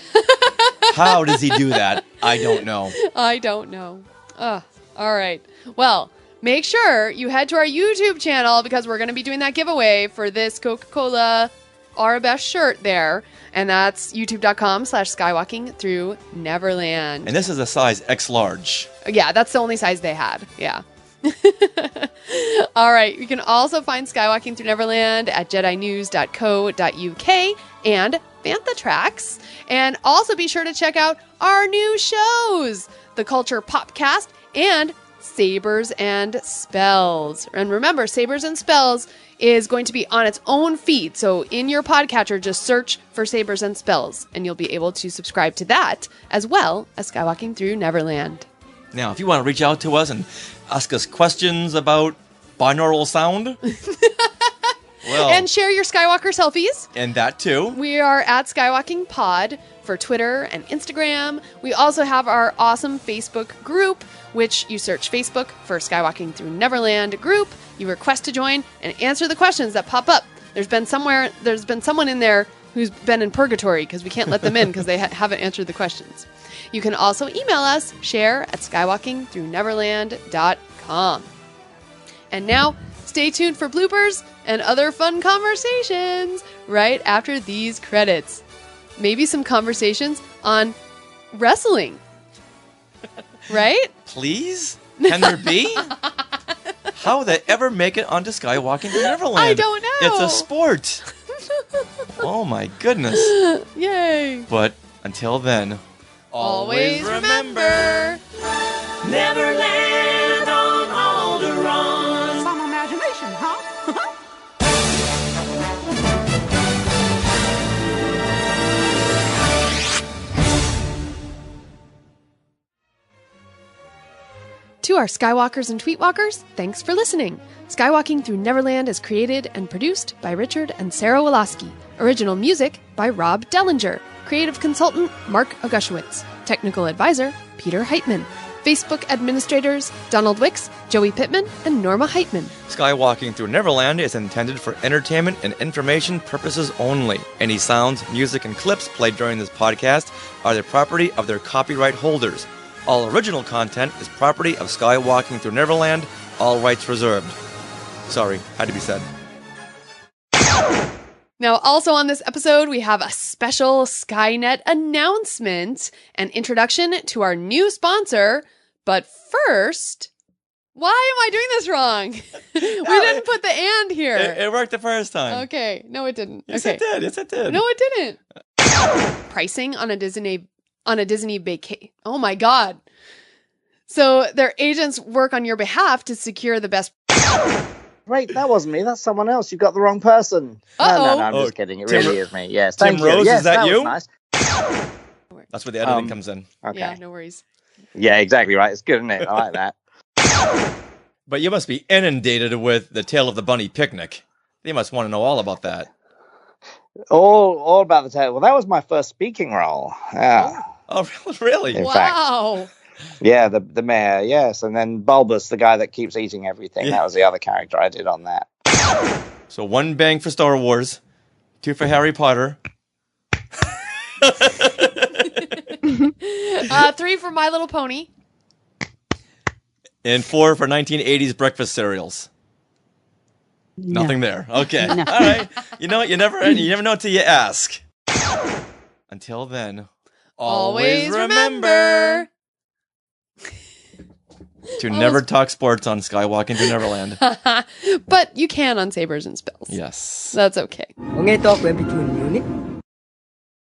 How does he do that? I don't know. I don't know. All right. Well, make sure you head to our YouTube channel because we're going to be doing that giveaway for this Coca-Cola Arabesque shirt there. And that's youtube.com/skywalking through Neverland. And this is a size X large. Yeah, that's the only size they had. Yeah. All right. You can also find Skywalking Through Neverland at jedinews.co.uk and Bantha Tracks. And also be sure to check out our new shows, The Culture Popcast and Sabers and Spells. And remember, Sabers and Spells is going to be on its own feed. So in your podcatcher, just search for Sabers and Spells, and you'll be able to subscribe to that as well as Skywalking Through Neverland. Now, if you want to reach out to us and ask us questions about binaural sound, well, and share your Skywalker selfies. And that too. We are at Skywalking Pod for Twitter and Instagram. We also have our awesome Facebook group, which you search Facebook for Skywalking Through Neverland group. You request to join and answer the questions that pop up. There's been someone in there who's been in purgatory because we can't let them in because they haven't answered the questions. You can also email us, share@skywalkingthroughneverland.com. And now, stay tuned for bloopers and other fun conversations right after these credits. Maybe some conversations on wrestling. Right? Please? Can there be? How would they ever make it onto Skywalking Through Neverland? I don't know. It's a sport. Oh my goodness. Yay. But until then, always remember, Neverland on Alderaan. Some imagination, huh? To our Skywalkers and Tweetwalkers, thanks for listening. Skywalking Through Neverland is created and produced by Richard and Sarah Woloski. Original music by Rob Dellinger. Creative consultant Mark Augushowitz. Technical advisor Peter Heitman. Facebook administrators Donald Wicks, Joey Pittman, and Norma Heitman. Skywalking Through Neverland is intended for entertainment and information purposes only. Any sounds, music, and clips played during this podcast are the property of their copyright holders. All original content is property of Skywalking Through Neverland, all rights reserved. Sorry, had to be said. Now, also on this episode, we have a special special Skynet announcement and introduction to our new sponsor. But first, why am I doing this wrong? We didn't put the and here. It worked the first time. Okay. No, it didn't. Yes, okay. it did. Yes, it did. No, it didn't. Pricing on a Disney vacation. Oh my God. So their agents work on your behalf to secure the best. Wait, that wasn't me. That's someone else. You got the wrong person. No, I'm just kidding. It really is me. Yes, Tim thank you. Rose, Yes, is that you? was nice. That's where the editing comes in. Okay. Yeah, no worries. Yeah, exactly right. It's good, isn't it? I like that. But you must be inundated with the Tale of the Bunny Picnic. They must want to know all about that. All about the tale. Well, that was my first speaking role. Yeah. Oh, really? In fact. Yeah, the mayor, yes. And then Bulbous, the guy that keeps eating everything. Yeah. That was the other character I did on that. So 1 bang for Star Wars, 2 for Harry Potter. 3 for My Little Pony. And 4 for 1980s breakfast cereals. No. Nothing there. Okay. No. All right. You know what? You never know until you ask. Until then, always remember to never talk sports on Skywalking to Neverland. But you can on Sabers and Spells. Yes. That's okay. Okay, talk between unit.